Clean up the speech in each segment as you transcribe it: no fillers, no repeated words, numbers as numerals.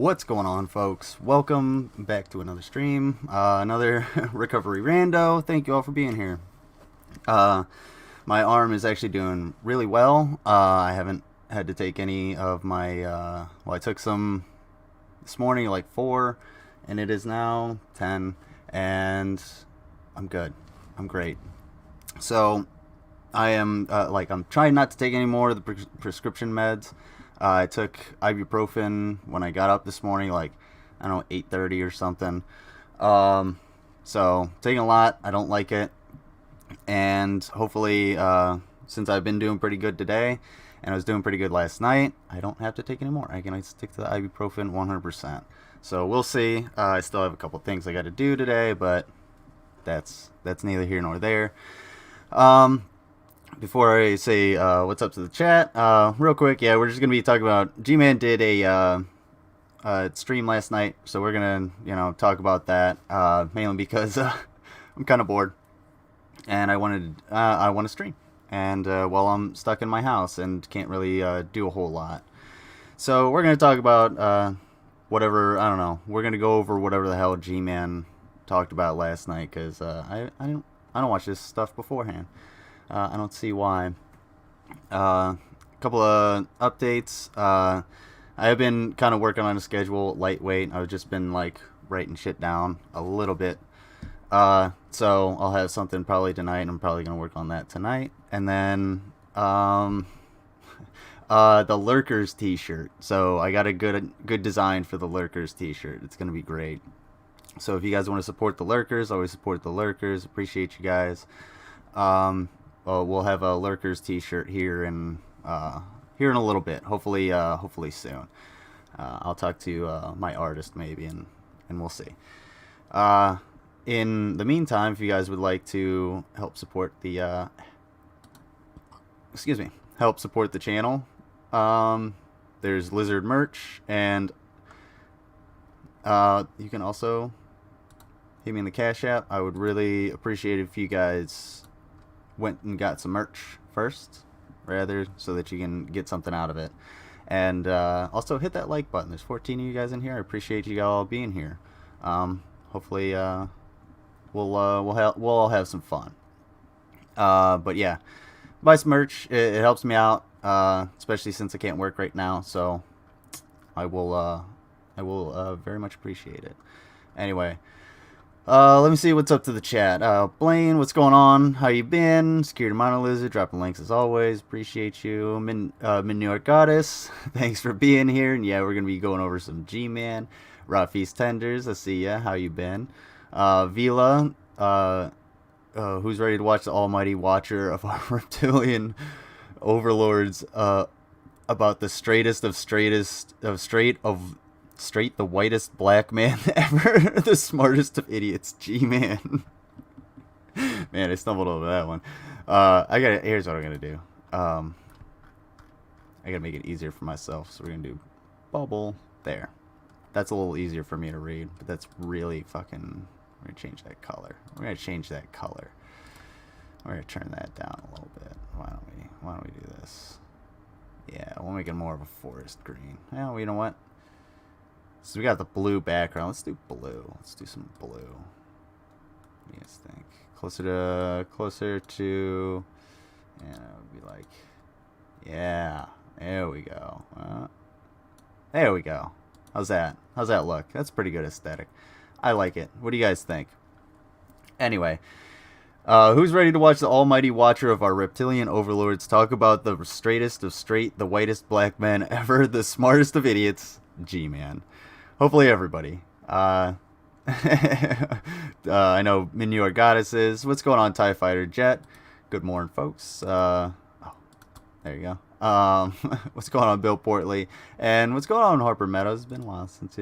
What's going on, folks? Welcome back to another stream, another recovery rando. Thank you all for being here. My arm is actually doing really well. I haven't had to take any of my, I took some this morning at like 4, and it is now 10, and I'm good. I'm great. So, I am, I'm trying not to take any more of the prescription meds. I took ibuprofen when I got up this morning, like, I don't know, 8:30 or something. So, taking a lot. I don't like it. And hopefully, since I've been doing pretty good today, and I was doing pretty good last night, I don't have to take any more. I can stick to the ibuprofen 100%. So, we'll see. I still have a couple things I got to do today, but that's neither here nor there. Before I say what's up to the chat, real quick, yeah, we're just gonna be talking about GMan did a stream last night, so we're gonna talk about that mainly because I'm kind of bored and I want to stream, and while I'm stuck in my house and can't really do a whole lot, so we're gonna talk about whatever, I don't know. We're gonna go over whatever the hell GMan talked about last night, because I don't watch this stuff beforehand. I don't see why. Couple of updates. I have been kind of working on a schedule, lightweight. I've just been like writing shit down a little bit. So I'll have something probably tonight, and I'm probably gonna work on that tonight. And then the Lurkers t-shirt. So I got a good design for the Lurkers t-shirt. It's gonna be great. So if you guys want to support the Lurkers, always support the Lurkers. Appreciate you guys. We'll have a Lurkers t-shirt here in a little bit. Hopefully soon. I'll talk to my artist maybe, and we'll see. In the meantime, if you guys would like to help support the channel, there's Lizard merch, and you can also hit me in the Cash App. I would really appreciate it if you guys went and got some merch first, rather, so that you can get something out of it. And also hit that like button. There's 14 of you guys in here. I appreciate you all being here. Hopefully we'll all have some fun. But yeah, buy some merch. It helps me out, especially since I can't work right now. So I will very much appreciate it. Anyway. Let me see what's up to the chat. Blaine, what's going on? How you been? Security Mono Lizard, dropping links as always. Appreciate you. New York Goddess, thanks for being here. And yeah, we're going to be going over some G-Man. Raw Feast Tenders, I see ya. How you been? Vila, who's ready to watch the almighty watcher of our reptilian overlords, about the straightest of straight, the whitest black man ever, the smartest of idiots, G-Man. Man, I stumbled over that one. Here's what I'm gonna do. I gotta make it easier for myself, so we're gonna do bubble there. That's a little easier for me to read, but that's really fucking. We're gonna change that color. We're gonna change that color. We're gonna turn that down a little bit. Why don't we do this? Yeah, we'll make it more of a forest green. Well, you know what? So we got the blue background. Let's do blue. Let's do some blue. What do you guys think? Closer to, and it would be like, yeah, there we go. There we go. How's that? How's that look? That's pretty good aesthetic. I like it. What do you guys think? Anyway, who's ready to watch the almighty watcher of our reptilian overlords talk about the straightest of straight, the whitest black men ever, the smartest of idiots, G-Man? Hopefully everybody. I know New York Goddesses. What's going on, TIE Fighter Jet? Good morning, folks. Oh, there you go. What's going on, Bill Portley? And what's going on, Harper Meadows? It's been a while since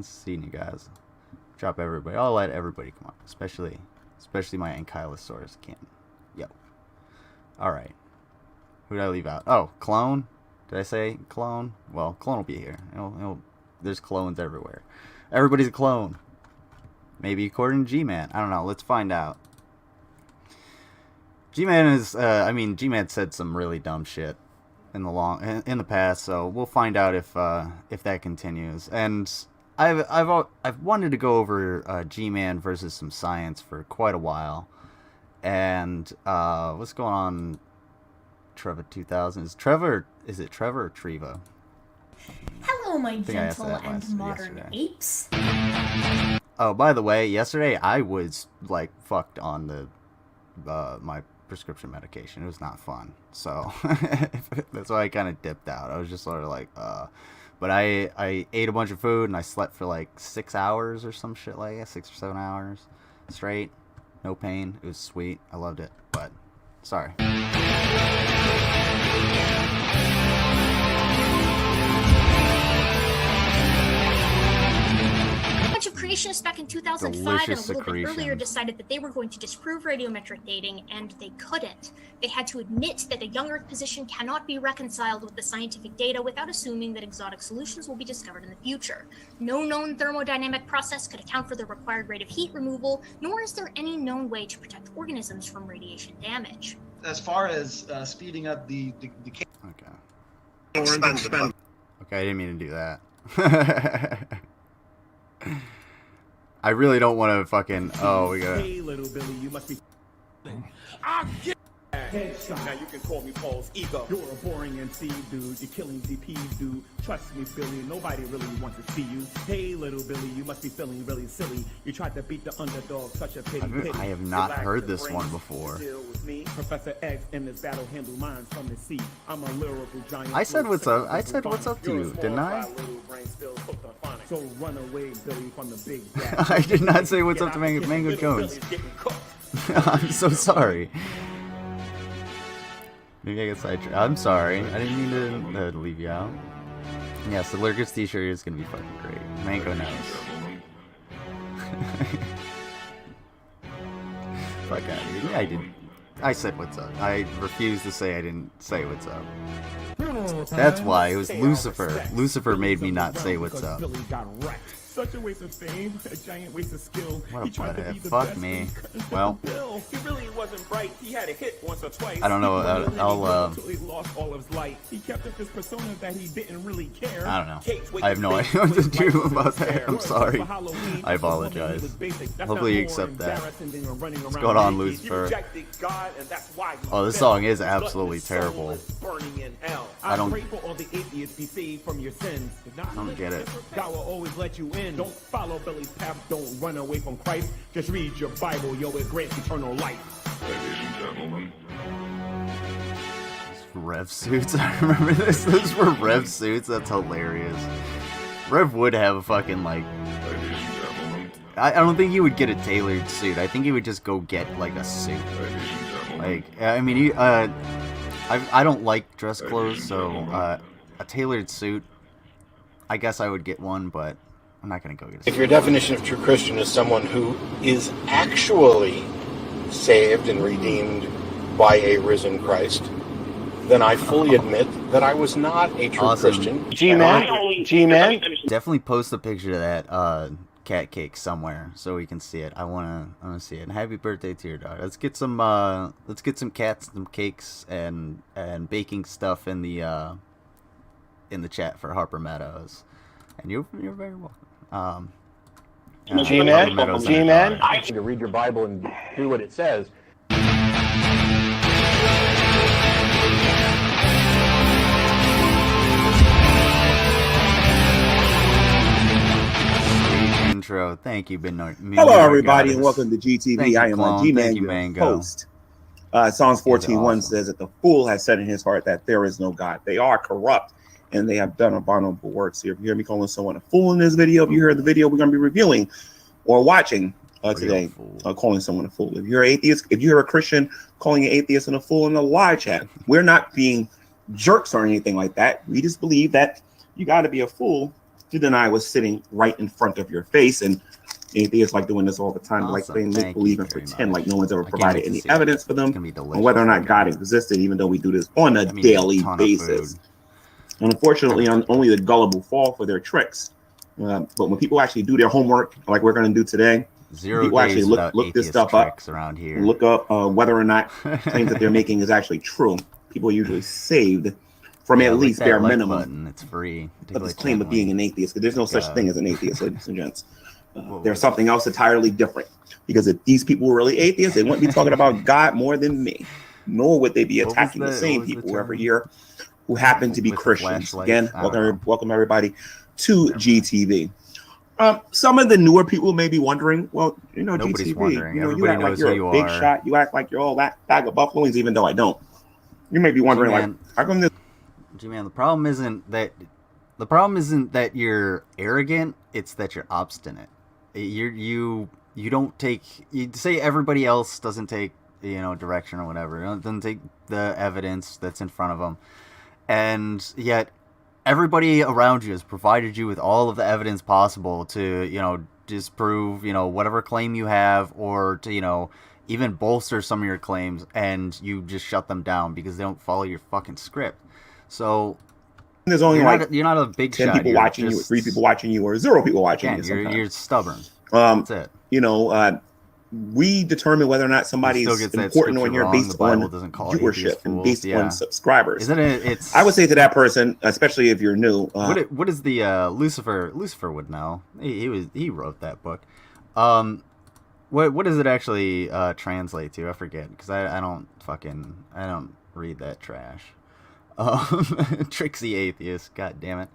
seeing you guys. Drop everybody. I'll let everybody come on, especially my Ankylosaurus kin. Yo. All right. Who did I leave out? Oh, Clone. Did I say Clone? Well, Clone will be here. There's clones everywhere. Everybody's a clone. Maybe according to G-Man. I don't know. Let's find out. G-Man is, G-Man said some really dumb shit in the past, so we'll find out if that continues. And I've wanted to go over GMan versus some science for quite a while. And what's going on, Trevor 2000? Is it Trevor or Treva? Hello, my gentle and modern apes. Oh, by the way, yesterday I was like fucked on the my prescription medication. It was not fun, so that's why I kind of dipped out. I was just sort of like, but I ate a bunch of food and I slept for like 6 hours or some shit like that, 6 or 7 hours straight, no pain. It was sweet. I loved it, but sorry. Of creationists back in 2005 and a little bit earlier decided that they were going to disprove radiometric dating, and they couldn't. They had to admit that a young Earth position cannot be reconciled with the scientific data without assuming that exotic solutions will be discovered in the future. No known thermodynamic process could account for the required rate of heat removal, nor is there any known way to protect organisms from radiation damage. As far as speeding up the Okay. Okay, I didn't mean to do that. I really don't want to fucking. Oh, we got. Hey, little Billy, you must be. Now you can call me Paul's ego. You're a boring MC, dude. You're killing DPs, dude. Trust me, Billy. Nobody really wants to see you. Hey, little Billy, you must be feeling really silly. You tried to beat the underdog, such a pity. I have not heard this one before. Me, Professor X in this battle handle mines from the sea. I'm a lyrical giant. I said what's up. I said what's up to you, didn't I? So run away, Billy, from the big I did not say what's up to Mango Jones. I'm so sorry. Maybe I get sidetracked. I'm sorry. I didn't mean to leave you out. Yes, the Lurkers t-shirt is going to be fucking great. Mango knows. Fuck out of here. Yeah, I did. I said what's up. I refuse to say I didn't say what's up. That's why. It was Lucifer. Lucifer made me not say what's up. Such a waste of fame, a giant waste of skill. What a butthead. Fuck me. Well, he really wasn't bright. He had a hit once or twice. I don't know. I'll he lost all of his light. He kept up this persona that he didn't really care. I don't know. I have no idea what to do about that. I'm sorry. I apologize. Hopefully you accept that. What's going on, Lucifer? Oh, this song is absolutely terrible. I don't get it. God will always let you in. Don't follow Billy's path. Don't run away from Christ. Just read your Bible. Yo, it grants eternal life. Ladies and gentlemen. Rev suits. I remember this. Those were Rev suits. That's hilarious. Rev would have a fucking like. Ladies and gentlemen. I don't think he would get a tailored suit. I think he would just go get like a suit. Ladies and gentlemen. Like I mean, I don't like dress clothes, so a tailored suit. I guess I would get one, but I'm not gonna go get a suit. If your definition of true Christian is someone who is actually saved and redeemed by a risen Christ, then I fully admit that I was not a true Christian. GMan. Definitely post a picture of that cat cake somewhere so we can see it. I wanna see it. And happy birthday to your dog. Let's get some cats, some cakes, and baking stuff in the chat for Harper Meadows. And you're very welcome. G-Man, I need to read your Bible and do what it says. Intro. Thank you, Hello, everybody, and welcome to GTV. I am G-Man, your Mango. host. Psalms 14:1 says that the fool has said in his heart that there is no God. They are corrupt, and they have done abominable works. If you hear me calling someone a fool in this video, if you hear the video we're going to be reviewing or watching today, calling someone a fool. If you're an atheist, if you're a Christian calling an atheist and a fool in the live chat, we're not being jerks or anything like that. We just believe that you got to be a fool to deny what's sitting right in front of your face. And atheists like doing this all the time, like they make believe and pretend like no one's ever provided any evidence for them on whether or not God existed, even though we do this on a daily basis. And unfortunately, only the gullible fall for their tricks. But when people actually do their homework, like we're going to do today, people actually look this stuff up, around here. Look up whether or not claims that they're making is actually true. People are usually saved from at lick least that bare like minimum button. It's free. of this claim of being an atheist. Because there's no such thing as an atheist, ladies and gents. What There's was something else entirely different. Because if these people were really atheists, they wouldn't be talking about God more than me. Nor would they be What was attacking the the- same what was the people every term? year who happen to be With the Christians. flashlights? Again, I don't know. welcome everybody to GTV. Some of the newer people may be wondering, well, you know, Nobody's GTV, wondering. you know, you Everybody act like knows you're who a you big are. shot. You act like you're all that bag of buffaloes, even though I don't. You may be wondering, like, G-Man. how come this? G-Man, the problem isn't that you're arrogant. It's that you're obstinate. You don't take. You say everybody else doesn't take direction or whatever. Doesn't take the evidence that's in front of them, and yet everybody around you has provided you with all of the evidence possible to disprove whatever claim you have, or to even bolster some of your claims, and you just shut them down because they don't follow your fucking script. So There's only you're not a big 10 shot. people watching you, or 3 people watching you, or 0 people watching you. You're stubborn. That's it. We determine whether or not somebody still is gets that important on scripture here wrong. based The Bible on doesn't call viewership atheists and fools. based Yeah. on subscribers. Isn't it? It's. I would say to that person, especially if you're new. What is the Lucifer? Lucifer would know. He wrote that book. What does it actually translate to? I forget, because I don't read that trash. Tricksy atheist. God damn it.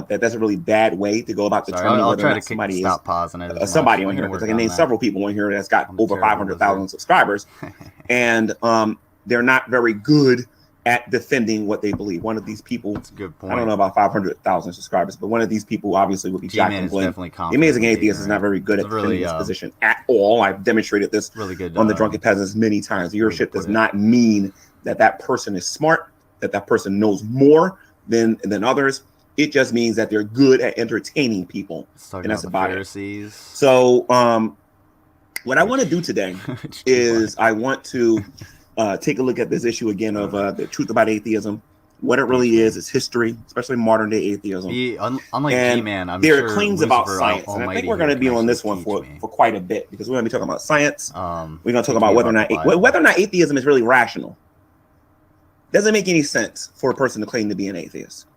That's a really bad way to go about determining I'll whether try or not to somebody stop is pausing it. somebody on here, because I can name several people on here that's got over 500,000 subscribers, and they're not very good at defending what they believe. One of these people, that's a good point. I don't know about 500,000 subscribers, but one of these people obviously would be Jacqueline Glenn. The Amazing Atheist is not very good at defending his position at all. I've demonstrated this really good, on the Drunken Peasants many times. Viewership does not mean that person is smart, that person knows more than others. It just means that they're good at entertaining people, and that's about it. So, what I want to do today is I want to take a look at this issue again of the truth about atheism, what it really is history, especially modern day atheism. Unlike G-Man, there are claims about science, and I think we're going to be on this one for quite a bit, because we're going to be talking about science. We're going to talk about whether or not atheism is really rational. Doesn't make any sense for a person to claim to be an atheist.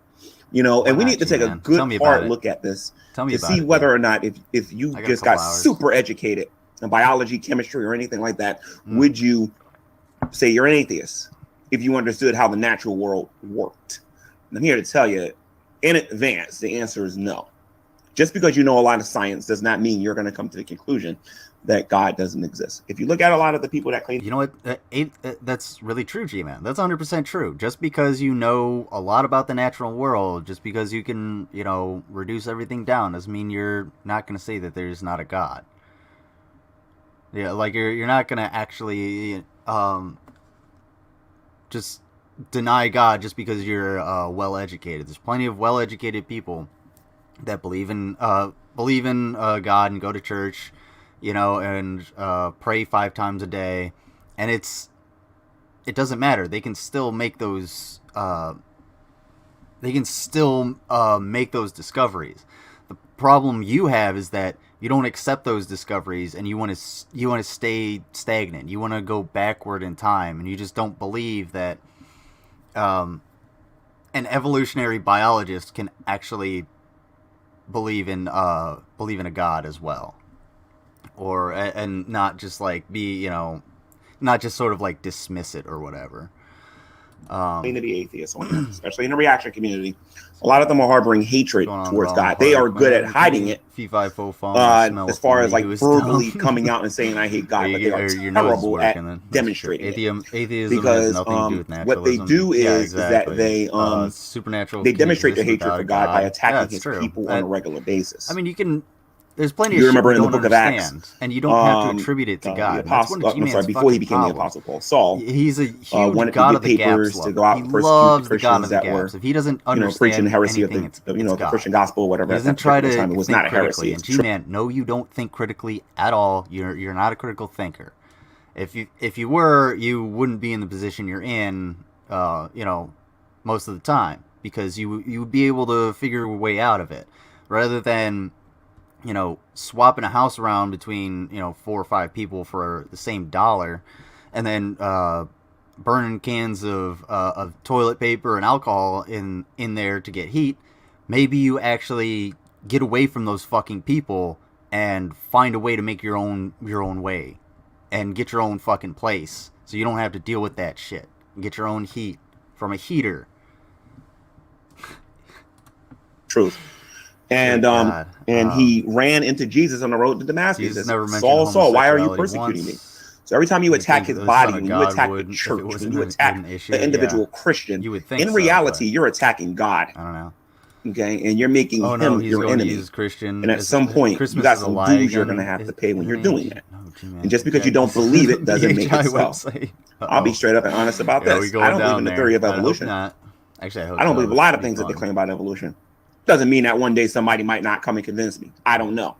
And we need to take a good hard look at this to see whether or not if you just got super educated in biology, chemistry, or anything like that, would you say you're an atheist if you understood how the natural world worked? And I'm here to tell you in advance, the answer is no. Just because you know a lot of science does not mean you're going to come to the conclusion that God doesn't exist. If you look at a lot of the people that claim... You know what? That's really true, G-Man. That's 100% true. Just because you know a lot about the natural world, just because you can, reduce everything down, doesn't mean you're not going to say that there's not a God. Yeah, like you're not going to actually just deny God just because you're well-educated. There's plenty of well-educated people that believe in God and go to church, and pray 5 times a day, and it doesn't matter. They can still make those make those discoveries. The problem you have is that you don't accept those discoveries, and you want to stay stagnant. You want to go backward in time, and you just don't believe that an evolutionary biologist can actually believe in a God as well. And not just like be, not just sort of like dismiss it or whatever. To be atheists, especially in the reaction community, a lot of them are harboring hatred towards God. They are good at hiding it. As far as like verbally coming out and saying I hate God, but they are terrible at demonstrating it. Because what they do is that they demonstrate their hatred for God by attacking his people on a regular basis. I mean, there's plenty of shit you don't understand, and you don't have to attribute it to God. Before he became the Apostle Paul, Saul, he's a huge God of the gaps lover. He loves the God of the gaps. If he doesn't understand preaching the heresy anything, of the Christian gospel, whatever, he doesn't try to it was think not a critically. heresy. And G-Man, no, you don't think critically at all. You're not a critical thinker. If you were, you wouldn't be in the position you're in, most of the time, because you would be able to figure a way out of it, rather than swapping a house around between 4 or 5 people for the same dollar, and then burning cans of toilet paper and alcohol in there to get heat. Maybe you actually get away from those fucking people and find a way to make your own way and get your own fucking place, so you don't have to deal with that shit. Get your own heat from a heater. Truth. And he ran into Jesus on the road to Damascus. Jesus never mentioned Saul, why are you homosexuality persecuting me? once. So every time you attack his body, Son when of you God attack would, the if church, it when wasn't you attack an issue, the individual yeah. Christian, You would think in so, reality, but you're attacking God. I don't know. Okay, and you're making him he's your going enemy. To use Christian. And at some point, Christmas you got is a some lie dues you're again. going to have to pay when Is you're it doing G- that. No, G-Man. And just because you don't believe it doesn't make it so. Website. I'll be straight up and honest about Yeah, this. we going I don't believe down in the there. theory of I hope evolution. not. Actually, I hope I don't so. believe a lot of It'd be things that they fun. claim about evolution. Doesn't mean that one day somebody might not come and convince me. I don't know.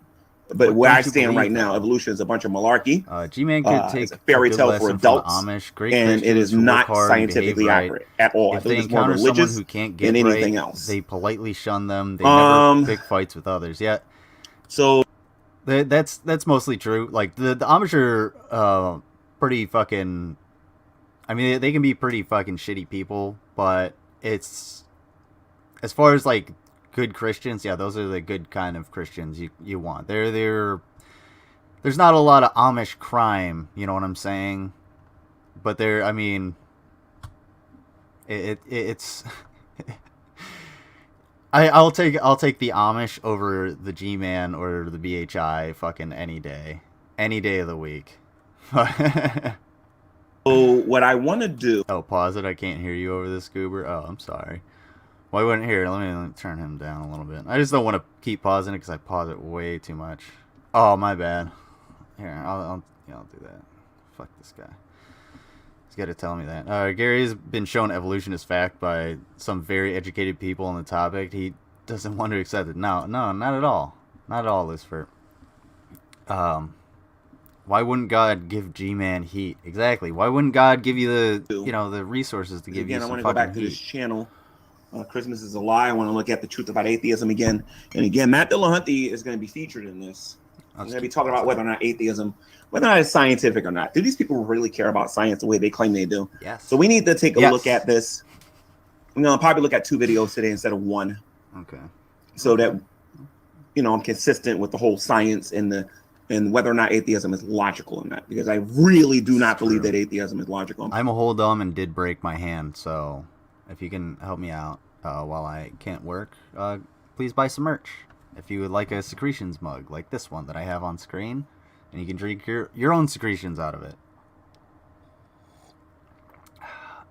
But where I stand right now, evolution is a bunch of malarkey. G-Man could take it's a fairy tale for adults, Amish, great and it is not scientifically accurate at all. I If they think it's more encounter religious someone who can't get than anything right, else. they politely shun them. They never pick fights with others. Yeah, so that's mostly true. Like the Amish are pretty fucking. I mean, they can be pretty fucking shitty people, but it's as far as like good Christians, yeah, those are the good kind of Christians you want. There's not a lot of Amish crime, you know what I'm saying? But I mean, it's I'll take the Amish over the G-Man or the BHI fucking any day of the week. So what I want to do. Oh, pause it. I can't hear you over this, Goober. Oh, I'm sorry. Well, I wouldn't hear it. Let me turn him down a little bit. I just don't want to keep pausing it because I pause it way too much. Oh, my bad. Here, I'll do that. Fuck this guy. He's got to tell me that. Gary's been shown evolution as fact by some very educated people on the topic. He doesn't want to accept it. No, not at all. Not at all, Lucifer. Why wouldn't God give G-Man heat? Exactly. Why wouldn't God give you the resources to give you some fucking heat? Again, I want to go back to this channel. Christmas is a lie. I want to look at the truth about atheism again. And again, Matt Dillahunty is going to be featured in this. I'm going to be talking about whether or not atheism, whether or not it's scientific or not. Do these people really care about science the way they claim they do? Yes. So we need to take a look at this. I'm going to probably look at 2 videos today instead of 1. Okay. So that, I'm consistent with the whole science and whether or not atheism is logical or not. Because I really do not believe that atheism is logical. I'm a whole dumb and did break my hand, so if you can help me out while I can't work, please buy some merch. If you would like a secretions mug like this one that I have on screen, and you can drink your own secretions out of it,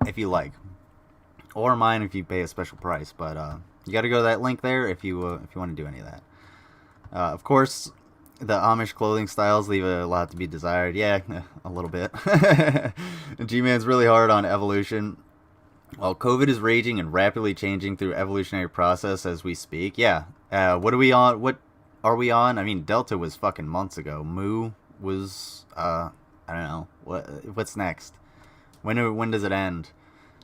if you like, or mine if you pay a special price. But you got to go to that link there if you want to do any of that. Of course, the Amish clothing styles leave a lot to be desired. Yeah, a little bit. G-Man's really hard on evolution. While COVID is raging and rapidly changing through evolutionary process as we speak, yeah. What are we on? What are we on? I mean, Delta was fucking months ago. Mu was, I don't know. What's next? When does it end?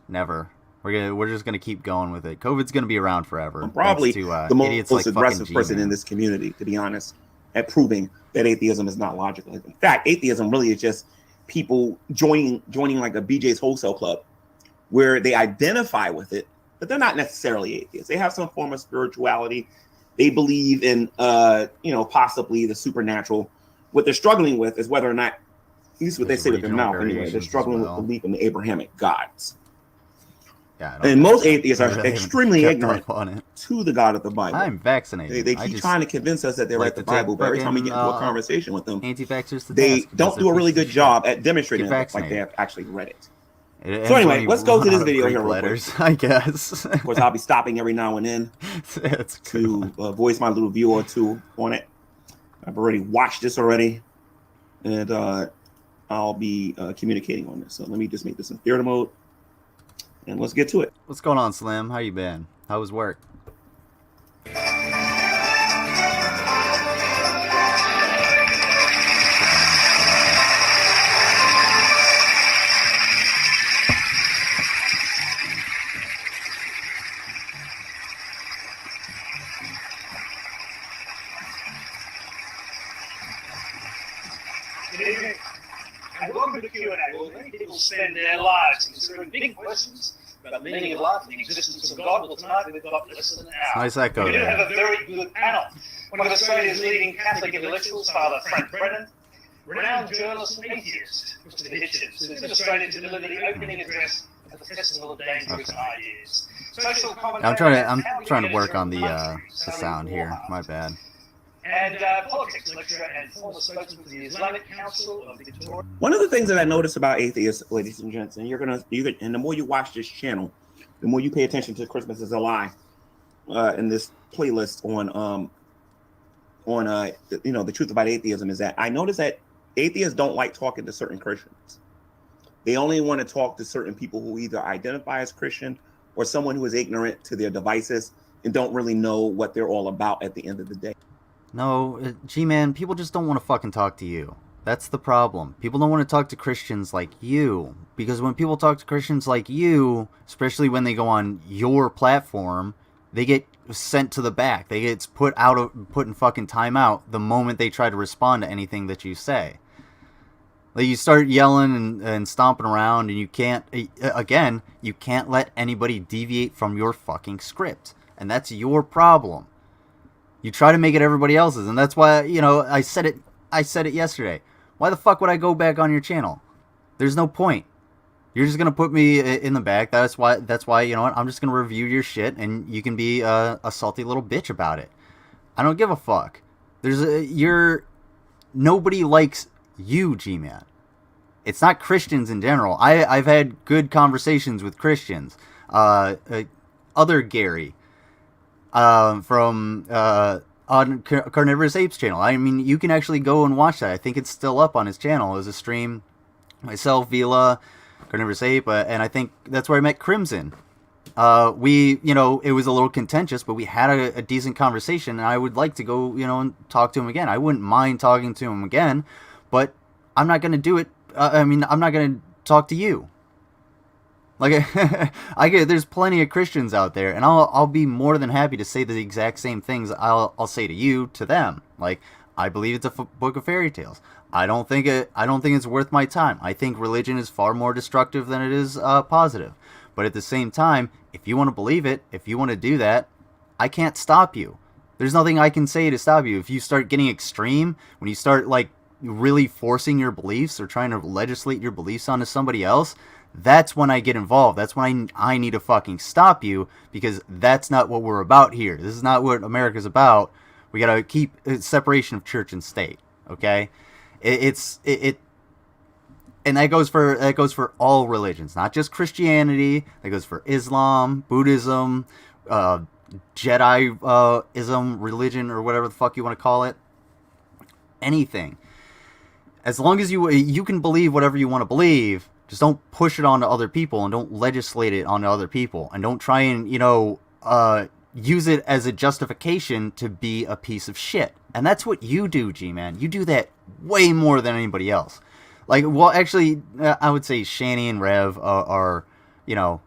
Never. We're just gonna keep going with it. COVID's gonna be around forever. I'm probably to, the idiots most like aggressive person G-Man. in this community, to be honest, at proving that atheism is not logical. In fact, atheism really is just people joining like a BJ's Wholesale Club, where they identify with it, but they're not necessarily atheists. They have some form of spirituality. They believe in, possibly the supernatural. What they're struggling with is whether or not, at least what they say with their mouth anyway, they're struggling with belief in the Abrahamic gods. Yeah, and most atheists are really extremely kept ignorant up on it. to the God of the Bible. I'm vaccinated. They keep trying to convince us that they read the Bible, but every time we get into a conversation with them, anti-vaxxers to they task don't do a really good job at demonstrating Get like they vaccinated. have actually read it. It So ends anyway, when you let's go to run this out of video Greek here real letters, quick. I guess. Of course, I'll be stopping every now and then That's to voice my little view or two on it. I've already watched this already, and I'll be communicating on this. So let me just make this in theater mode, and let's get to it. What's going on, Slim? How you been? How was work? Welcome to the Q&A. Well, many people spend their lives considering big questions about the meaning of life and the existence of God. Well, tonight we've got less than an hour. Nice echo We do there. have a very good panel. One of Australia's leading Catholic intellectuals, Father Frank Brennan, renowned journalist and atheist, Mr. Hitchens, who's in Australia to deliver the opening address at the Festival of Dangerous Ideas. Social commentator, I'm trying to work on the sound here. My bad. and politics lecturer and former spokesman for the Islamic Council of Victoria. One of the things that I notice about atheists, ladies and gents, and and the more you watch this channel, the more you pay attention to Christmas is a Lie, in this playlist on the truth about atheism, is that I notice that atheists don't like talking to certain Christians. They only want to talk to certain people who either identify as Christian or someone who is ignorant to their devices and don't really know what they're all about at the end of the day. No, G-Man, people just don't want to fucking talk to you. That's the problem. People don't want to talk to Christians like you. Because when people talk to Christians like you, especially when they go on your platform, they get sent to the back. They get put in fucking timeout the moment they try to respond to anything that you say. Like, you start yelling and stomping around, and you can't let anybody deviate from your fucking script. And that's your problem. You try to make it everybody else's, and that's why, I said it yesterday. Why the fuck would I go back on your channel? There's no point. You're just gonna put me in the back. That's why, I'm just gonna review your shit, and you can be a salty little bitch about it. I don't give a fuck. Nobody likes you, G-Man. It's not Christians in general. I've had good conversations with Christians. Other Gary, from on Carnivorous Apes channel. I mean, you can actually go and watch that. I think it's still up on his channel as a stream. Myself, Vila, Carnivorous Ape, and I think that's where I met Crimson. It was a little contentious, but we had a decent conversation, and I would like to go, and talk to him again. I wouldn't mind talking to him again, but I'm not going to do it. I'm not going to talk to you. Like, there's plenty of Christians out there, and I'll be more than happy to say the exact same things I'll say to you to them. Like, I believe it's a book of fairy tales. I don't think it's worth my time. I think religion is far more destructive than it is positive. But at the same time, if you want to believe it, if you want to do that, I can't stop you. There's nothing I can say to stop you. If you start getting extreme, when you start really forcing your beliefs or trying to legislate your beliefs onto somebody else, that's when I get involved. That's when I need to fucking stop you, because that's not what we're about here. This is not what America's about. We gotta keep separation of church and state. Okay, and that goes for all religions, not just Christianity. That goes for Islam, Buddhism, Jedi-ism, religion, or whatever the fuck you want to call it. Anything. As long as you can believe whatever you want to believe, just don't push it onto other people, and don't legislate it onto other people, and don't try and use it as a justification to be a piece of shit. And that's what you do, G-Man. You do that way more than anybody else. Actually, I would say Shani and Rev are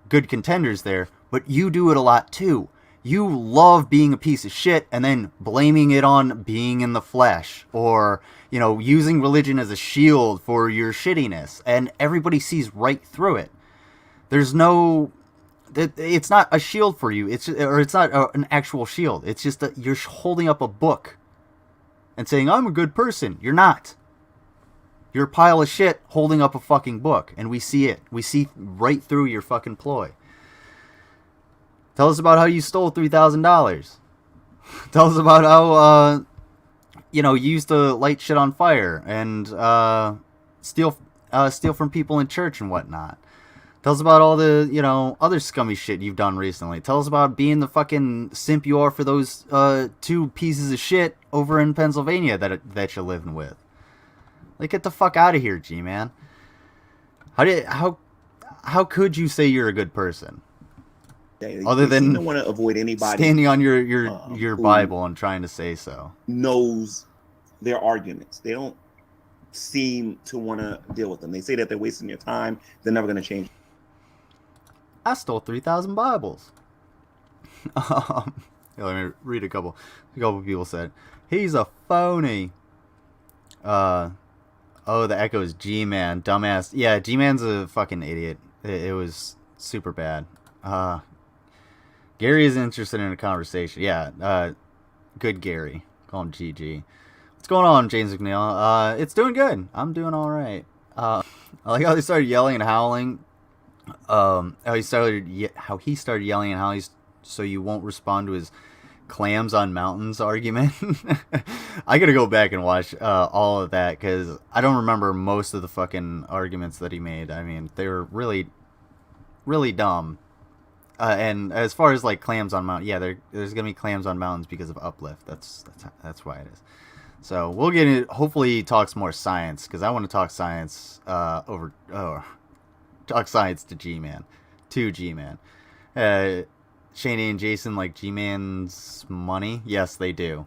good contenders there, but you do it a lot too. You love being a piece of shit and then blaming it on being in the flesh, or, using religion as a shield for your shittiness, and everybody sees right through it. It's not a shield for you. It's not an actual shield. It's just that you're holding up a book and saying, I'm a good person. You're not. You're a pile of shit holding up a fucking book, and we see it. We see right through your fucking ploy. Tell us about how you stole $3,000. Tell us about how, you used to light shit on fire and steal from people in church and whatnot. Tell us about all the, other scummy shit you've done recently. Tell us about being the fucking simp you are for those two pieces of shit over in Pennsylvania that you're living with. Get the fuck out of here, G-Man. How could you say you're a good person? Other than don't want to avoid anybody standing on your Bible and trying to say so. Knows their arguments. They don't seem to want to deal with them. They say that they're wasting their time. They're never going to change. I stole 3,000 Bibles. Let me read a couple. A couple people said he's a phony. Oh, the echo is G-Man. Dumbass. Yeah, G-Man's a fucking idiot. It was super bad. Gary is interested in a conversation. Yeah, good Gary. Call him GG. What's going on, James McNeil? It's doing good. I'm doing alright. I like how they started yelling and howling. How he started yelling and howling so you won't respond to his clams on mountains argument. I gotta go back and watch all of that because I don't remember most of the fucking arguments that he made. I mean, they were really, really dumb. And as far as like clams on mountains, yeah, there's gonna be clams on mountains because of uplift. That's why it is. So we'll get it. Hopefully, he talks more science because I want to talk science talk science to G-Man, Shane and Jason like G-Man's money. Yes, they do.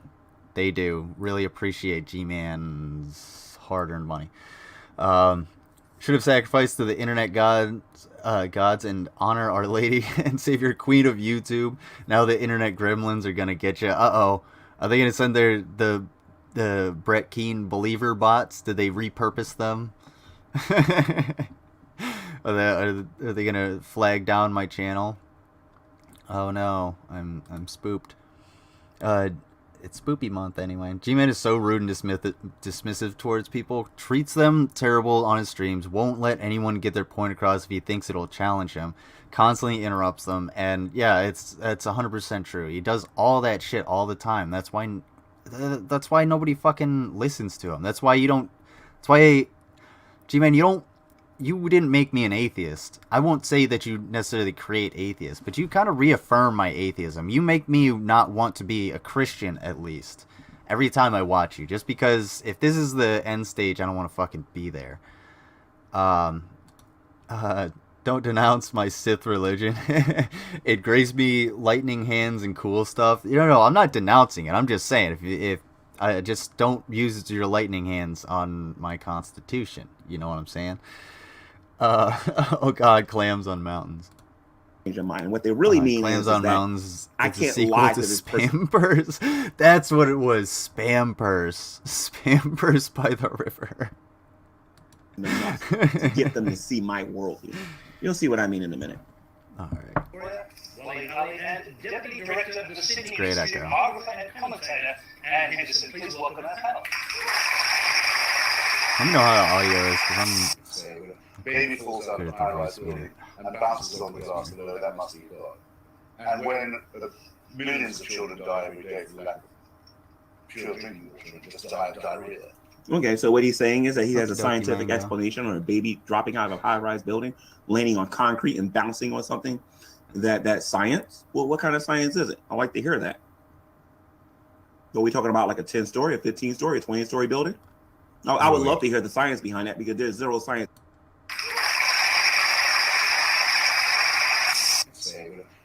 They do really appreciate G-Man's hard-earned money. Should have sacrificed to the internet gods and honor Our Lady and Savior Queen of YouTube. Now the internet gremlins are gonna get you. Are they gonna send the Brett Keane believer bots? Did they repurpose them? Are they gonna flag down my channel? Oh no, I'm spooked. It's spoopy month anyway. G-Man is so rude and dismissive towards people. Treats them terrible on his streams. Won't let anyone get their point across if he thinks it'll challenge him. Constantly interrupts them. And yeah, it's 100% true. He does all that shit all the time. That's why nobody fucking listens to him. That's why G-Man, you didn't make me an atheist. I won't say that you necessarily create atheists, but you kind of reaffirm my atheism. You make me not want to be a Christian, at least, every time I watch you. Just because if this is the end stage, I don't want to fucking be there. Don't denounce my Sith religion. It graced me lightning hands and cool stuff. No, I'm not denouncing it. I'm just saying, if I just don't use your lightning hands on my constitution. You know what I'm saying? Oh god, clams on mountains. Change your mind. What they really mean clams is on that mountains. I It's can't a sequel lie to to this Spam Purse. That's what it was. Spam Purse. Spam Purse by the river. enough to get them to see my worldview. You'll see what I mean in a minute. All right. And Deputy Director of the Sydney Great Institute, echo. biographer and commentator, Anne Henderson. Please welcome our panel. Let me know how the audio is, because I'm Baby falls out of a high-rise building and bounces on the glass below. That must be God. And when millions of children die every day from lack of pure drinking water and just die of diarrhea. Okay, so what he's saying is that he has a scientific explanation on a baby dropping out of a high-rise building, landing on concrete and bouncing on something. That's science? Well, what kind of science is it? I like to hear that. Are we talking about like a 10-story, a 15-story, a 20-story building? I would love to hear the science behind that because there's zero science.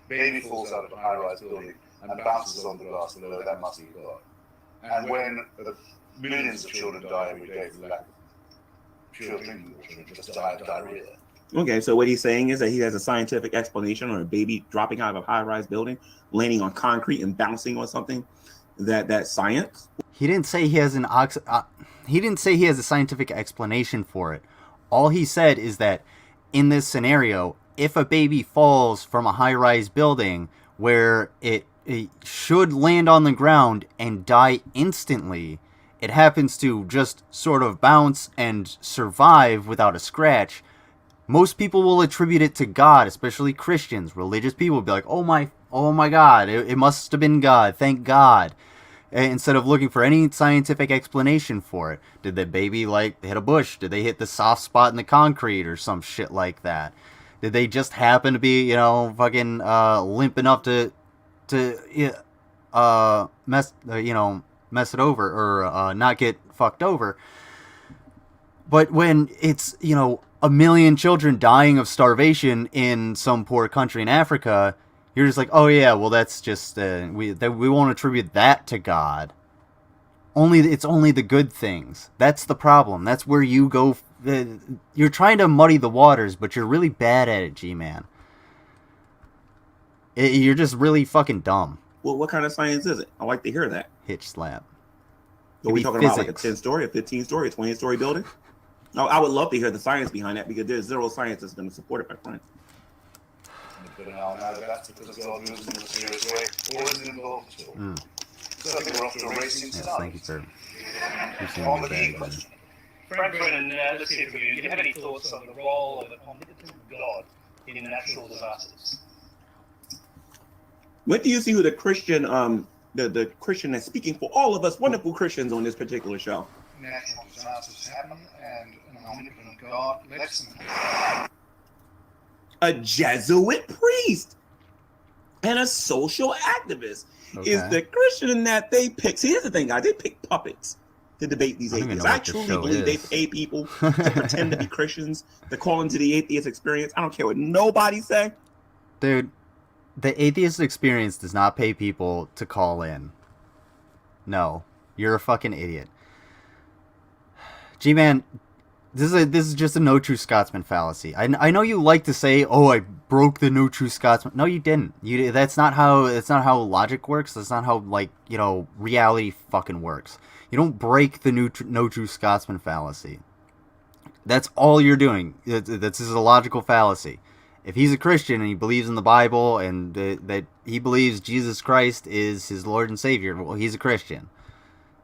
Baby falls out of a high-rise building and bounces on the glass below. That must be God. And when millions of children die every day from lack of pure drinking water and just die of diarrhea. Okay, so what he's saying is that he has a scientific explanation on a baby dropping out of a high-rise building, landing on concrete and bouncing on something. That's science. He didn't say he has he didn't say he has a scientific explanation for it. All he said is that in this scenario, if a baby falls from a high-rise building where it should land on the ground and die instantly, it happens to just sort of bounce and survive without a scratch. Most people will attribute it to God, especially Christians. Religious people will be like, oh my God, it must have been God, thank God. Instead of looking for any scientific explanation for it. Did the baby, like, hit a bush? Did they hit the soft spot in the concrete or some shit like that? Did they just happen to be, fucking limp enough to mess it over or not get fucked over? But when it's, a million children dying of starvation in some poor country in Africa, you're just like, oh yeah, well that's just we won't attribute that to God. It's only the good things. That's the problem. That's where you go. You're trying to muddy the waters, but you're really bad at it, G-Man. You're just really fucking dumb. Well, what kind of science is it? I like to hear that. Hitch slap. Are we talking about like a 10-story, a 15-story, a 20-story building? No, I would love to hear the science behind that because there's zero science that's going to support it, my friend. But now that's because God moves in a mysterious way, or is it involved at all? So I think we're off to a racing start. Thank you, sir. On the key question. Frank Brennan, let's hear from you. Do you have any thoughts on the role of an omnipotent God in natural disasters? When do you see who the Christian, the Christian that's speaking for all of us wonderful Christians on this particular show? Natural disasters happen, and an omnipotent God lets them. A Jesuit priest and a social activist is the Christian in that they pick. See, here's the thing, guys. They pick puppets to debate these atheists. I truly believe they pay people to pretend to be Christians, to call into the atheist experience. I don't care what nobody say. Dude, the atheist experience does not pay people to call in. No, you're a fucking idiot. G-Man, this is just a no true Scotsman fallacy. I know you like to say, "Oh, I broke the no true Scotsman." No, you didn't. That's not how logic works. That's not how, like, you know, reality fucking works. You don't break the no true Scotsman fallacy. That's all you're doing. This is a logical fallacy. If he's a Christian and he believes in the Bible and that he believes Jesus Christ is his Lord and Savior, well, he's a Christian.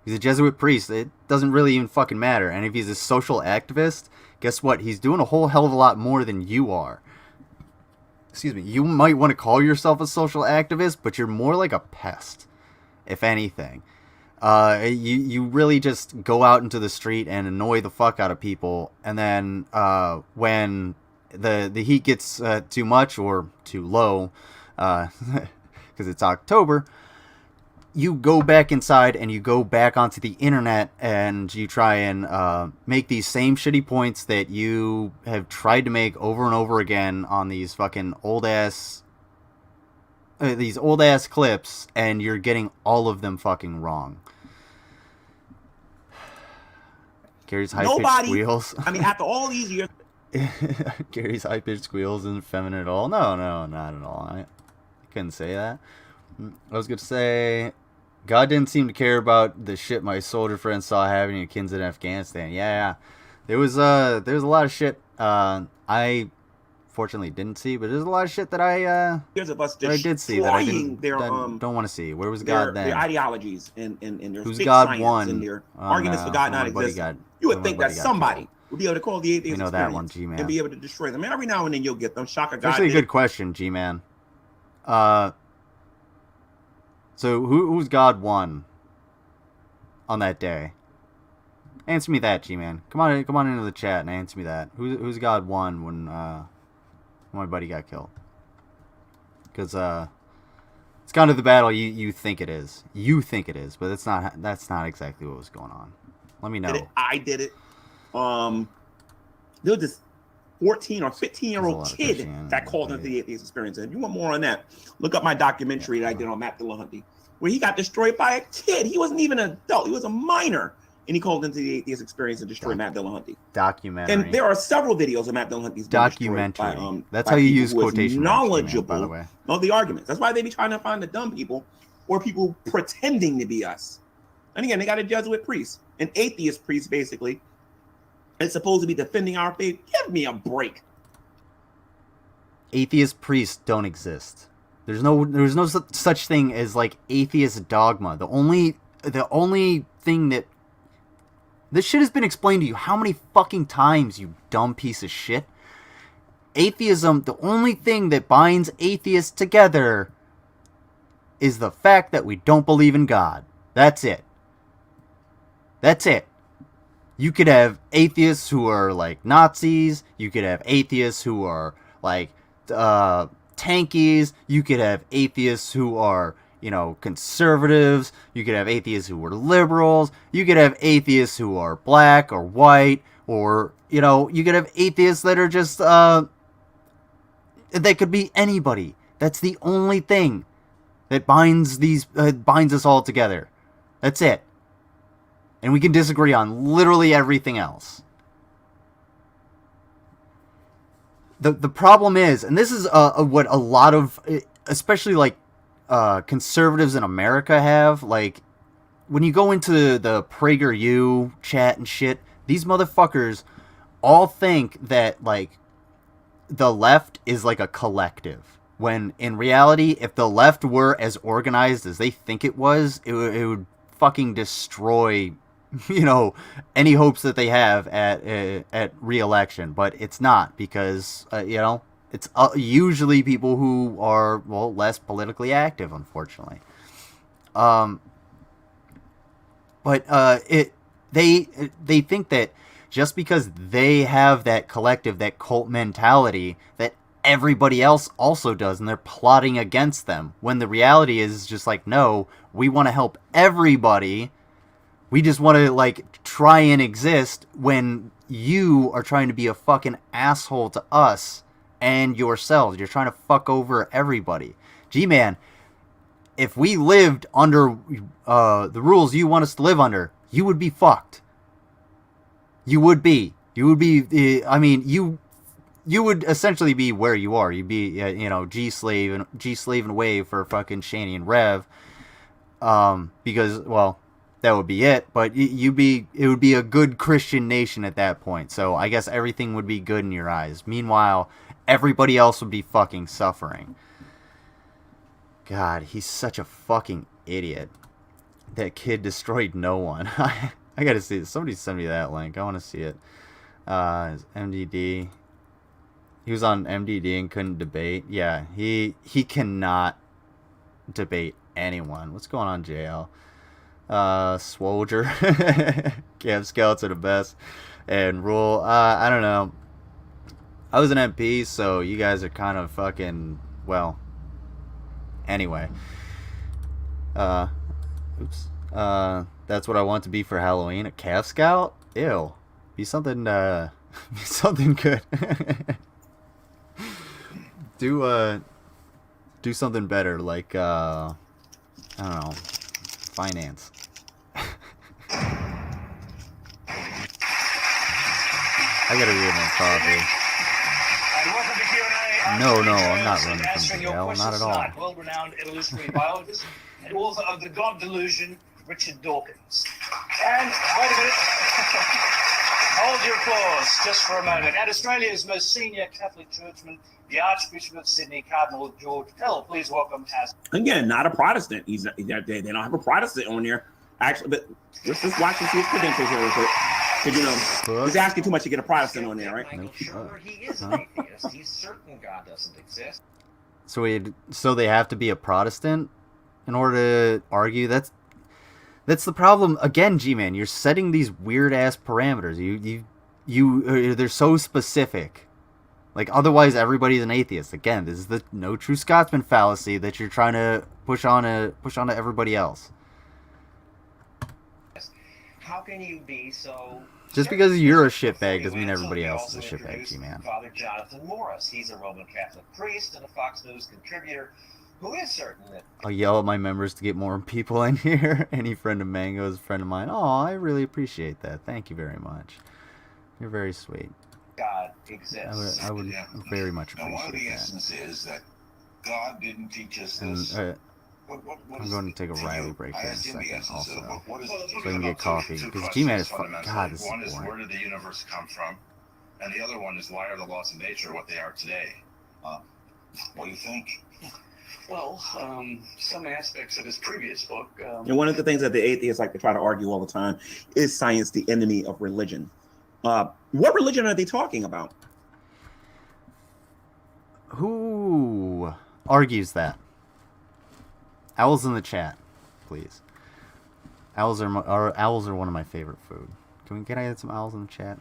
He's a Jesuit priest. It doesn't really even fucking matter. And if he's a social activist, guess what? He's doing a whole hell of a lot more than you are. Excuse me. You might want to call yourself a social activist, but you're more like a pest, if anything. You really just go out into the street and annoy the fuck out of people, and then when the heat gets too much or too low, because it's October, you go back inside and you go back onto the internet and you try and make these same shitty points that you have tried to make over and over again on these fucking old ass clips, and you're getting all of them fucking wrong. Gary's high-pitched squeals. I mean, after all these years. Gary's high-pitched squeals isn't feminine at all. No, not at all. I couldn't say that. I was going to say, God didn't seem to care about the shit my soldier friends saw happening to kids in Afghanistan. Yeah. There was a lot of shit I fortunately didn't see, but there's a lot of shit that I did see that I don't want to see. Where was God then? Their ideologies and their who's God science one and their arguments for God not existing. You would think that somebody would be able to call the atheist that one, G-Man, and be able to destroy them. I mean, every now and then you'll get them. Shock of God. Actually, a good question, G-Man. So who's God one on that day? Answer me that, G-Man. Come on into the chat and answer me that. Who's God one when my buddy got killed? Because it's gone to the battle you think it is. You think it is, but that's not exactly what was going on. Let me know. I did it. There was this 14 or 15-year-old kid that called into the atheist experience. And if you want more on that, look up my documentary that I did on Matt Dillahunty, where he got destroyed by a kid. He wasn't even an adult. He was a minor. And he called into the atheist experience and destroyed Matt Dillahunty. Documentary. And there are several videos of Matt Dillahunty's documentary. That's how you use quotation marks, knowledgeable by the way. Of the arguments. That's why they be trying to find the dumb people or people pretending to be us. And again, they got a Jesuit priest, an atheist priest, basically. It's supposed to be defending our faith. Give me a break. Atheist priests don't exist. There's no such thing as like atheist dogma. The only thing that this shit has been explained to you how many fucking times, you dumb piece of shit. Atheism, the only thing that binds atheists together is the fact that we don't believe in God. That's it. That's it. You could have atheists who are like Nazis. You could have atheists who are like tankies. You could have atheists who are, you know, conservatives. You could have atheists who are liberals. You could have atheists who are black or white, or, you know, you could have atheists that are just they could be anybody. That's the only thing that binds us all together. That's it. And we can disagree on literally everything else. The problem is, and this is what a lot of, especially like conservatives in America have, like, when you go into the PragerU chat and shit, these motherfuckers all think that, like, the left is like a collective. When in reality, if the left were as organized as they think it was, it would fucking destroy, you know, any hopes that they have at re-election. But it's not, because, you know, it's usually people who are, well, less politically active, unfortunately. But they think that just because they have that collective, that cult mentality, that everybody else also does, and they're plotting against them. When the reality is just like, no, we want to help everybody. We just want to, like, try and exist when you are trying to be a fucking asshole to us and yourselves. You're trying to fuck over everybody. G-Man, if we lived under the rules you want us to live under, you would be fucked. You would be. I mean, you would essentially be where you are. You'd be, you know, G-slave and wave for fucking Shani and Rev. Because, well, that would be it. But it would be a good Christian nation at that point. So I guess everything would be good in your eyes. Meanwhile, everybody else would be fucking suffering. God, he's such a fucking idiot. That kid destroyed no one. I gotta see it. Somebody send me that link. I want to see it. His MDD. He was on MDD and couldn't debate. Yeah, he cannot debate anyone. What's going on, JL? Swolger. Camp Scouts are the best. And Rule. I don't know. I was an MP, so you guys are kind of fucking, well. Anyway. Oops. That's what I want to be for Halloween. A Calf Scout? Ew. Be something, be something good. Do something better, like, I don't know, finance. I gotta read my coffee. No, I'm not running from jail, not at all. World-renowned evolutionary biologist and author of The God Delusion, Richard Dawkins. And, wait a minute. Hold your applause just for a moment. At Australia's most senior Catholic churchman, the Archbishop of Sydney, Cardinal George Pell. Please welcome as... Again, not a Protestant. They don't have a Protestant on there. Actually, but let's just watch and see his credentials here real quick. Because, you know, he's asking too much to get a Protestant on there, right? Sure, he is an atheist. He's certain God doesn't exist. So they have to be a Protestant in order to argue? That's the problem. Again, G-Man, you're setting these weird-ass parameters. They're so specific. Like, otherwise everybody's an atheist. Again, this is the no true Scotsman fallacy that you're trying to push onto everybody else. How can you be so... Just because you're a shitbag doesn't mean everybody else is a shitbag, G-Man. Father Jonathan Morris. He's a Roman Catholic priest and a Fox News contributor who is certain that... I'll yell at my members to get more people in here. Any friend of Mango is a friend of mine. Oh, I really appreciate that. Thank you very much. You're very sweet. God exists. I would very much appreciate one of the that. essence is that God didn't teach us this. I'm going to take a Riley break here in a second also, so I can get coffee. Because G-Man is fucking... God, this is boring. One is, where did the universe come from? And the other one is, why are the laws of nature what they are today? What do you think? Well, some aspects of his previous book... And one of the things that the atheists like to try to argue all the time is science the enemy of religion. What religion are they talking about? Who argues that? Owls in the chat, please. Owls are one of my favorite food. Can I get some owls in the chat?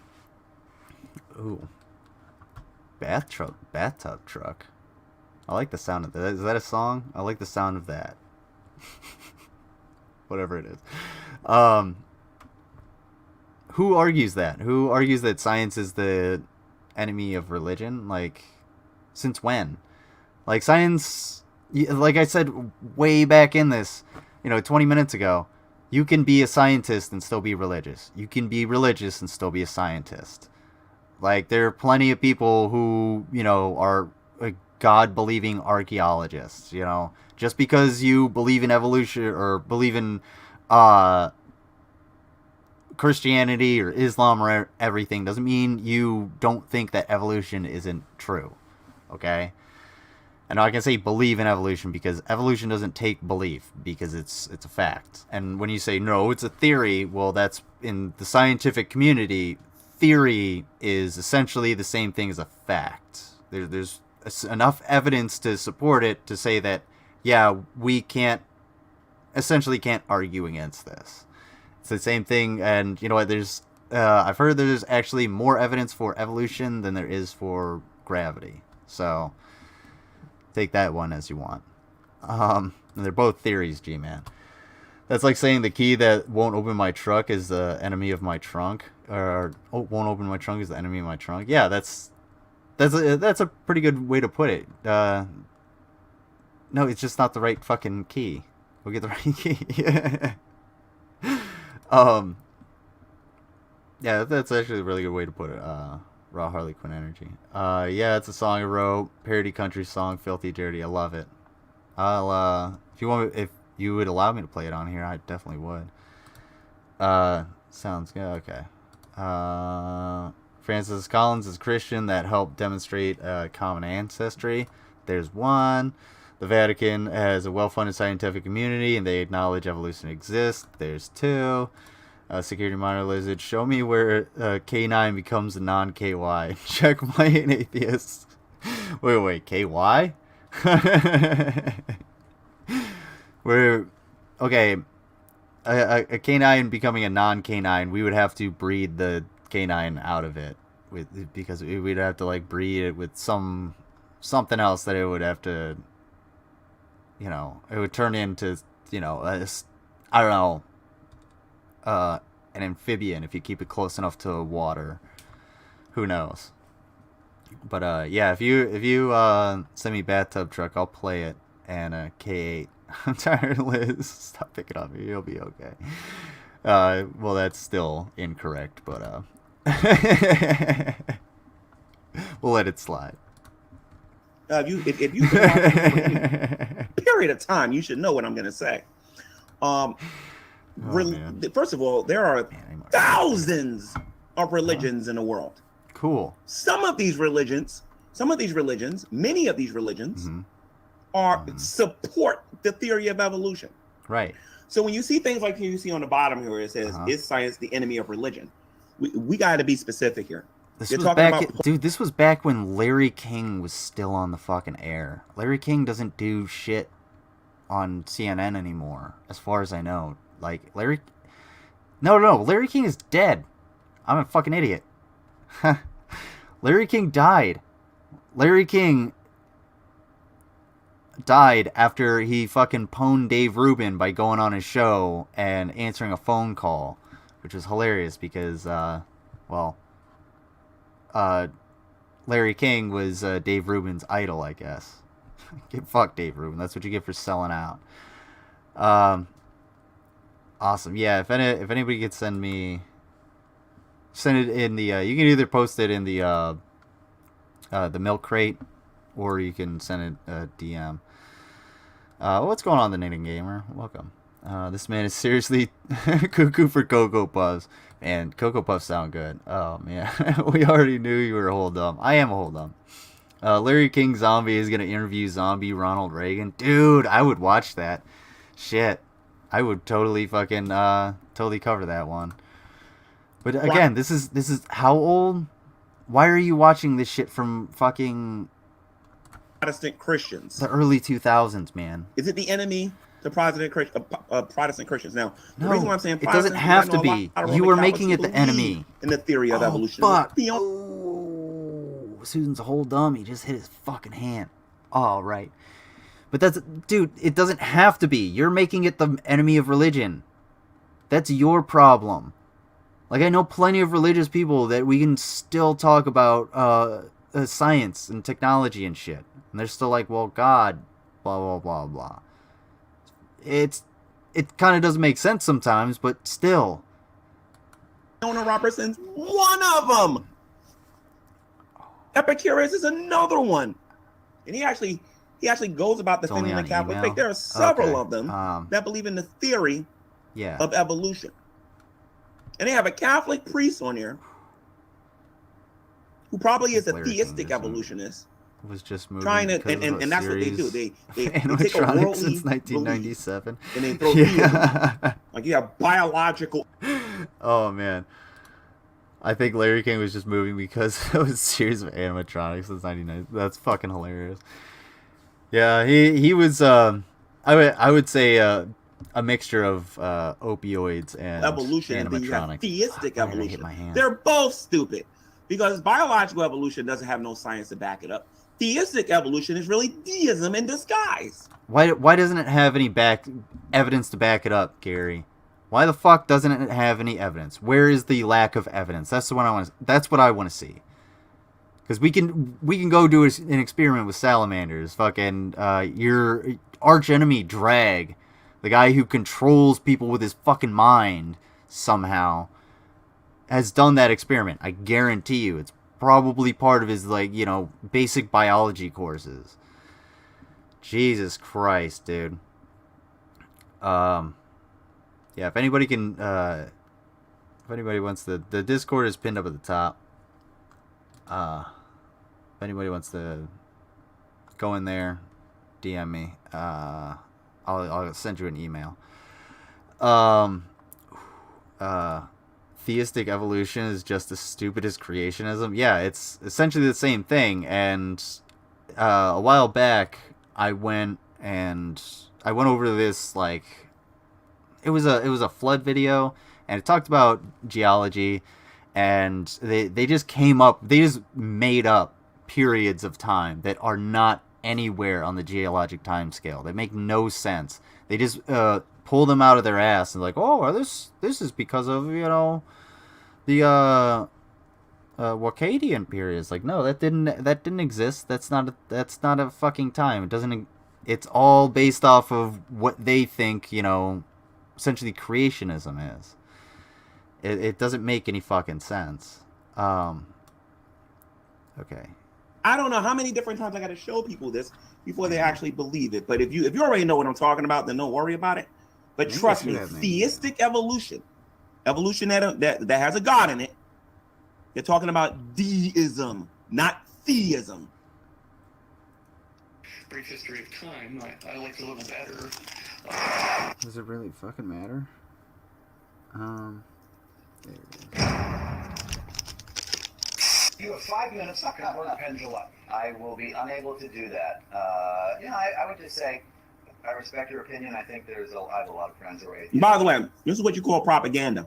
Ooh, bathtub truck. I like the sound of that. Is that a song? I like the sound of that. Whatever it is. Who argues that? Who argues that science is the enemy of religion? Like, since when? Like, science, like I said way back in this, 20 minutes ago, you can be a scientist and still be religious. You can be religious and still be a scientist. Like, there are plenty of people who, are God-believing archaeologists, Just because you believe in evolution or believe in Christianity or Islam or everything doesn't mean you don't think that evolution isn't true. Okay? And I can say believe in evolution because evolution doesn't take belief because it's a fact. And when you say no, it's a theory, well, that's in the scientific community. Theory is essentially the same thing as a fact. There's enough evidence to support it to say that, yeah, we can't argue against this. It's the same thing, and you know what? I've heard there's actually more evidence for evolution than there is for gravity. So take that one as you want. And they're both theories, G-Man. That's like saying the key that won't open my truck is the enemy of my trunk, or won't open my trunk is the enemy of my trunk. Yeah, that's a pretty good way to put it. No, it's just not the right fucking key. We'll get the right key. Yeah, that's actually a really good way to put it. Raw Harley Quinn energy. Yeah, it's a song I wrote, parody country song, Filthy Dirty. I love it. If you would allow me to play it on here, I definitely would. Sounds good. Okay. Francis Collins is Christian that helped demonstrate common ancestry. There's one. The Vatican has a well-funded scientific community, and they acknowledge evolution exists. There's two. Security monitor lizard. Show me where K9 becomes a non-KY. Checkmate atheist. Wait, KY? Okay, a canine becoming a non-canine, we would have to breed the canine out of it because we'd have to like breed it with something else that it would have to, you know, it would turn into, you know, I don't know, an amphibian if you keep it close enough to water. Who knows? But yeah, if you send me Bathtub Truck, I'll play it. And K8. I'm tired, Liz. Stop picking on me. You'll be okay. Well, that's still incorrect, but we'll let it slide. If you've been watching for any period of time, you should know what I'm going to say. First of all, there are thousands of religions in the world. Cool. Many of these religions, support the theory of evolution. Right. So when you see things like you see on the bottom here, it says, "Is science the enemy of religion?" We got to be specific here. This was back when Larry King was still on the fucking air. Larry King doesn't do shit on CNN anymore, as far as I know. Like Larry King is dead. I'm a fucking idiot. Larry King died. Larry King died after he fucking pwned Dave Rubin by going on his show and answering a phone call, which was hilarious because, Larry King was Dave Rubin's idol, I guess. Fuck Dave Rubin. That's what you get for selling out. Awesome. Yeah, if anybody could send it in the, you can either post it in the milk crate, or you can send it a DM. What's going on, the Knitting Gamer? Welcome. This man is seriously cuckoo for Cocoa Puffs. And Cocoa Puffs sound good. Oh, man. We already knew you were a whole dumb. I am a whole dumb. Larry King Zombie is going to interview zombie Ronald Reagan. Dude, I would watch that. Shit. I would totally fucking, totally cover that one. But again, this is how old? Why are you watching this shit from fucking Protestant Christians? The early 2000s, man. Is it the enemy to Protestant Christians? Now, the reason why I'm saying it doesn't have to be. You were making it the enemy. In the theory of evolution. Fuck. Oh, Susan's a whole dumb. He just hit his fucking hand. Oh, right. But dude, it doesn't have to be. You're making it the enemy of religion. That's your problem. Like, I know plenty of religious people that we can still talk about science and technology and shit. And they're still like, well, God, blah, blah, blah, blah. It kind of doesn't make sense sometimes, but still. Jonah Robertson's one of them. Epicurus is another one. And he actually goes about defending the Catholic faith. There are several of them that believe in the theory of evolution. And they have a Catholic priest on there who probably is a Larry theistic King evolutionist. Was just moving Trying to, because of a and that's what they do. series They of take a animatronics worldly since belief 1997. and they throw theism. Like you have biological. Oh man, I think Larry King was just moving because of a series of animatronics since '99. That's fucking hilarious. Yeah, he was. I would say a mixture of opioids and Evolution, and then you have animatronics. theistic Why did I hit evolution. my hand? They're both stupid because biological evolution doesn't have no science to back it up. Theistic evolution is really deism in disguise. Why doesn't it have any evidence to back it up, Gary? Why the fuck doesn't it have any evidence? Where is the lack of evidence? That's the one I want. That's what I want to see. Because we can go do an experiment with salamanders. Fucking your arch enemy Drag, the guy who controls people with his fucking mind somehow, has done that experiment. I guarantee you, it's probably part of his basic biology courses. Jesus Christ, dude. Yeah, if anybody can, if anybody wants the Discord is pinned up at the top. If anybody wants to go in there, DM me. I'll send you an email. Theistic evolution is just as stupid as creationism. Yeah, it's essentially the same thing. And a while back, I went over this it was a flood video, and it talked about geology, and they just made up periods of time that are not anywhere on the geologic time scale. They make no sense. They just pull them out of their ass and this is because of the Wakadian period. It's like, no, that didn't exist. That's not a fucking time. It doesn't. It's all based off of what they think essentially creationism is. It doesn't make any fucking sense. Okay. I don't know how many different times I got to show people this before they actually believe it. But if you already know what I'm talking about, then don't worry about it. But trust me, theistic evolution that has a God in it. They're talking about deism, not theism. Brief history of time. I like to live better. Does it really fucking matter? There it is. You have 5 minutes to convert a pendulum. I will be unable to do that. I would just say I respect your opinion. I think I have a lot of friends who are atheists. By the way, this is what you call propaganda.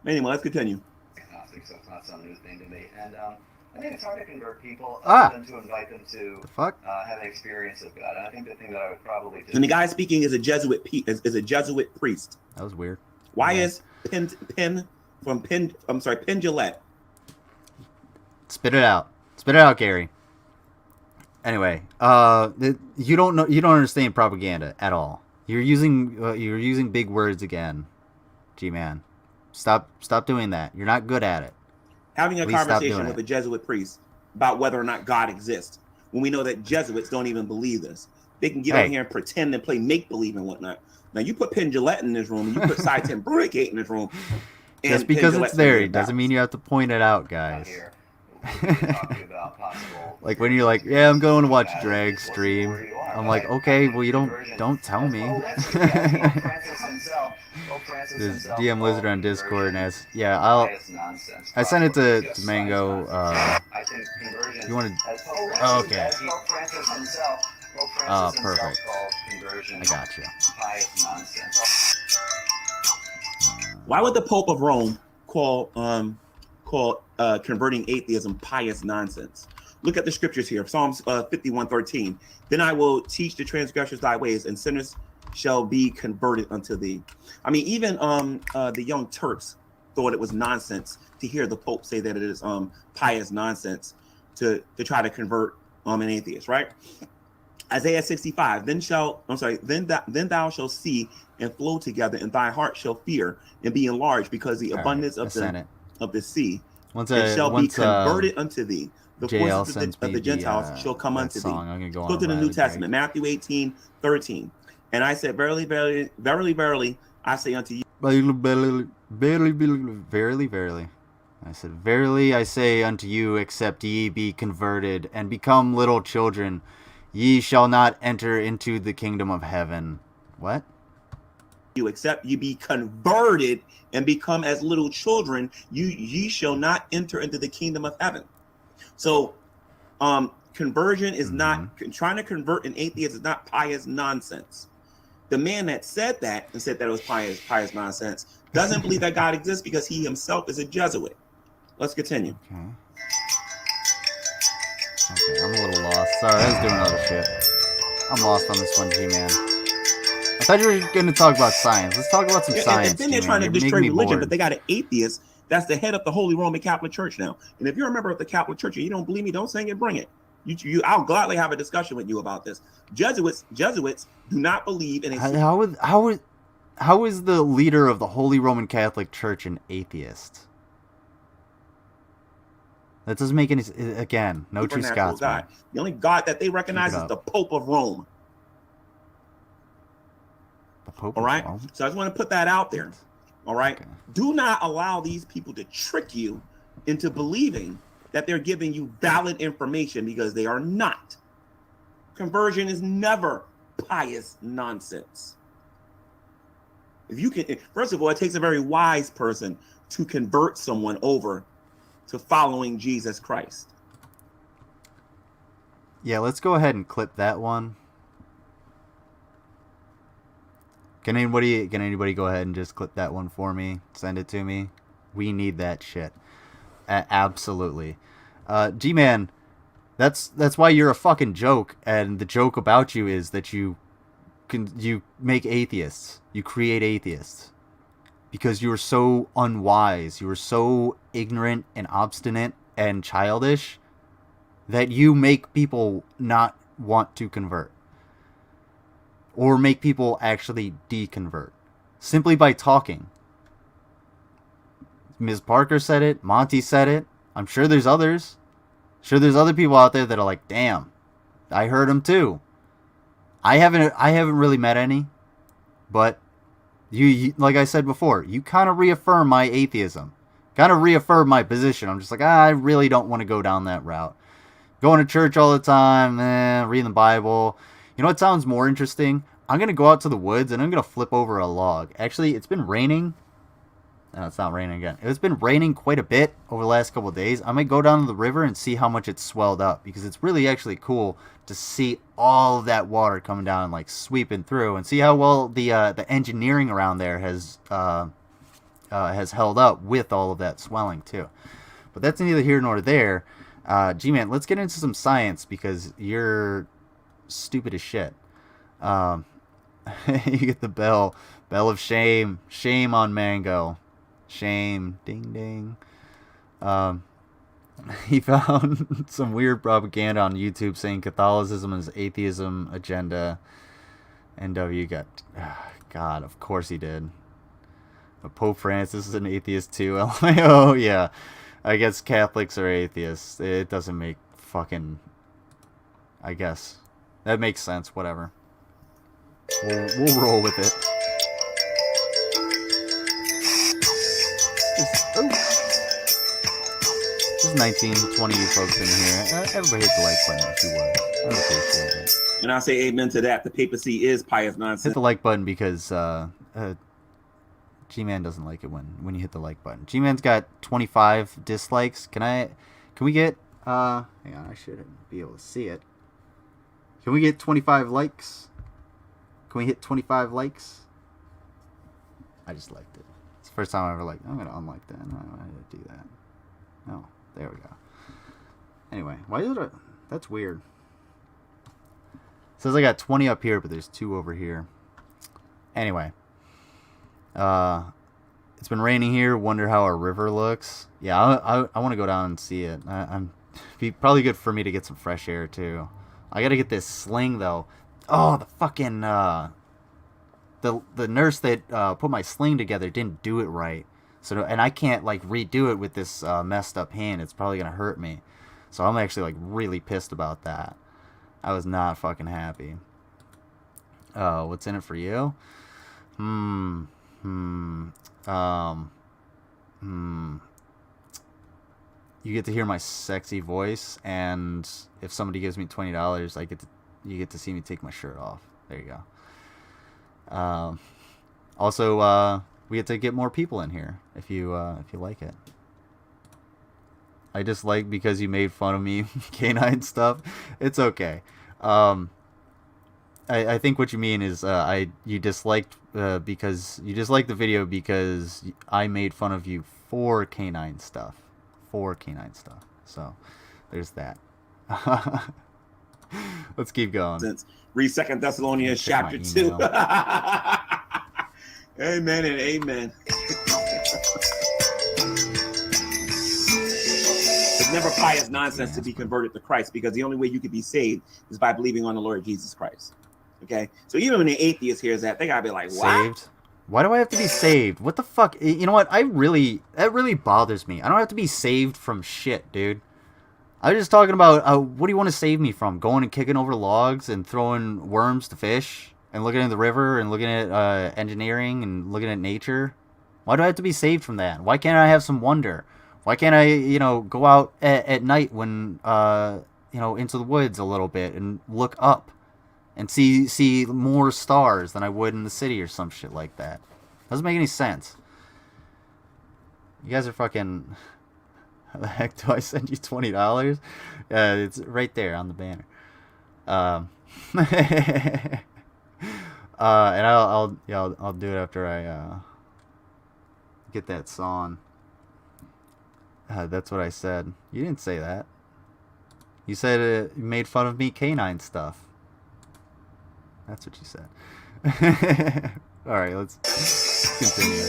Anyway, let's continue. I think so. It's not some new thing to me. And I think it's hard to convert people other than to invite them to have an experience of God. And I think the thing that I would probably do. And the guy speaking is a Jesuit priest. That was weird. Why is Penn Gillette? Spit it out. Spit it out, Gary. Anyway, you don't understand propaganda at all. You're using big words again, G-Man. Stop doing that. You're not good at it. Having a conversation with a Jesuit priest about whether or not God exists, when we know that Jesuits don't even believe this. They can get on here and pretend and play make-believe and whatnot. Now, you put Penn Gillette in this room, you put Cy Tim Brugate in this room. Just because it's there doesn't mean you have to point it out, guys. Like when you're like, yeah, I'm going to watch Drag stream. I'm like, okay, well, you don't tell me. There's DM Lizard on Discord and asks, yeah, I sent it to Mango. You want to? Oh, okay. Oh, perfect. I got you. Why would the Pope of Rome call converting atheism pious nonsense? Look at the scriptures here. Psalms 51:13. Then I will teach the transgressors thy ways, and sinners shall be converted unto thee. I mean, even the Young Turks thought it was nonsense to hear the Pope say that it is pious nonsense to try to convert an atheist, right? Isaiah 65. Then thou shalt see and flow together, and thy heart shall fear and be enlarged, because the abundance of the sea shall be converted unto thee. The forces of the Gentiles shall come unto thee. Go to the New Testament, Matthew 18:13. And I said, verily, verily, verily, verily, I say unto you. Verily, verily, verily. I said, verily I say unto you, except ye be converted and become little children, ye shall not enter into the kingdom of heaven. What? You except you be converted and become as little children, ye shall not enter into the kingdom of heaven. So conversion is not, trying to convert an atheist is not pious nonsense. The man that said that and said that it was pious nonsense doesn't believe that God exists because he himself is a Jesuit. Let's continue. Okay, I'm a little lost. Sorry, I was doing other shit. I'm lost on this one, G-Man. I thought you were going to talk about science. Let's talk about some science, And then they're trying to destroy religion, but they got an atheist that's the head of the Holy Roman Catholic Church now. And if you're a member of the Catholic Church and you don't believe me, don't sing it, bring it. I'll gladly have a discussion with you about this. Jesuits do not believe in a... How is the leader of the Holy Roman Catholic Church an atheist? That doesn't make any... Again, no true Scotsman. God. The only God that they recognize is the Pope of Rome. The Pope all right? of Rome? So I just want to put that out there. All right? Okay. Do not allow these people to trick you into believing that they're giving you valid information, because they are not. Conversion is never pious nonsense. If you can... First of all, it takes a very wise person to convert someone over to following Jesus Christ. Yeah, let's go ahead and clip that one. Can anybody go ahead and just clip that one for me? Send it to me. We need that shit. Absolutely. G-Man, that's why you're a fucking joke, and the joke about you is that you make atheists. You create atheists. Because you were so unwise, you were so ignorant and obstinate and childish that you make people not want to convert. Or make people actually deconvert. Simply by talking. Ms. Parker said it. Monty said it. I'm sure there's others. Sure there's other people out there that are like, damn, I heard them too. I haven't really met any. But you like I said before, you kind of reaffirm my atheism. Kind of reaffirm my position. I'm just like, I really don't want to go down that route. Going to church all the time, reading the Bible. You know what sounds more interesting? I'm going to go out to the woods and I'm going to flip over a log. Actually, it's been raining. No, it's not raining again. It's been raining quite a bit over the last couple of days. I might go down to the river and see how much it's swelled up, because it's really actually cool to see all of that water coming down and like sweeping through, and see how well the engineering around there has held up with all of that swelling too. But that's neither here nor there. G-Man, let's get into some science, because you're stupid as shit. You get the bell of shame. Shame on Mango. Shame. Ding ding. He found some weird propaganda on YouTube saying Catholicism is atheism agenda. NW got... God, of course he did. But Pope Francis is an atheist too. Oh yeah. I guess Catholics are atheists. It doesn't make fucking... I guess. That makes sense. Whatever. We'll roll with it. There's 19, 20 you folks in here. Everybody hit the like button if you would. I would appreciate it. And I'll say amen to that. The papacy is pious nonsense. Hit the like button, because G-Man doesn't like it when you hit the like button. G-Man's got 25 dislikes. Can we get... hang on, I should be able to see it. Can we get 25 likes? Can we hit 25 likes? I just liked it. It's the first time I ever liked it. I'm going to unlike that. I don't know how to do that. Oh, there we go. Anyway, why is it... That's weird. It says I got 20 up here, but there's 2 over here. Anyway. It's been raining here. Wonder how our river looks. Yeah, I want to go down and see it. It'd be probably good for me to get some fresh air, too. I got to get this sling, though. Oh, the fucking... The nurse that put my sling together didn't do it right. So, and I can't like redo it with this messed up hand. It's probably gonna hurt me. So I'm actually like really pissed about that. I was not fucking happy. What's in it for you? You get to hear my sexy voice, and if somebody gives me $20, you get to see me take my shirt off. There you go. Also, we get to get more people in here if you like it. I dislike because you made fun of me, canine stuff. It's okay. I think what you mean is you disliked because you disliked the video because I made fun of you for canine stuff. So there's that. Let's keep going. Read 2 Thessalonians chapter 2. Amen and amen. It's never pious nonsense to be converted to Christ, because the only way you can be saved is by believing on the Lord Jesus Christ. Okay? So even when the atheist hears that, they gotta be like, what? Saved? Why do I have to be saved? What the fuck? You know what? That really bothers me. I don't have to be saved from shit, dude. I was just talking about, what do you want to save me from? Going and kicking over logs and throwing worms to fish? And looking at the river and looking at engineering and looking at nature? Why do I have to be saved from that? Why can't I have some wonder? Why can't I, go out at night when, into the woods a little bit and look up and see more stars than I would in the city or some shit like that? Doesn't make any sense. You guys are fucking... How the heck do I send you $20? It's right there on the banner. And I'll do it after I get that song. That's what I said. You didn't say that. You said you made fun of me canine stuff. That's what you said. All right, let's continue.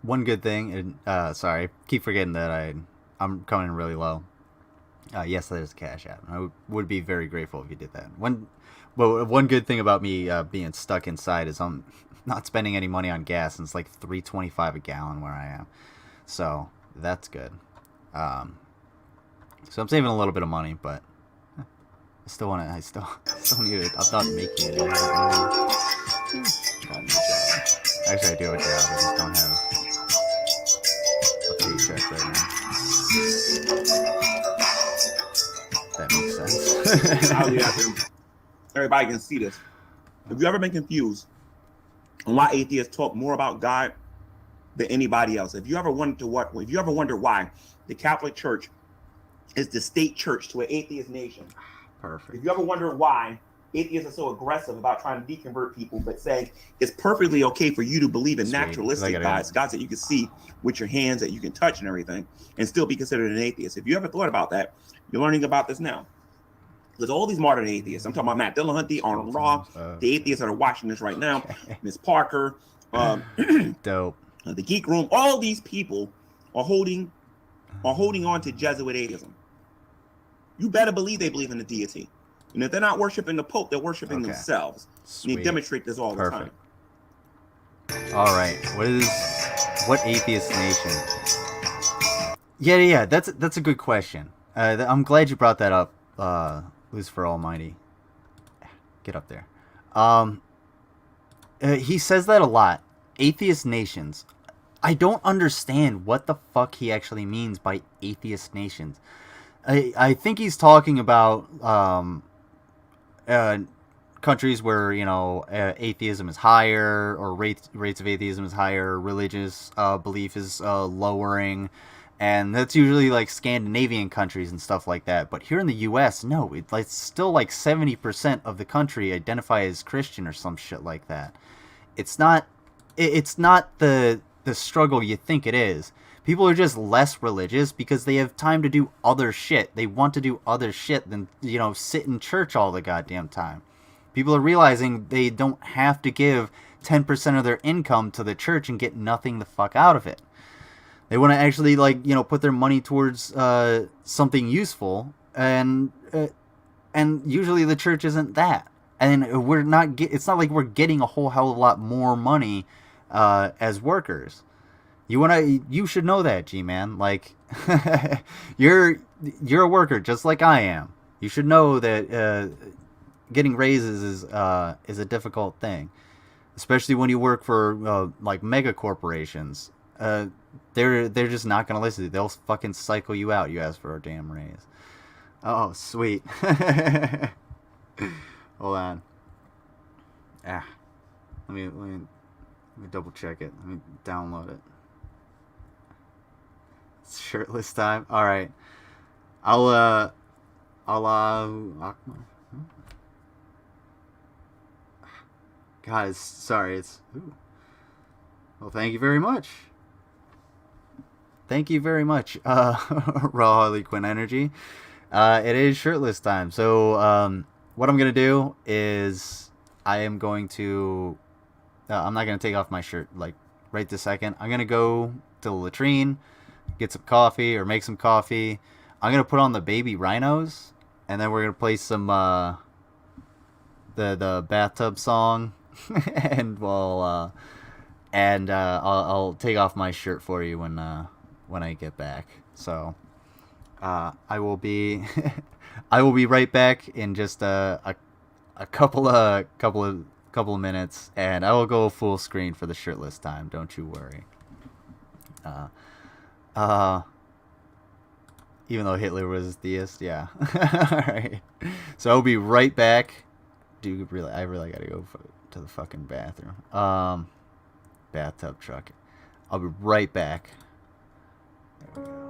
One good thing, and sorry, keep forgetting that I'm coming in really low. Yes, there's a Cash App. I would be very grateful if you did that. One good thing about me being stuck inside is I'm not spending any money on gas, and it's like $3.25 a gallon where I am, so that's good. So I'm saving a little bit of money, but I still need it. I'm not making it. Actually, I do have a job. I just don't have a paycheck right now. That makes sense. Everybody can see this. Have you ever been confused on why atheists talk more about God than anybody else? If you ever wonder why the Catholic Church is the state church to an atheist nation. Perfect. If you ever wonder why atheists are so aggressive about trying to deconvert people, but saying it's perfectly okay for you to believe in naturalistic gods that you can see with your hands, that you can touch and everything, and still be considered an atheist. If you ever thought about that, you're learning about this now. There's all these modern atheists. I'm talking about Matt Dillahunty, Arnold Raw, the atheists that are watching this right now, Miss Parker, dope, the Geek Room. All these people are holding on to Jesuit atheism. You better believe they believe in the deity. And if they're not worshiping the Pope, they're worshiping themselves. And they demonstrate this all the time. All right. What atheist nation? Yeah. That's a good question. I'm glad you brought that up, Lucifer Almighty. Get up there. He says that a lot. Atheist nations. I don't understand what the fuck he actually means by atheist nations. I think he's talking about countries where, atheism is higher, or rates of atheism is higher, religious belief is lowering, and that's usually like Scandinavian countries and stuff like that. But here in the U.S., no, it's still like 70% of the country identify as Christian or some shit like that. It's not the struggle you think it is. People are just less religious because they have time to do other shit. They want to do other shit than, sit in church all the goddamn time. People are realizing they don't have to give 10% of their income to the church and get nothing the fuck out of it. They want to actually, like, you know, put their money towards something useful, and usually the church isn't that. And we're not. It's not like we're getting a whole hell of a lot more money as workers. You should know that, GMan. Like, you're a worker just like I am. You should know that getting raises is a difficult thing, especially when you work for like mega corporations. They're just not gonna listen to you. They'll fucking cycle you out. You ask for a damn raise. Oh, sweet. Hold on. Let me double check it. Let me download it. It's shirtless time. All right. Guys, sorry. Well, thank you very much. Thank you very much, Raw Harley Quinn Energy. It is shirtless time. So, what I'm going to do is I am going to... I'm not going to take off my shirt, like, right this second. I'm going to go to the latrine, get some coffee, or make some coffee. I'm going to put on the Baby Rhinos, and then we're going to play some, the bathtub song, and I'll take off my shirt for you when I get back. So, I will be right back in just a couple of minutes, and I will go full screen for the shirtless time. Don't you worry. Even though Hitler was theist, yeah. All right. So I'll be right back. I really gotta go to the fucking bathroom. Bathtub truck. I'll be right back. There we go.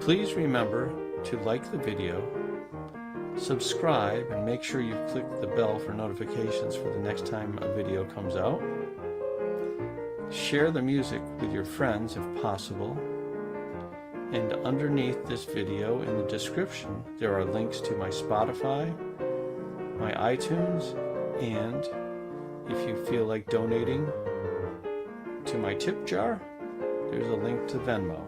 Please remember to like the video, subscribe, and make sure you click the bell for notifications for the next time a video comes out. Share the music with your friends if possible. And underneath this video in the description, there are links to my Spotify, my iTunes, and if you feel like donating to my tip jar, there's a link to Venmo.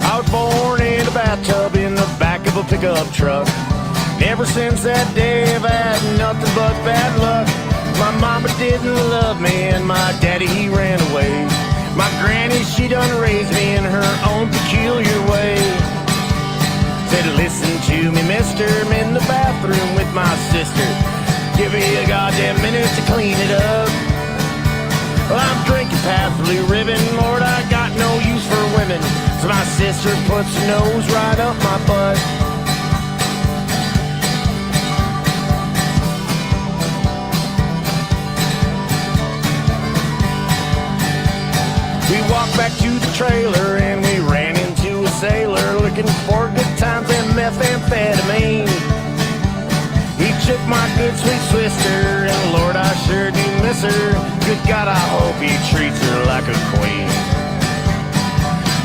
I was born in a bathtub in the back of a pickup truck. Ever since that day I've had nothing but bad luck. My mama didn't love me and my daddy he ran away. My granny she done raised me in her own peculiar way. Said listen to me mister, I'm in the bathroom with my sister. Give me a goddamn minute to clean it up. Well, I'm drinking past blue ribbon, Lord, I got no use for women. So my sister puts her nose right up my butt. We walked back to the trailer and we ran into a sailor looking for good times and methamphetamine. He took my good sweet sister, and Lord, I sure do miss her. Good God, I hope he treats her like a queen.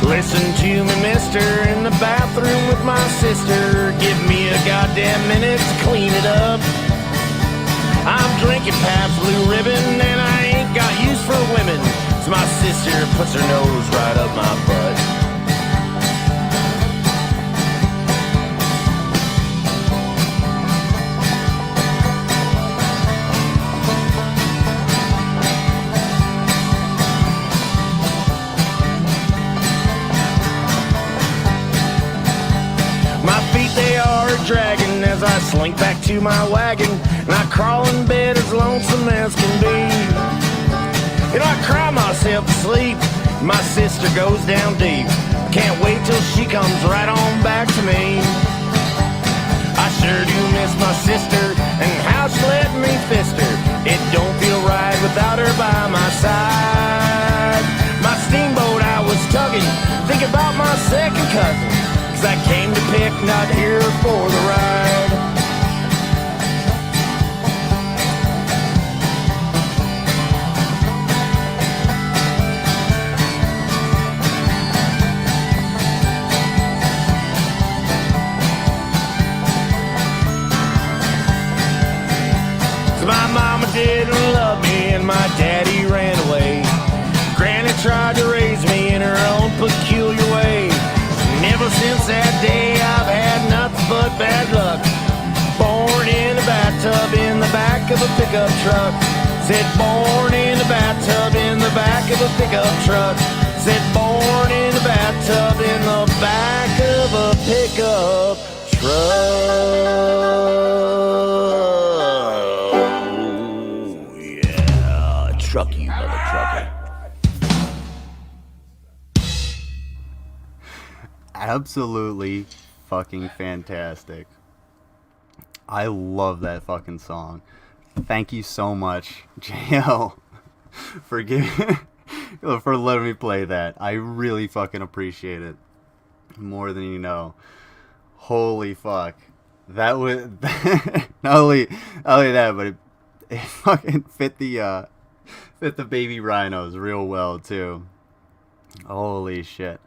Listen to me, mister, in the bathroom with my sister. Give me a goddamn minute to clean it up. I'm drinking Pabst Blue Ribbon, and I ain't got use for women. So my sister puts her nose right up my butt. Dragging as I slink back to my wagon, and I crawl in bed as lonesome as can be. You know, I cry myself to sleep, my sister goes down deep. Can't wait till she comes right on back to me. I sure do miss my sister, and how she let me fist her. It don't feel right without her by my side. My steamboat I was tugging, think about my second cousin. I came to pick, not here for the ride. So my mama didn't love me and my daddy ran away. Granny tried to raise me in her own peculiar way. Ever since that day I've had nothing but bad luck. Born in a bathtub in the back of a pickup truck. Said born in a bathtub in the back of a pickup truck. Said born in a bathtub in the back of a pickup truck. Oh yeah, truck you mother trucker. Absolutely fucking fantastic. I love that fucking song. Thank you so much, JL, for for letting me play that. I really fucking appreciate it more than you know. Holy fuck. That was not only that, but it fucking fit the baby rhinos real well too. Holy shit.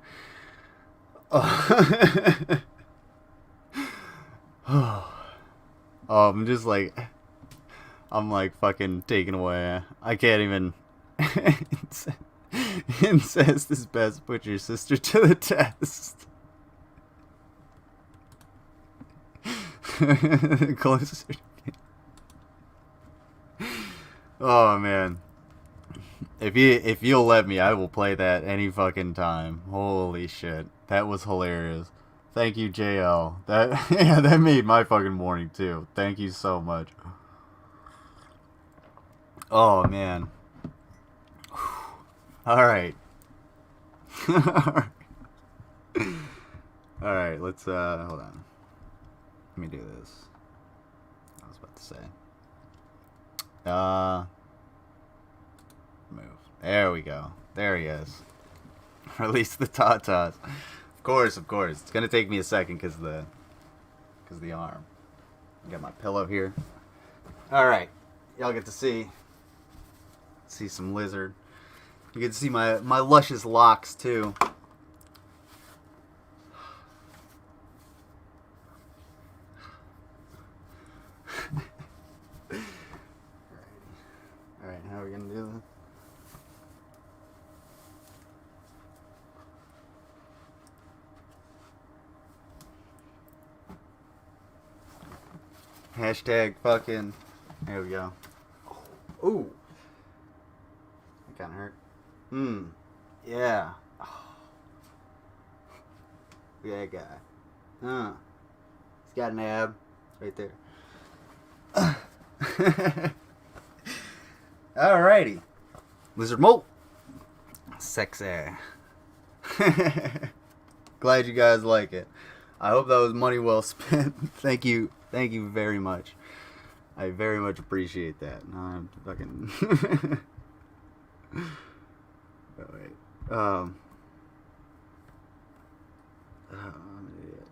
Oh. I'm just like, I'm like fucking taken away. I can't even. Incest is best. Put your sister to the test. Closer. Oh man. If you'll let me, I will play that any fucking time. Holy shit. That was hilarious. Thank you, JL. That made my fucking morning too. Thank you so much. Oh man. Alright. Alright, let's hold on. Let me do this. I was about to say. Move. There we go. There he is. Release the tatas. Of course. It's gonna take me a second because the arm. I got my pillow here. All right, y'all get to see some lizard. You get to see my luscious locks too. All right, how are we gonna do this? Hashtag fucking. There we go. Ooh. That kind of hurt. Yeah. Oh. Look at that guy. He's got an ab. Right there. Alrighty. Lizard molt. Sexy. Glad you guys like it. I hope that was money well spent. Thank you. Thank you very much. I very much appreciate that. No, I'm fucking... Oh, wait. I'm an idiot.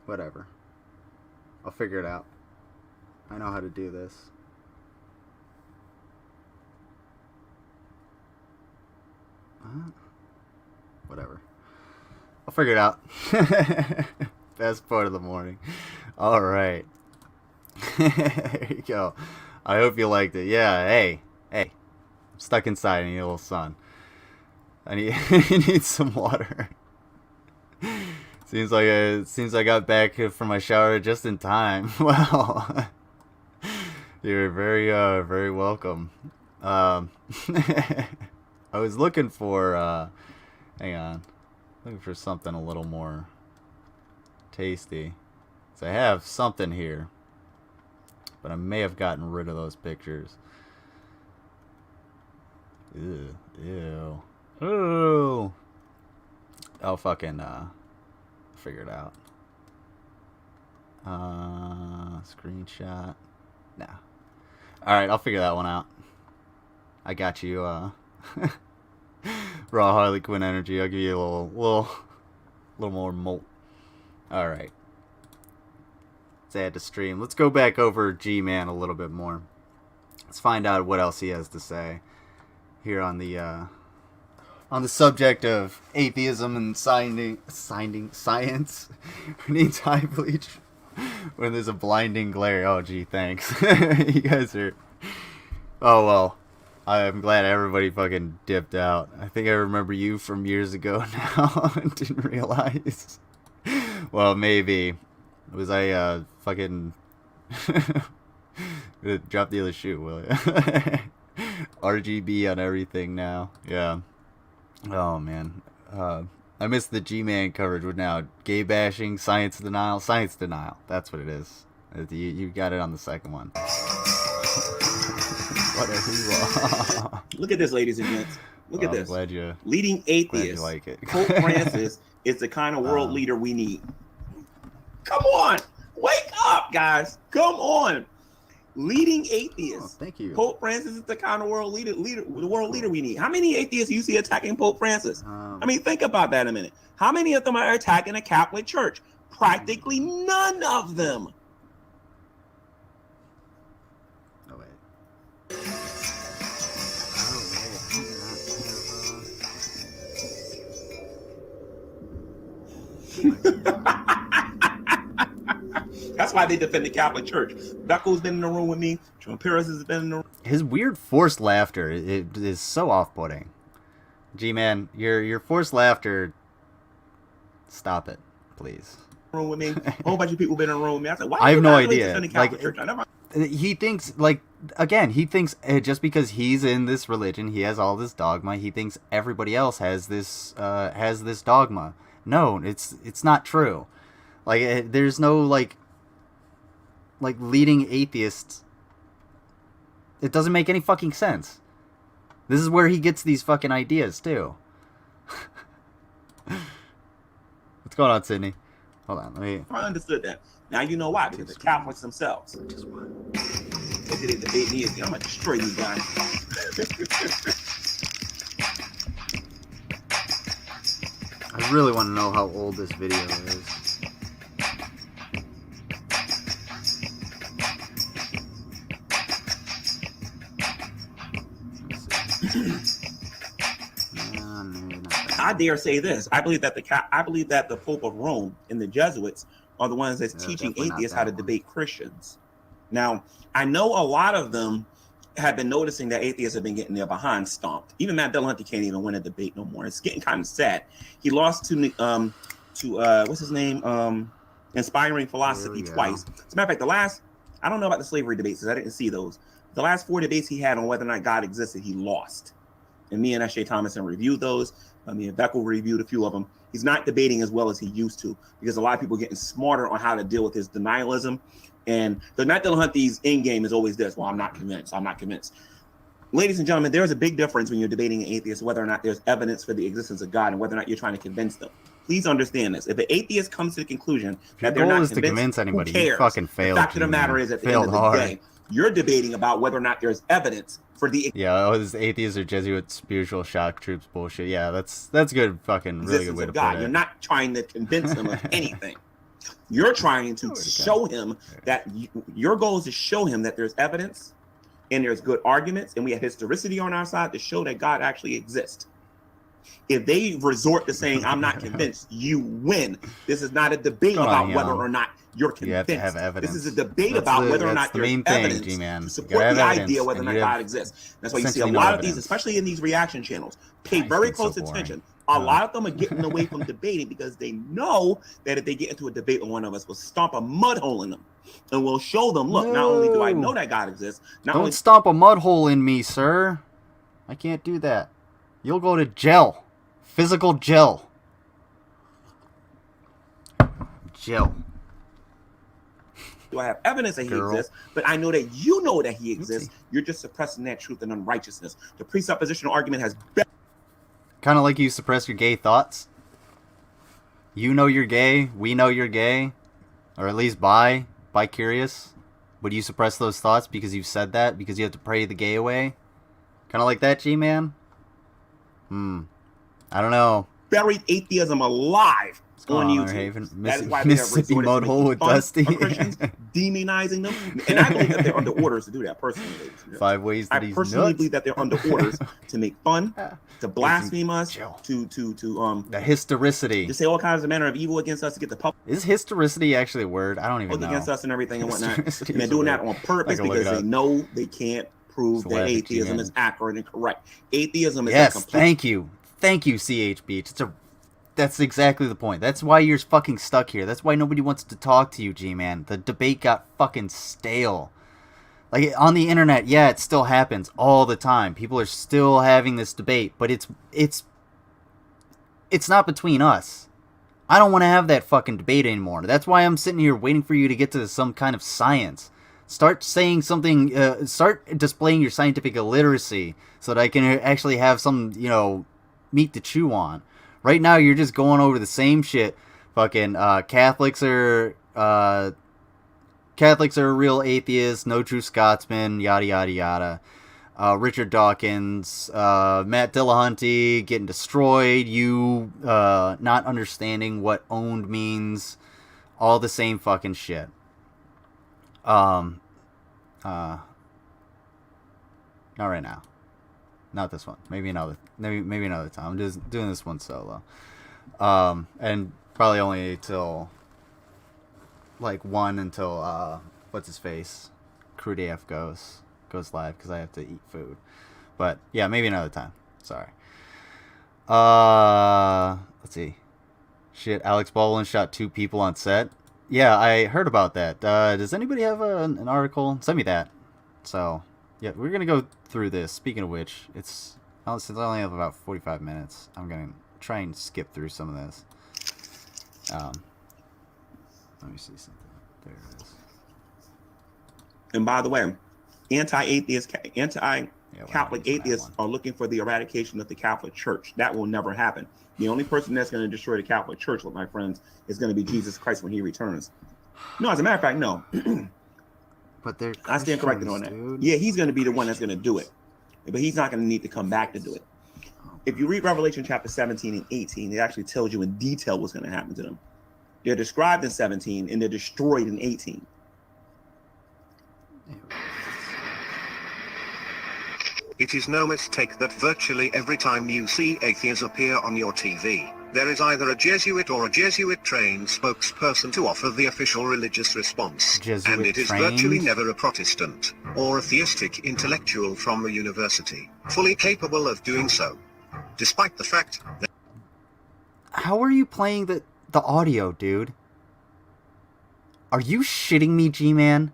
Whatever. I'll figure it out. I know how to do this. Whatever. I'll figure it out. Best part of the morning. Alright. There you go. I hope you liked it. Yeah, hey. I'm stuck inside. I need a little sun. I need some water. Seems like I got back from my shower just in time. Well, you're very welcome. I was looking for hang on. Looking for something a little more tasty. So I have something here, but I may have gotten rid of those pictures. Ew. Ooh. I'll fucking figure it out. Screenshot. Nah. Alright, I'll figure that one out. I got you, raw Harley Quinn energy. I'll give you a little more molt. Alright. Let's add to stream. Let's go back over GMan a little bit more. Let's find out what else he has to say here on the subject of atheism and science. Who needs high bleach when there's a blinding glare? Oh gee, thanks. You guys are... Oh well. I'm glad everybody fucking dipped out. I think I remember you from years ago now. Didn't realize. Well, maybe. Was I fucking... Drop the other shoe, will ya? RGB on everything now. Yeah. Oh, man. I missed the GMan coverage with now gay bashing, science denial. Science denial. That's what it is. You got it on the second one. What a hoorah. Look at this, ladies and gents. Look at this. Glad you leading atheist. Like it. Pope Francis is the kind of world leader we need. Come on. Wake up, guys. Come on. Leading atheists. Thank you. Pope Francis is the kind of world leader we need. How many atheists do you see attacking Pope Francis? I mean, think about that a minute. How many of them are attacking a Catholic Church? Practically none of them. That's why they defend the Catholic Church. Beckel's been in the room with me. John Paris has been in the room. His weird forced laughter it is so off-putting. G-Man, your forced laughter. Stop it, please. Room with me. A whole bunch of people been in the room with me. I said, why? I have no really idea. defend the Catholic Church? I never... He thinks, like, again, he thinks just because he's in this religion, he has all this dogma. He thinks everybody else has this dogma. No, it's not true. Like, there's no like leading atheists. It doesn't make any fucking sense. This is where he gets these fucking ideas too. What's going on, Sydney? Hold on, let me. I understood that. Now you know why, because the Catholics themselves. They did debate me again. I'm gonna destroy you guys. I really want to know how old this video is. I dare say this. I believe that the Pope of Rome and the Jesuits are the ones that's teaching atheists how to debate Christians. Now, I know a lot of them have been noticing that atheists have been getting their behind stomped. Even Matt Dillahunty can't even win a debate no more. It's getting kind of sad. He lost to what's his name? Inspiring Philosophy twice. As a matter of fact, I don't know about the slavery debates because I didn't see those. The last 4 debates he had on whether or not God existed, he lost. And me and S.J. Thomason reviewed those. Me and Beckel reviewed a few of them. He's not debating as well as he used to because a lot of people are getting smarter on how to deal with his denialism. And the Matt Dillahunty's end game is always this: well, I'm not convinced. I'm not convinced. Ladies and gentlemen, there's a big difference when you're debating an atheist whether or not there's evidence for the existence of God and whether or not you're trying to convince them. Please understand this. If an atheist comes to the conclusion that they're not convinced, anybody, who cares? you fucking failed. The fact of the matter is, at the end of the day, you're debating about whether or not there's evidence for the this atheists or Jesuit spiritual shock troops bullshit. Yeah, that's good, fucking really good way to put it. You're not trying to convince them of anything. You're trying to show him that your goal is to show him that there's evidence and there's good arguments and we have historicity on our side to show that God actually exists. If they resort to saying, I'm not convinced, you win. This is not a debate about whether or not you're convinced. You have to have evidence. This is a debate about whether or not there's evidence to support the idea whether or not God exists. That's why you see a lot of these, especially in these reaction channels, pay very close attention. A lot of them are getting away from debating because they know that if they get into a debate with one of us, we'll stomp a mud hole in them. And we'll show them, look, not only do I know that God exists, don't stomp a mud hole in me, sir. I can't do that. You'll go to jail. Physical jail. Jail. Do I have evidence that he exists? But I know that you know that he exists. You're just suppressing that truth and unrighteousness. The presuppositional argument has been kind of like you suppress your gay thoughts. You know you're gay. We know you're gay. Or at least bi-curious. Would you suppress those thoughts because you've said that? Because you have to pray the gay away? Kind of like that, G-Man? I don't know. Buried atheism alive on YouTube. That is why they have Mississippi mud hole with Dusty. Christians, demonizing them. And I believe that they're under orders to do that personally. 5 ways that I personally believe that they're under orders to make fun, to blaspheme us, to the historicity. To say all kinds of manner of evil against us, to get the public. Is historicity actually a word? I don't even know. Against us and everything and whatnot. And they're doing that on purpose because they know they can't prove that atheism is accurate and correct. Atheism is complete. Thank you, CHB. That's exactly the point. That's why you're fucking stuck here. That's why nobody wants to talk to you, G-Man. The debate got fucking stale. Like, on the internet, yeah, it still happens all the time. People are still having this debate, but it's not between us. I don't want to have that fucking debate anymore. That's why I'm sitting here waiting for you to get to some kind of science. Start saying something, start displaying your scientific illiteracy so that I can actually have some, meat to chew on. Right now, you're just going over the same shit. Fucking Catholics are real atheists, no true Scotsman, yada yada yada. Richard Dawkins, Matt Dillahunty getting destroyed. You not understanding what owned means. All the same fucking shit. Not right now. Not this one. Maybe another time. I'm just doing this one solo. And Probably only till like 1 until what's his face, Crude AF goes live because I have to eat food. But yeah, maybe another time. Sorry. Let's see. Shit, Alex Baldwin shot 2 people on set. Yeah, I heard about that. Does anybody have an article? Send me that. So, yeah, we're gonna go through this. Speaking of which, since I only have about 45 minutes, I'm gonna try and skip through some of this. Let me see something. There it is. And by the way, anti-Catholic atheists are looking for the eradication of the Catholic Church. That will never happen. The only person that's going to destroy the Catholic Church, my friends, is going to be Jesus Christ when he returns. No, as a matter of fact, no. But they're I stand corrected on that. Dude. Yeah, he's going to be the one that's going to do it. But he's not going to need to come back to do it. If you read Revelation chapter 17 and 18, it actually tells you in detail what's going to happen to them. They're described in 17 and they're destroyed in 18. It is no mistake that virtually every time you see atheists appear on your TV, there is either a Jesuit or a Jesuit-trained spokesperson to offer the official religious response. And it is virtually never a Protestant or a theistic intellectual from a university, fully capable of doing so. Despite the fact that... How are you playing the audio, dude? Are you shitting me, GMan?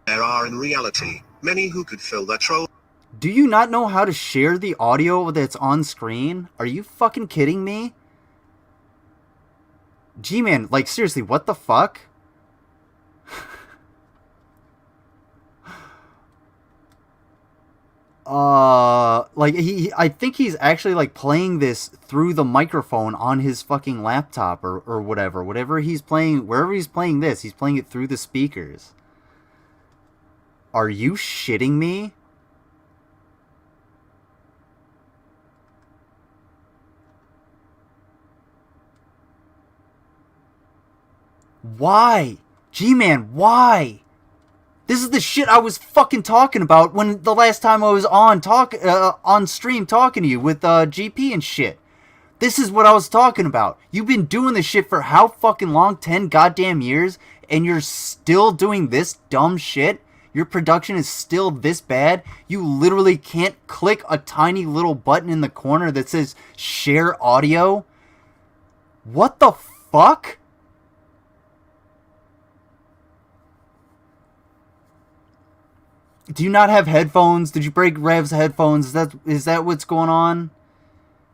There are in reality many who could fill that role. Do you not know how to share the audio that's on screen? Are you fucking kidding me? GMan, like seriously, what the fuck? Like I think he's actually like playing this through the microphone on his fucking laptop or whatever he's playing, wherever he's playing this, he's playing it through the speakers. Are you shitting me? Why? GMan, why? This is the shit I was fucking talking about when the last time I was on stream talking to you with GP and shit. This is what I was talking about. You've been doing this shit for how fucking long? 10 goddamn years? And you're still doing this dumb shit? Your production is still this bad? You literally can't click a tiny little button in the corner that says share audio? What the fuck? Do you not have headphones? Did you break Rev's headphones? Is that what's going on?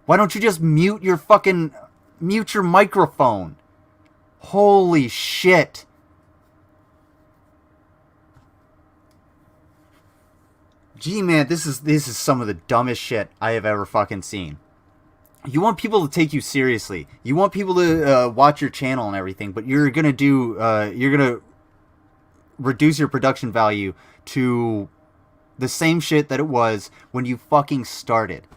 Why don't you just mute your microphone? Holy shit. GMan, this is some of the dumbest shit I have ever fucking seen. You want people to take you seriously. You want people to watch your channel and everything, but you're gonna reduce your production value to the same shit that it was when you fucking started.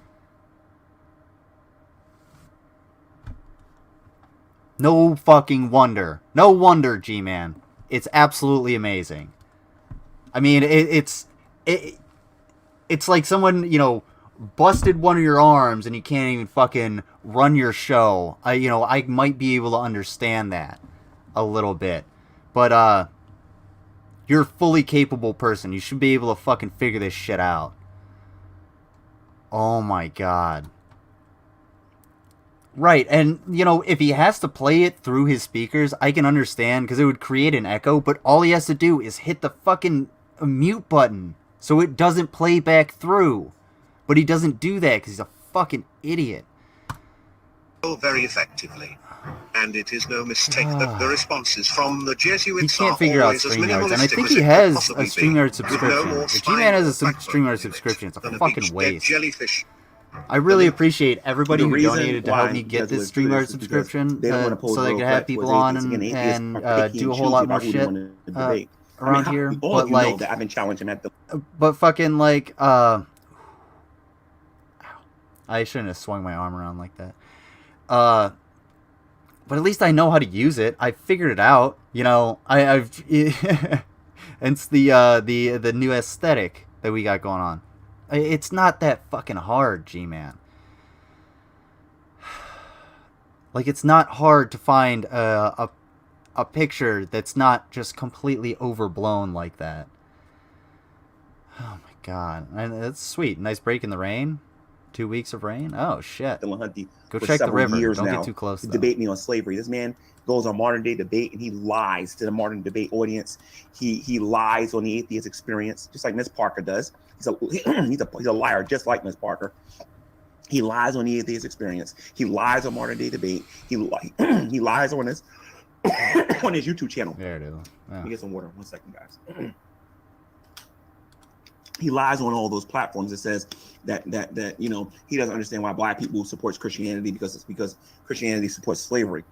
No fucking wonder. No wonder, GMan. It's absolutely amazing. I mean, it's like someone, busted one of your arms and you can't even fucking run your show. I might be able to understand that a little bit. But, you're a fully capable person. You should be able to fucking figure this shit out. Oh my god. Right, and, if he has to play it through his speakers, I can understand, because it would create an echo, but all he has to do is hit the fucking mute button, so it doesn't play back through. But he doesn't do that, because he's a fucking idiot. Very effectively. And it is no mistake that the responses from the Jesuits he can't figure out StreamYards, and I think he has a StreamYard subscription. If GMan has a StreamYard subscription, it's a fucking waste. Jellyfish. I really appreciate everybody who donated to help me get this StreamYard subscription so they could have people on and do a whole lot more shit around here. But like, I've been challenging at the. But fucking like, I shouldn't have swung my arm around like that. But at least I know how to use it. I figured it out. I've it's the new aesthetic that we got going on. It's not that fucking hard, GMan. Like, it's not hard to find a picture that's not just completely overblown like that. Oh my god. And that's sweet. Nice break in the rain. 2 weeks of rain. Oh shit. Go check the river. Don't get too close. To debate me on slavery. This man goes on modern day debate and he lies to the modern debate audience. He lies on the atheist experience, just like Miss Parker does. He's a liar, just like Miss Parker. He lies on the atheist experience. He lies on modern day debate. He lies on his on his YouTube channel. There it is. Yeah. Let me get some water. 1 second, guys. He lies on all those platforms. It says that you know, he doesn't understand why black people supports Christianity because Christianity supports slavery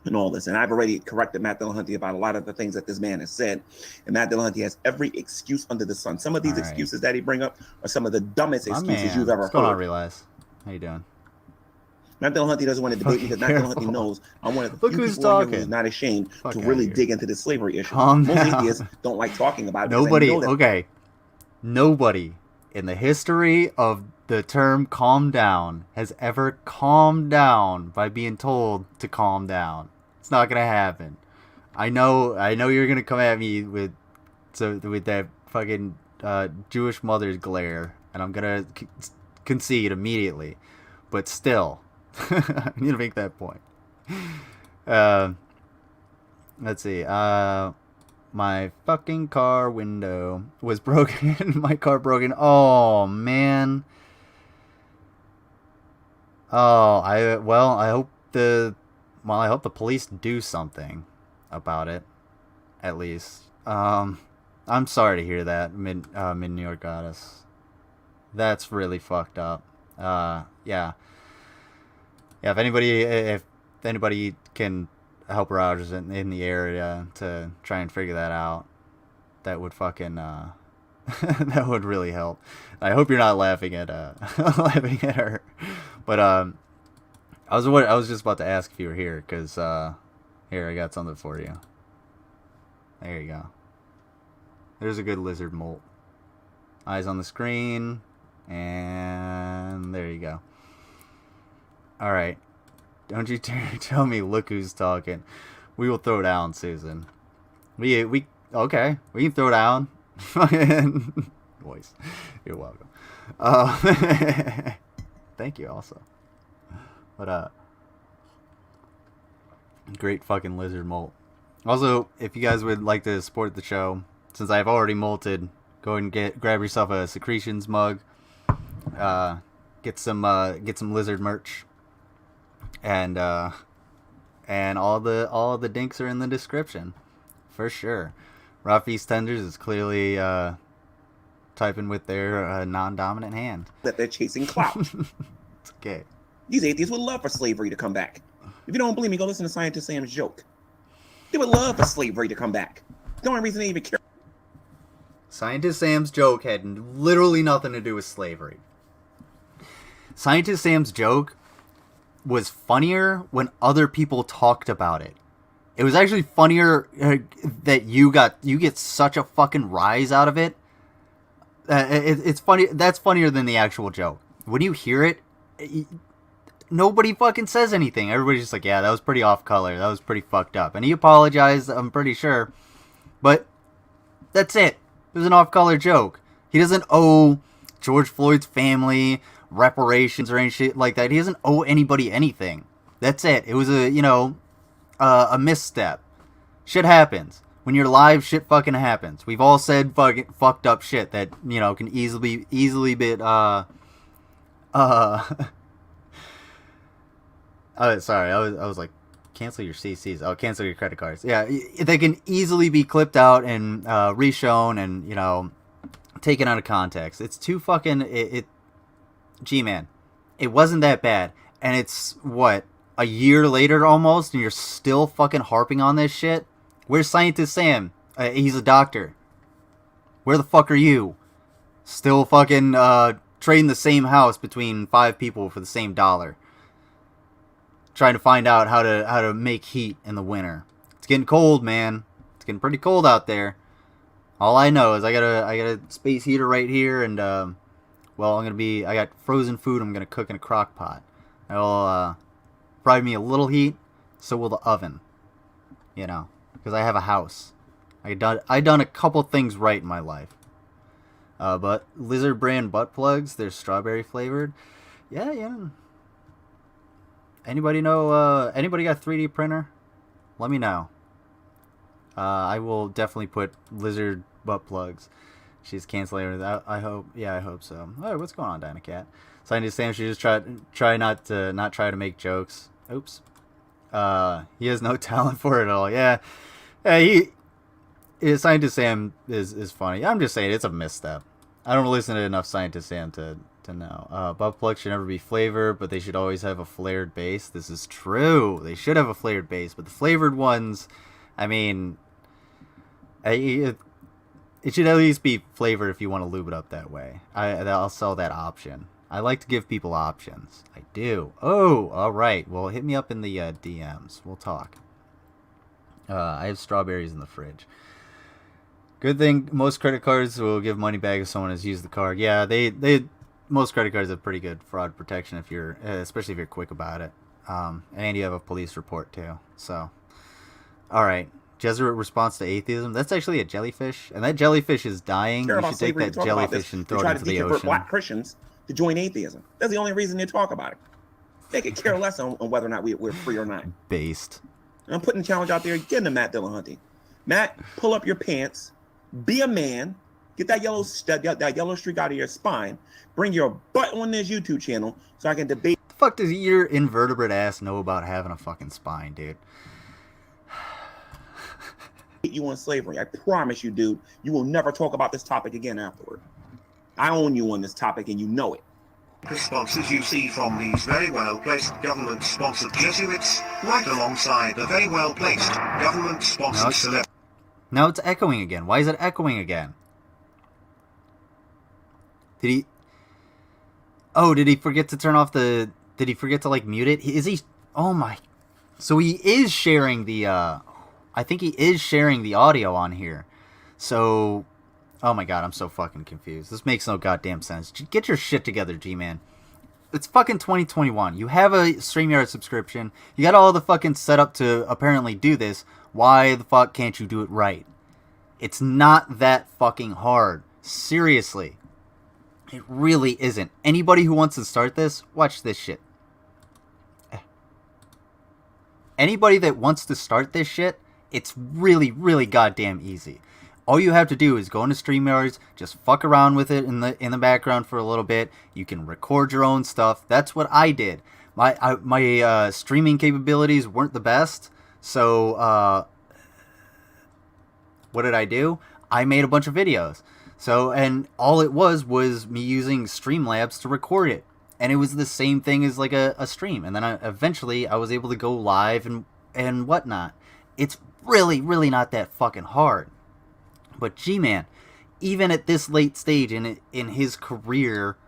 and all this. And I've already corrected Matt Dillahunty about a lot of the things that this man has said. And Matt Dillahunty has every excuse under the sun. Some of these excuses that he bring up are some of the dumbest excuses you've ever What's going on, heard. Realize? How you doing? Matt Dillahunty doesn't want to debate because Matt Dillahunty knows I'm one of the few people on here who's not ashamed to really dig into the slavery issue. Most atheists don't like talking about it. Nobody, okay. Nobody in the history of the term calm down has ever calmed down by being told to calm down. It's not going to happen. I know you're going to come at me with that fucking Jewish mother's glare, and I'm going to concede immediately. But still, I need to make that point. Let's see. My fucking car window was broken. My car broken. Oh, man. Oh, I hope the police do something about it, at least. I'm sorry to hear that, Mid New York Goddess. That's really fucked up. Yeah. If anybody can help her out in the area to try and figure that out, that would fucking that would really help. I hope you're not laughing at laughing at her. But I was just about to ask if you were here, because here, I got something for you. There you go. There's a good lizard molt. Eyes on the screen, and there you go. Alright. Don't you tell me look who's talking. We will throw down, Susan. Okay. We can throw down. Voice. You're welcome. Thank you also. But great fucking lizard molt. Also, if you guys would like to support the show, since I've already molted, go and grab yourself a Secretions mug. Get some lizard merch. And all the dinks are in the description, for sure. Rafi's Tenders is clearly typing with their non-dominant hand. That they're chasing clout. It's okay. These atheists would love for slavery to come back. If you don't believe me, go listen to Scientist Sam's joke. They would love for slavery to come back. The only reason they even care. Scientist Sam's joke had literally nothing to do with slavery. Scientist Sam's joke was funnier when other people talked about it. It was actually funnier that you get such a fucking rise out of it. It's funny. That's funnier than the actual joke. When you hear it, nobody fucking says anything. Everybody's just like, yeah, that was pretty off color. That was pretty fucked up. And he apologized, I'm pretty sure. But that's it. It was an off color joke. He doesn't owe George Floyd's family reparations or any shit like that. He doesn't owe anybody anything. That's it. It was a misstep. Shit happens. When you're live, shit fucking happens. We've all said fucking fucked up shit that, you know, can easily be sorry, I was like, cancel your CCs. Oh, cancel your credit cards. Yeah, they can easily be clipped out and reshown and, you know, taken out of context. It's too fucking GMan, it wasn't that bad, and it's what, a year later almost, and you're still fucking harping on this shit. Where's Scientist Sam? He's a doctor. Where the fuck are you? Still fucking trading the same house between 5 people for the same dollar. Trying to find out how to make heat in the winter. It's getting cold, man. It's getting pretty cold out there. All I know is I got a space heater right here, and well, I got frozen food I'm gonna cook in a crock pot. I'll provide me a little heat, so will the oven. You know, because I have a house. I done a couple things right in my life. But Lizard brand butt plugs, they're strawberry flavored. Yeah. Anybody know? Anybody got a 3D printer? Let me know. I will definitely put Lizard butt plugs. She's canceling that. I hope. Yeah, I hope so. All right, what's going on, Dynacat? Scientist Sam, she just try not to make jokes. Oops. He has no talent for it at all. Yeah. Scientist Sam is funny. I'm just saying it's a misstep. I don't listen to enough Scientist Sam to know. Butt plugs should never be flavored, but they should always have a flared base. This is true. They should have a flared base, but the flavored ones, I mean, it should at least be flavored if you want to lube it up that way. I'll sell that option. I like to give people options. I do. Oh, all right. Well, hit me up in the DMs. We'll talk. I have strawberries in the fridge. Good thing most credit cards will give money back if someone has used the card. Yeah, most credit cards have pretty good fraud protection if you're, especially if you're quick about it. And you have a police report too. So, all right. Jesuit response to atheism. That's actually a jellyfish, and that jellyfish is dying. You should take that jellyfish and throw it into the ocean. Black Christians to join atheism. That's the only reason they talk about it. They could care less on whether or not we're free or not. Based. I'm putting the challenge out there again to Matt Dillahunty. Matt, pull up your pants. Be a man. Get that yellow streak out of your spine. Bring your butt on this YouTube channel so I can debate. The fuck does your invertebrate ass know about having a fucking spine, dude? You on slavery. I promise you, dude, you will never talk about this topic again afterward. I own you on this topic and you know it. Responses you see from these very well-placed government-sponsored Jesuits, right alongside the very well-placed government-sponsored celebrities. Now it's echoing again. Why is it echoing again? Did he forget to turn off the... Did he forget to, like, mute it? Is he... Oh, my... So he is sharing the, I think he is sharing the audio on here. So... Oh, my God. I'm so fucking confused. This makes no goddamn sense. Get your shit together, G-Man. It's fucking 2021. You have a StreamYard subscription. You got all the fucking setup to apparently do this. Why the fuck can't you do it right? It's not that fucking hard. Seriously. It really isn't. Anybody who wants to start this, watch this shit. Anybody that wants to start this shit, it's really, really goddamn easy. All you have to do is go into StreamYards, just fuck around with it in the background for a little bit. You can record your own stuff. That's what I did. My streaming capabilities weren't the best, so what did I do? I made a bunch of videos. So, and all it was me using Streamlabs to record it. And it was the same thing as like a stream. And then eventually I was able to go live and whatnot. It's really, really not that fucking hard. But G-Man, even at this late stage in his career,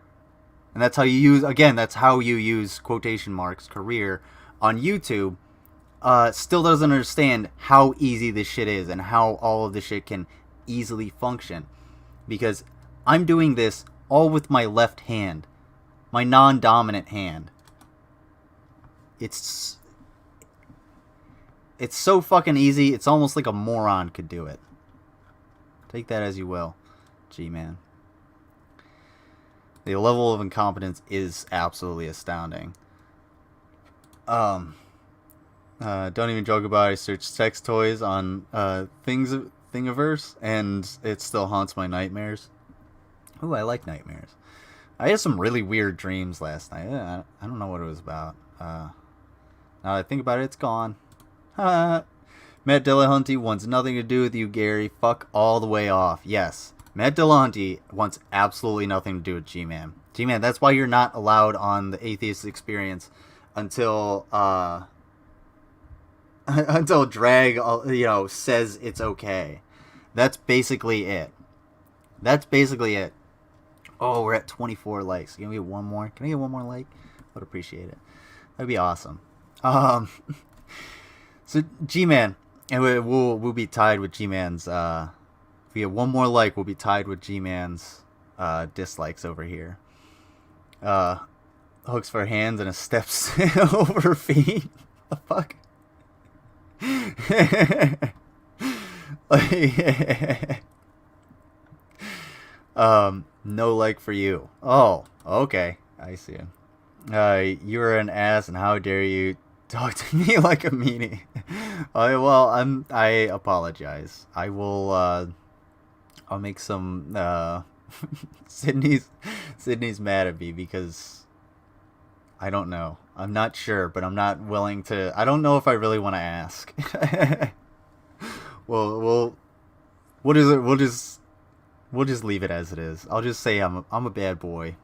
and that's how you use quotation marks, career, on YouTube, still doesn't understand how easy this shit is and how all of this shit can easily function. Because I'm doing this all with my left hand. My non-dominant hand. It's so fucking easy, it's almost like a moron could do it. Take that as you will, G-Man. The level of incompetence is absolutely astounding. Don't even joke about it. I searched sex toys on Thingiverse, and it still haunts my nightmares. Ooh, I like nightmares. I had some really weird dreams last night. I don't know what it was about. Now that I think about it, it's gone. Matt Dillahunty wants nothing to do with you, Gary. Fuck all the way off. Yes, Matt Dillahunty wants absolutely nothing to do with G-Man. G-Man, that's why you're not allowed on the Atheist Experience until until Drag, says it's okay. That's basically it. Oh, we're at 24 likes. Can we get one more? Can I get one more like? Would appreciate it. That'd be awesome. So G-Man, and we'll be tied with G-Man's. If we get one more like, we'll be tied with G-Man's dislikes over here. hooks for hands and a steps over feet. The fuck? No like for you. Oh, okay. I see. You're an ass, and how dare you talk to me like a meanie? Well, I apologize. I will. I'll make some. Sydney's mad at me because I don't know. I'm not sure, but I'm not willing to. I don't know if I really want to ask. Well, what is it? We'll just leave it as it is. I'll just say I'm a bad boy.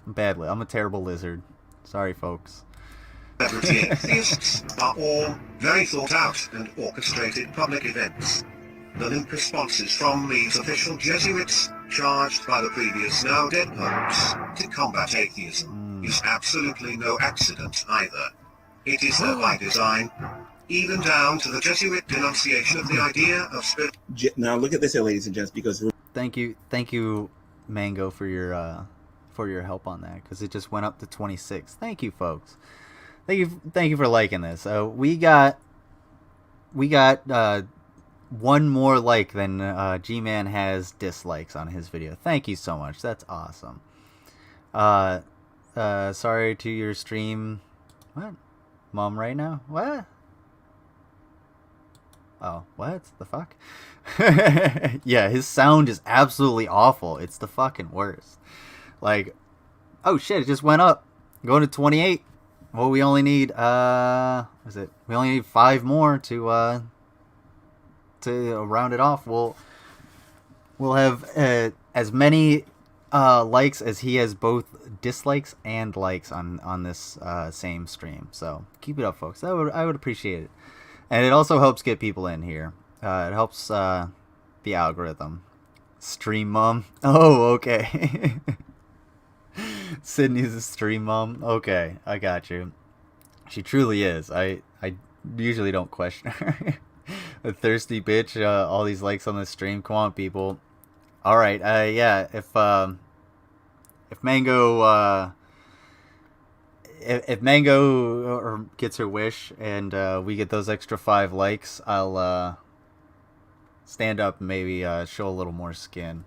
I'm a terrible lizard. Sorry, folks. Celebrity atheists are all very thought out and orchestrated public events. The limp responses from these official Jesuits, charged by the previous now dead popes, to combat atheism, is absolutely no accident either. It is there by design, even down to the Jesuit denunciation of the idea of spirit. Now look at this here, ladies and gents, because thank you, Mango, for your help on that, because it just went up to 26. Thank you, folks. Thank you for liking this. We got one more like than GMan has dislikes on his video. Thank you so much. That's awesome. Sorry to your stream. What? Mom right now? What? Oh, what the fuck? Yeah, his sound is absolutely awful. It's the fucking worst. Like, oh shit, it just went up. Going to 28. Well, we only need we only need 5 more to round it off. We'll have as many likes as he has both dislikes and likes on this same stream. So keep it up, folks. I would appreciate it. And it also helps get people in here. It helps the algorithm. Stream mom. Oh, okay. Sydney's a stream mom. Okay, I got you. She truly is. I usually don't question her. A thirsty bitch. All these likes on the stream. Come on, people. All right. Yeah. If Mango if Mango gets her wish and we get those extra 5 likes, I'll stand up and maybe show a little more skin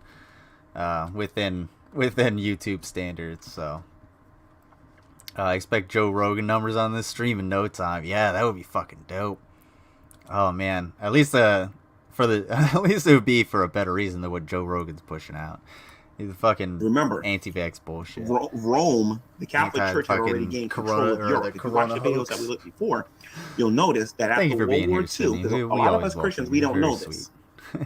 within YouTube standards. So I expect Joe Rogan numbers on this stream in no time. Yeah, that would be fucking dope. Oh man, at least at least it would be for a better reason than what Joe Rogan's pushing out. He's fucking anti-vax bullshit. Rome, the Catholic Church, had already gained control of Europe. If you watch the videos that we looked before, you'll notice that after World War II, because a lot of us Christians, we don't know this.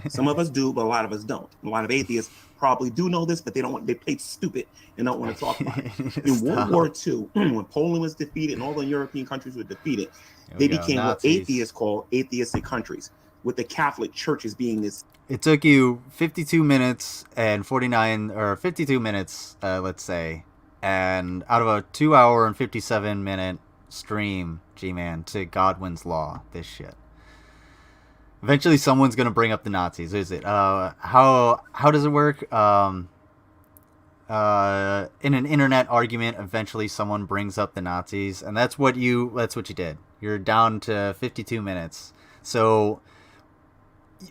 Some of us do, but a lot of us don't. A lot of atheists probably do know this, but they don't. They play stupid and don't want to talk about it. In World War II, when Poland was defeated and all the European countries were defeated, they became what atheists call atheistic countries, with the Catholic churches being this. It took you 52 minutes and 49, or 52 minutes, let's say, and out of a 2 hour and 57 minute stream, G-Man, to Godwin's Law, this shit. Eventually someone's going to bring up the Nazis, is it? How does it work? In an internet argument, eventually someone brings up the Nazis, and that's what you did. You're down to 52 minutes. So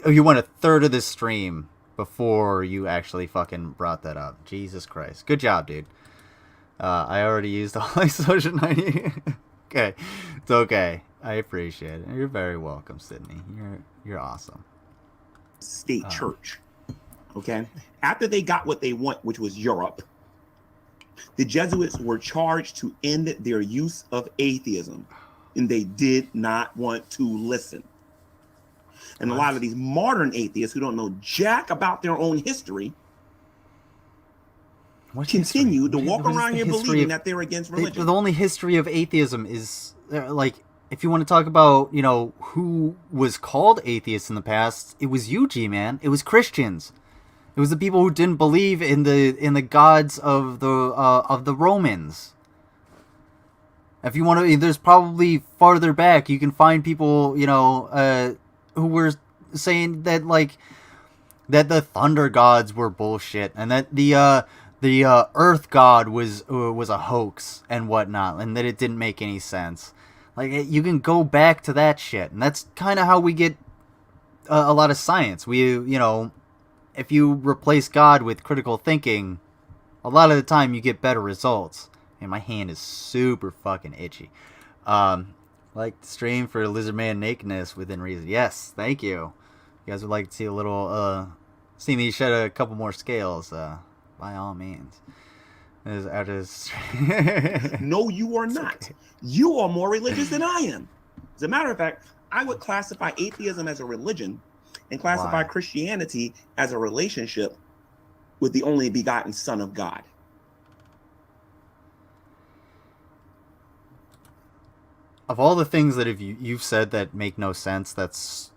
you went a third of this stream before you actually fucking brought that up. Jesus Christ. Good job, dude. I already used all my social 90. Okay. It's okay. I appreciate it. You're very welcome, Sydney. You're awesome. State church. Okay. After they got what they want, which was Europe, the Jesuits were charged to end their use of atheism, and they did not want to listen. And a lot of these modern atheists who don't know jack about their own history continue to walk around here believing that they're against religion. The only history of atheism is, like, if you want to talk about, you know, who was called atheists in the past, it was you, G-Man. It was Christians. It was the people who didn't believe in the gods of the Romans. If you want to, there's probably farther back you can find people, you know, who were saying that, like, that the thunder gods were bullshit, and that the the Earth God was a hoax and whatnot, and that it didn't make any sense. Like, you can go back to that shit, and that's kind of how we get a lot of science. If you replace God with critical thinking, a lot of the time you get better results. And my hand is super fucking itchy. Like the stream for Lizardman nakedness within reason. Yes, thank you. You guys would like to see a little, see me shed a couple more scales, by all means. No, you are not. Okay. You are more religious than I am. As a matter of fact, I would classify atheism as a religion and classify Christianity as a relationship with the only begotten Son of God. Of all the things that you've said that make no sense, that's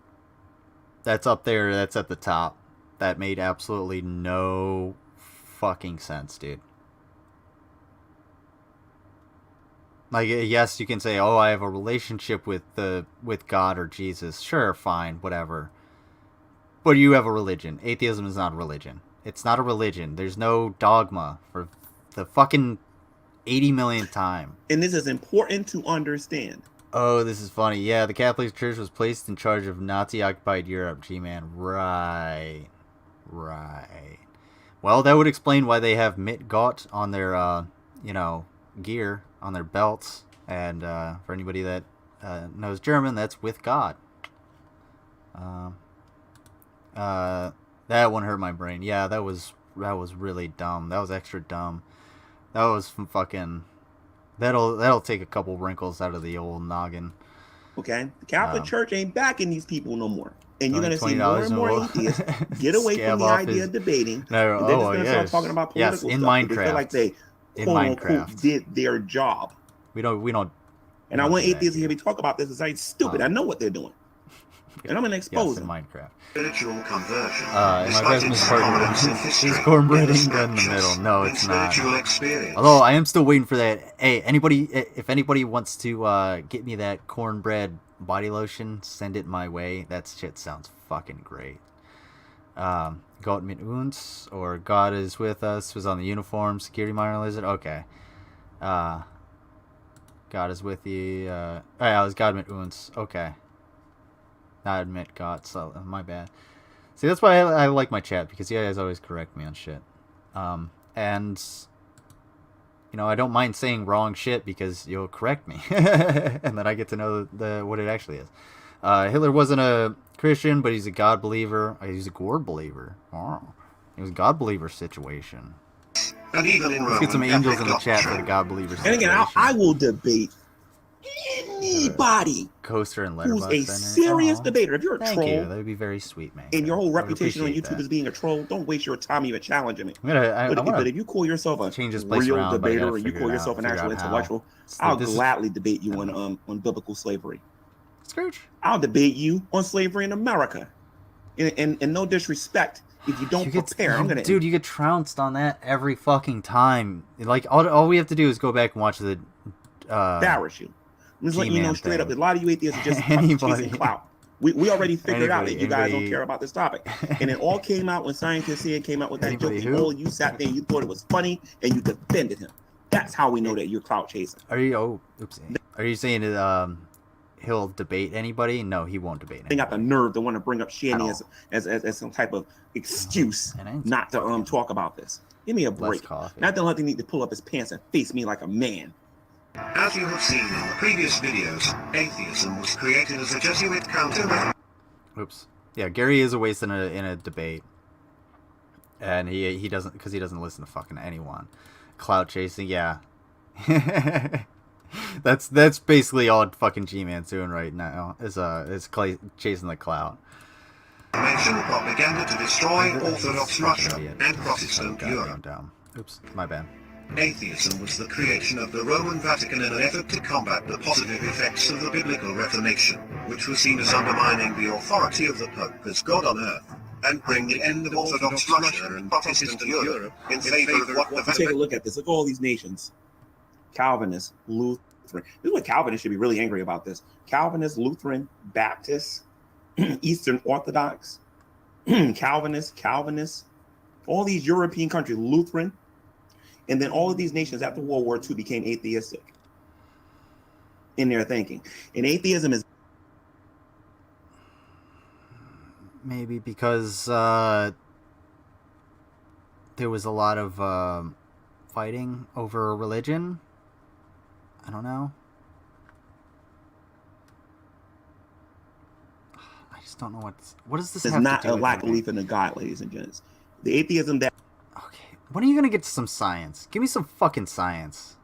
up there, that's at the top. That made absolutely no fucking sense, dude. Like, yes, you can say, oh, I have a relationship with God or Jesus. Sure, fine, whatever. But you have a religion. Atheism is not a religion. It's not a religion. There's no dogma for the fucking 80 millionth time. And this is important to understand. Oh, this is funny. Yeah, the Catholic Church was placed in charge of Nazi-occupied Europe. G-Man. Right. Well, that would explain why they have mit Gott on their, gear, on their belts. And for anybody that knows German, that's with God. That one hurt my brain. Yeah, that was really dumb. That was extra dumb. That was from fucking... That'll take a couple wrinkles out of the old noggin. Okay? The Catholic Church ain't backing these people no more. And you're going to see more and more atheists get away from the idea of debating. No, and they're just going to start talking about political in stuff. Minecraft. They feel like they, quote-unquote, did their job. We don't. And I want atheists to hear me talk about this. It's like stupid. I know what they're doing. And I'm going to expose them. Minecraft. Spiritual conversion. My Christmas party is cornbread in the middle. No, it's not. Although I am still waiting for that. Hey, if anybody wants to get me that cornbread body lotion, send it my way. That shit sounds fucking great. Gott mit uns, or God is with us, was on the uniform. Security monitor lizard. Okay. God is with you. Oh yeah, it was God mit uns. Okay. Not admit God, so my bad. See, that's why I like my chat, because you guys always correct me on shit. And I don't mind saying wrong shit because you'll correct me, and then I get to know what it actually is. Hitler wasn't a Christian, but he's a God believer. He's a God believer. Oh, he was a God believer situation. And even in Let's get some angels in the chat for the God believer situation. And again, I will debate anybody Coaster and who's a serious debater. If you're a troll, thank you. That would be very sweet, man. And your whole reputation on YouTube is being a troll, don't waste your time even challenging me. But if you call yourself a real debater and you call yourself an actual intellectual, I'll gladly debate you on biblical slavery. Scrooge. I'll debate you on slavery in America. And no disrespect, if you don't prepare, I'm gonna. Dude, you get trounced on that every fucking time. Like all we have to do is go back and watch the. Embarrass you. I'm just letting you know straight up that a lot of you atheists are just chasing clout. We already figured out that you guys don't care about this topic. And it all came out when scientists here came out with that joke. You sat there and you thought it was funny and you defended him. That's how we know that you're clout chasing. Are you saying that he'll debate anybody? No, he won't debate anybody. They got the nerve to want to bring up Shanny as some type of excuse not to talk about this. Give me a break. Not to let him need to pull up his pants and face me like a man. As you have seen in the previous videos, atheism was created as a Jesuit counter. Oops. Yeah, Gary is a waste in a debate, and he doesn't, because he doesn't listen to fucking anyone. Clout chasing, yeah. that's basically all fucking G-Man's doing right now is chasing the clout. Propaganda to destroy Orthodox Russia and Protestant Europe. Oops, my bad. Atheism was the creation of the Roman Vatican in an effort to combat the positive effects of the Biblical Reformation, which was seen as undermining the authority of the Pope as God on earth, and bring the end of Orthodox Russia and Protestant Europe in favor of what the Vatican... Take a look at this. Look at all these nations. Calvinist, Lutheran. This is what Calvinists should be really angry about this. Calvinist, Lutheran, Baptist, Eastern Orthodox, Calvinist, all these European countries, Lutheran, And then all of these nations after World War II became atheistic in their thinking. And atheism is maybe because there was a lot of fighting over religion. I don't know. I just don't know what does this have not to do a with lack of anything? belief in the God, ladies and gents. The atheism that When are you gonna get to some science? Give me some fucking science.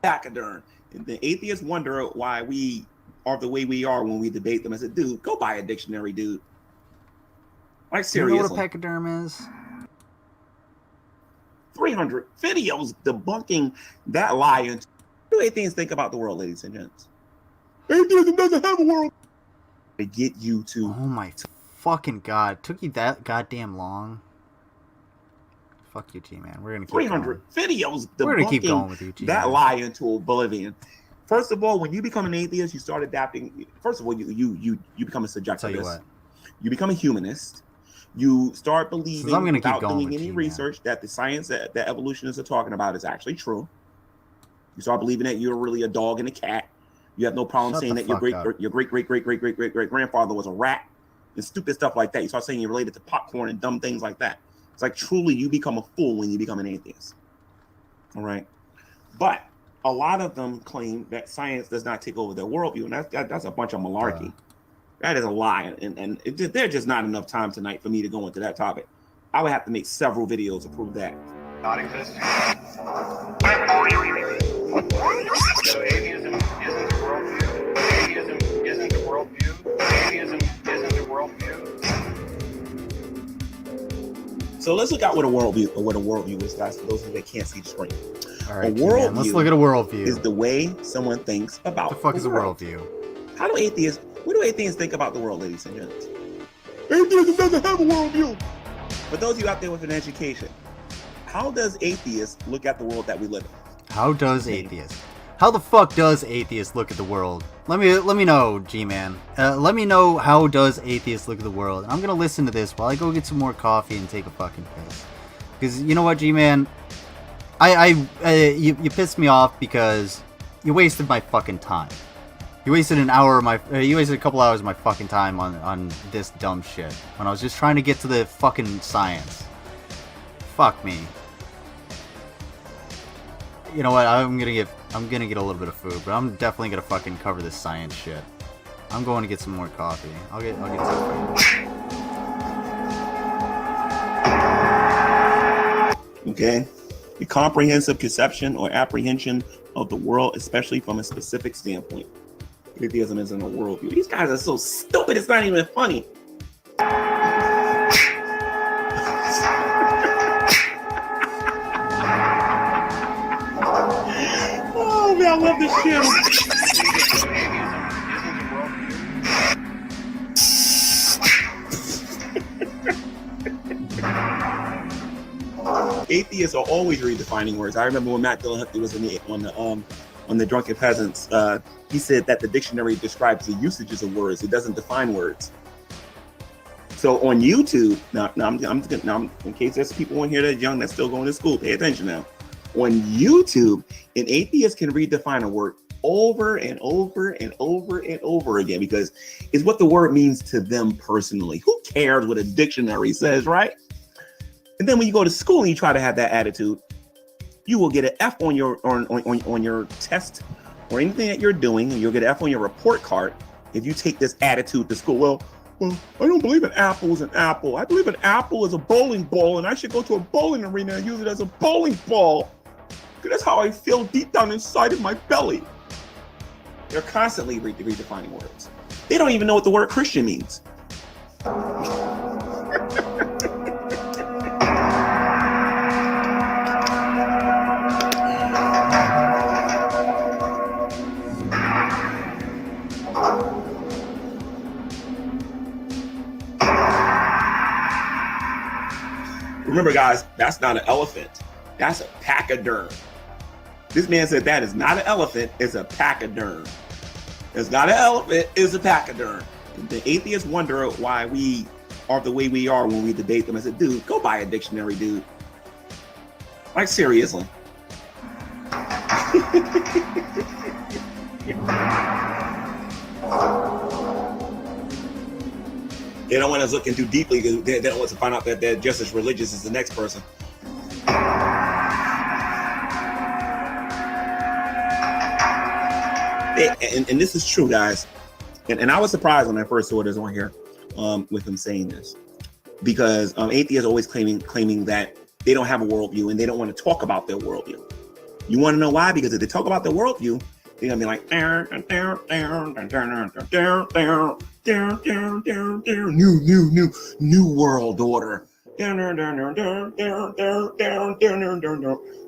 pachyderm. The atheists wonder why we are the way we are when we debate them. I said, dude, go buy a dictionary, dude. Like, Do you know seriously. what a pachyderm is? 300 videos debunking that lie. And what do atheists think about the world, ladies and gents? Atheism doesn't have a world. To get you to. Oh my fucking god! It took you that goddamn long. Fuck you, G-Man. We're gonna keep 300 videos We're gonna keep debunking going with you, G-Man. that lie into oblivion. First of all, when you become an atheist, you start adapting. First of all, you become a subjectivist. Tell you what. You become a humanist. You start believing I'm gonna keep without going doing with any G-Man. research that the science that evolutionists are talking about is actually true. You start believing that you're really a dog and a cat. You have no problem Shut saying the that your fuck great grandfather was a rat and stupid stuff like that. You start saying you're related to popcorn and dumb things like that. It's like truly you become a fool when you become an atheist. All right. But a lot of them claim that science does not take over their worldview, and that's a bunch of malarkey. That is a lie, and there's just not enough time tonight for me to go into that topic. I would have to make several videos to prove that. Not existing. So atheism isn't a worldview. Atheism isn't a worldview. Atheism isn't a worldview. So let's look at what a worldview is, guys, for those of you that can't see the screen. All right, a G-Man, worldview let's look at a worldview. is the way someone thinks about What the fuck is a world. worldview? What do atheists think about the world, ladies and gents? Atheism doesn't have a worldview. For those of you out there with an education, how does atheists look at the world that we live in? How the fuck does atheists look at the world? Let me know, G-Man. Let me know how does atheists look at the world. And I'm gonna listen to this while I go get some more coffee and take a fucking piss. Because you know what, G-Man, you pissed me off because you wasted my fucking time. You wasted you wasted a couple hours of my fucking time on this dumb shit when I was just trying to get to the fucking science. Fuck me. You know what? I'm gonna get a little bit of food, but I'm definitely gonna fucking cover this science shit. I'm going to get some more coffee. I'll get some. Okay? The comprehensive conception or apprehension of the world, especially from a specific standpoint. Atheism isn't a worldview. These guys are so stupid, it's not even funny. Oh man, I love this channel. Atheists are always redefining words. I remember when Matt Dillahunty was on the Drunken Peasants, he said that the dictionary describes the usages of words. It doesn't define words. So on YouTube, now in case there's people on here that are young that's still going to school, pay attention now. On YouTube, an atheist can redefine a word over and over and over and over again because it's what the word means to them personally. Who cares what a dictionary says, right? And then when you go to school and you try to have that attitude, you will get an F on your on your test or anything that you're doing, and you'll get an F on your report card if you take this attitude to school. Well, I don't believe an apple is an apple. I believe an apple is a bowling ball, and I should go to a bowling arena and use it as a bowling ball. Because that's how I feel deep down inside of my belly. They're constantly redefining words. They don't even know what the word Christian means. Remember, guys, that's not an elephant. That's a pachyderm. This man said that is not an elephant, it's a pachyderm. It's not an elephant, it's a pachyderm. The atheists wonder why we are the way we are when we debate them. I said, dude, go buy a dictionary, dude. Like, seriously. They don't want us looking too deeply because they don't want to find out that they're just as religious as the next person. And this is true, guys. And I was surprised when I first saw this on here with him saying this. Because atheists are always claiming that they don't have a worldview and they don't want to talk about their worldview. You want to know why? Because if they talk about their worldview, they're gonna be like new world order.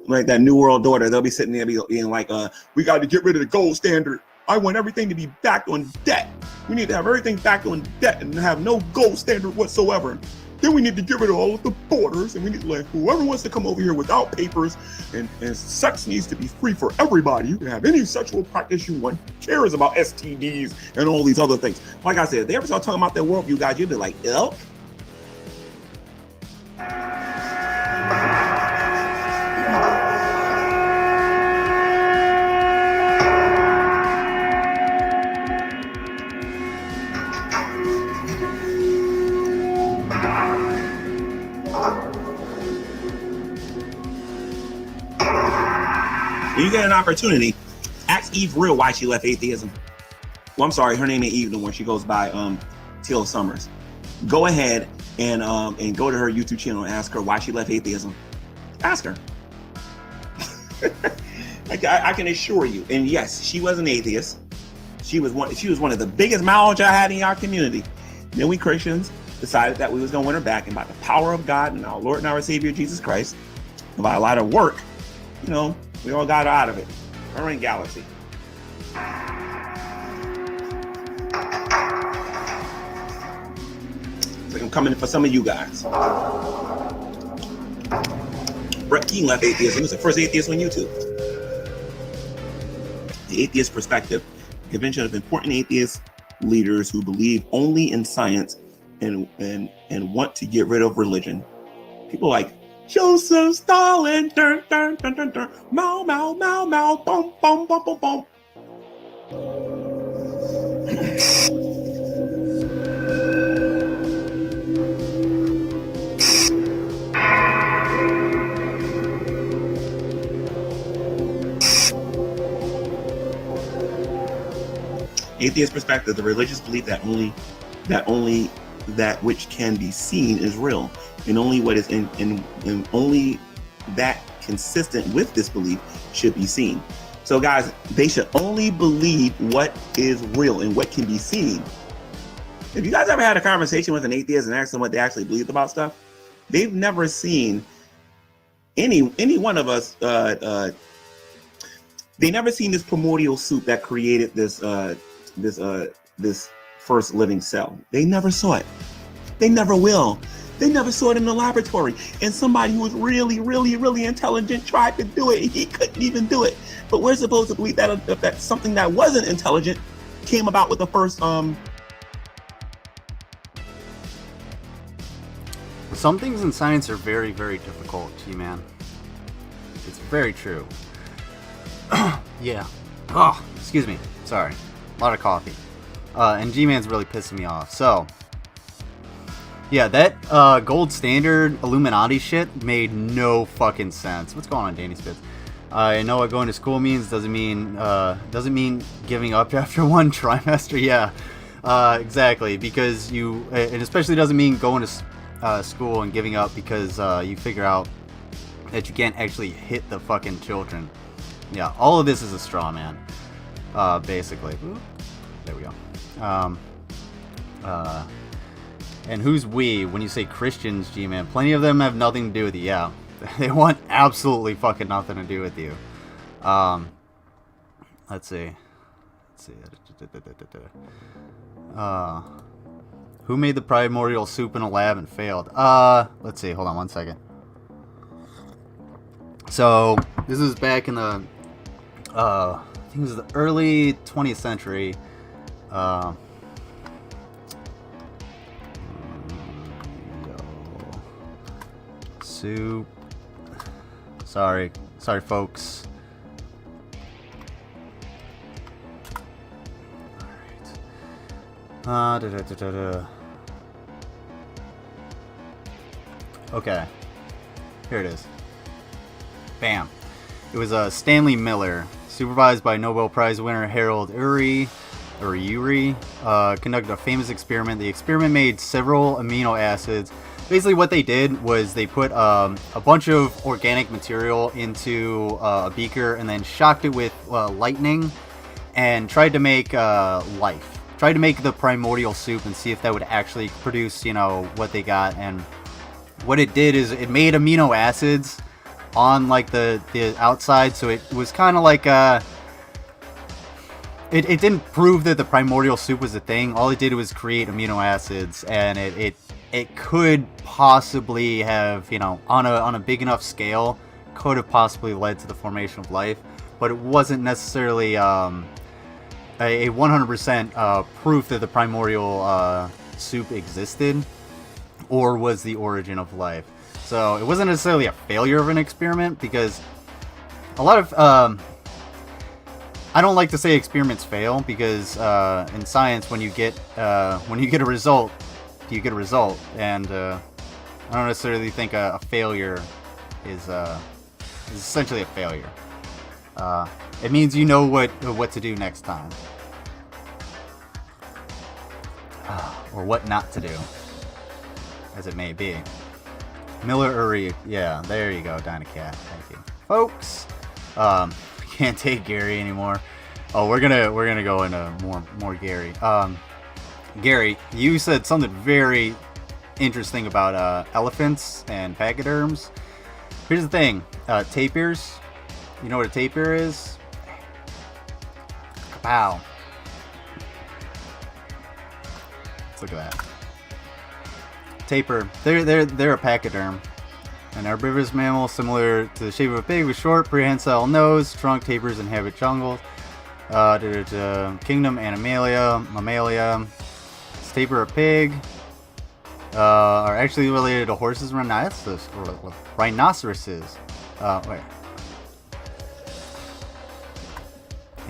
Like that new world order. They'll be sitting there being like, we got to get rid of the gold standard. I want everything to be backed on debt. We need to have everything backed on debt and have no gold standard whatsoever. Then we need to get rid of all of the borders, and we need to let whoever wants to come over here without papers, and sex needs to be free for everybody. You can have any sexual practice you want. Who cares about STDs and all these other things? Like I said, if they ever start talking about their worldview, guys, you'd be like, ew. When you get an opportunity, ask Eve Real why she left atheism. Well, I'm sorry, her name ain't Eve no more. She goes by Teal Summers. Go ahead and go to her YouTube channel and ask her why she left atheism. Ask her. I can assure you. And yes, she was an atheist. She was one of the biggest mouths I had in our community. Then we Christians decided that we was gonna win her back, and by the power of God and our Lord and our Savior Jesus Christ, and by a lot of work, you know, we all got out of it. Her and Galaxy. It's like I'm coming for some of you guys. Brett King left atheism. He was the first atheist on YouTube. The Atheist Perspective, a convention of important atheist leaders who believe only in science and want to get rid of religion. People like Joseph Stalin, dun, dun, dun, dun, dun. Mow, mow, mow, mow, boom, boom, boom, boom, boom. Atheist perspective, the religious belief that only that which can be seen is real, and only what is in only that consistent with this belief should be seen. So guys, they should only believe what is real and what can be seen. If you guys ever had a conversation with an atheist and asked them what they actually believed about stuff, they've never seen any one of us. They never seen this primordial soup that created this first living cell. They never saw it. They never will. They never saw it in the laboratory. And somebody who was really, really, really intelligent tried to do it. He couldn't even do it. But we're supposed to believe that something that wasn't intelligent came about with the first Some things in science are very, very difficult, G-Man. It's very true. Yeah. Oh, excuse me. Sorry. A lot of coffee. And G-Man's really pissing me off. So, yeah, that gold standard Illuminati shit made no fucking sense. What's going on, Danny Spitz? I know what going to school means. Doesn't mean giving up after one trimester. Yeah, exactly. Because it especially doesn't mean going to school and giving up because you figure out that you can't actually hit the fucking children. Yeah, all of this is a straw man, basically. Ooh, there we go. And who's we when you say Christians, G-Man? Plenty of them have nothing to do with you. Yeah, they want absolutely fucking nothing to do with you. Let's see. Who made the primordial soup in a lab and failed? Let's see. Hold on one second. So this is back in the I think it was the early 20th century. Sorry, folks. All right. Okay, here it is. Bam. It was Stanley Miller, supervised by Nobel Prize winner Harold Urey, conducted a famous experiment. The experiment made several amino acids. Basically what they did was they put a bunch of organic material into a beaker and then shocked it with lightning and tried to make life. Tried to make the primordial soup and see if that would actually produce, you know, what they got. And what it did is it made amino acids on like the outside, so it was kind of like it didn't prove that the primordial soup was a thing. All it did was create amino acids, and it could possibly have, you know, on a big enough scale, could have possibly led to the formation of life, but it wasn't necessarily a 100% proof that the primordial soup existed or was the origin of life. So it wasn't necessarily a failure of an experiment, because a lot of I don't like to say experiments fail, because in science, when you get a result, you get a result, and I don't necessarily think a failure is essentially a failure. It means you know what to do next time, or what not to do, as it may be. Miller Uri, yeah, there you go, Dynacat. Thank you, folks. Can't take Gary anymore. Oh, we're gonna go into more Gary. Gary, you said something very interesting about elephants and pachyderms. Here's the thing, tapirs. You know what a tapir is? Kapow. Let's look at that. Tapir. They're a pachyderm, an herbivorous mammal similar to the shape of a pig with short, prehensile nose. Trunk tapirs inhabit jungles. Kingdom Animalia, Mammalia. Is tapir a pig? Are actually related to horses and rhinoceroses. Wait.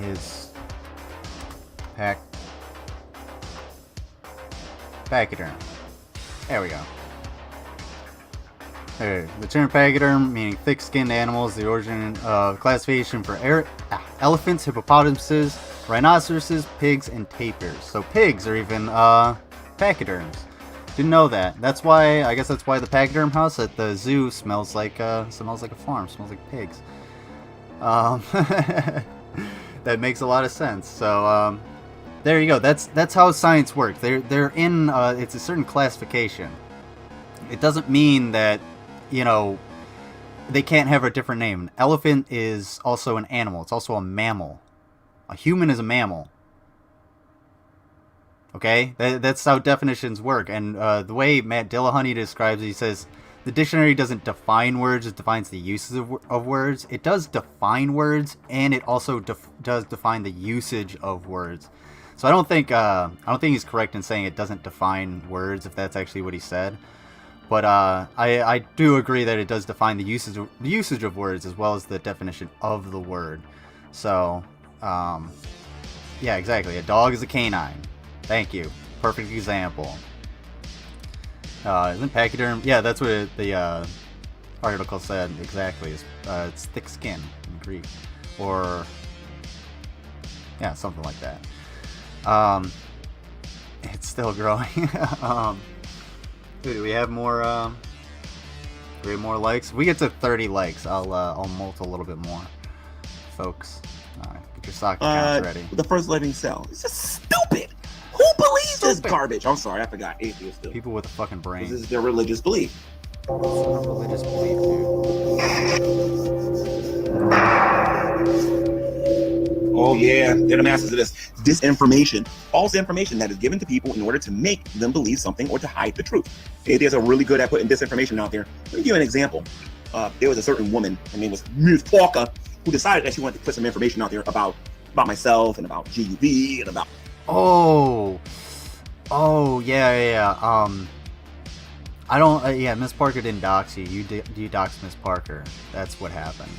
Is pachyderm. There we go. There, the term pachyderm, meaning thick-skinned animals, the origin of classification for elephants, hippopotamuses, rhinoceroses, pigs, and tapirs. So pigs are even pachyderms. Didn't know that. That's why, I guess that's why the pachyderm house at the zoo smells like a farm. Smells like pigs. That makes a lot of sense. So there you go. That's how science works. They're in it's a certain classification. It doesn't mean that, you know, they can't have a different name. An elephant is also an animal. It's also a mammal. A human is a mammal. Okay? That's how definitions work. And the way Matt Dillahunty describes it, he says, the dictionary doesn't define words, it defines the uses of words. It does define words, and it also does define the usage of words. So I don't think he's correct in saying it doesn't define words, if that's actually what he said. But I do agree that it does define the usage of words as well as the definition of the word. So, yeah, exactly. A dog is a canine. Thank you. Perfect example. Isn't pachyderm? Yeah, that's what the article said exactly. It's thick skin in Greek, or yeah, something like that. It's still growing. Do we have more? Do we have more likes? If we get to 30 likes, I'll molt a little bit more, folks. All right, get your sock accounts ready. The first living cell. It's just stupid. Who believes this garbage? I'm sorry, I forgot. Atheists do. People with a fucking brain. This is their religious belief. It's not a religious belief, dude. Oh yeah, they're the masters of this disinformation, false information that is given to people in order to make them believe something or to hide the truth. Atheists are really good at putting disinformation out there. Let me give you an example. There was a certain woman, her name was Ms. Walker, who decided that she wanted to put some information out there about myself and about GUV and about. Oh, yeah. I don't. Yeah, Miss Parker didn't dox you. You doxed Miss Parker. That's what happened.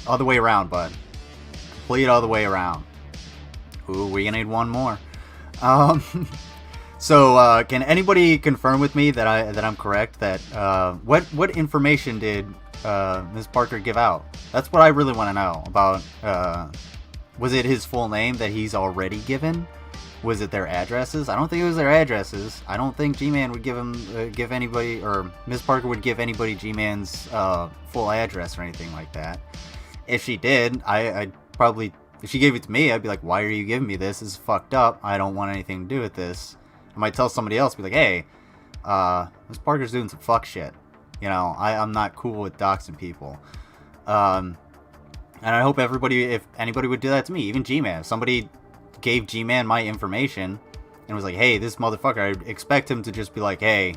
Other way around, bud. Complete other way around. Ooh, we gonna need one more. So can anybody confirm with me that I'm correct? That what information did Miss Parker give out? That's what I really want to know about. Was it his full name that he's already given? Was it their addresses? I don't think it was their addresses. I don't think G-Man would give anybody, or Miss Parker would give anybody G-Man's full address or anything like that. If she did, I'd probably, if she gave it to me, I'd be like, why are you giving me this? This is fucked up. I don't want anything to do with this. I might tell somebody else, be like, hey, Miss Parker's doing some fuck shit. You know, I'm not cool with doxing people. And I hope everybody, if anybody would do that to me, even G-Man, if somebody gave G-Man my information and was like, hey, this motherfucker, I'd expect him to just be like, hey,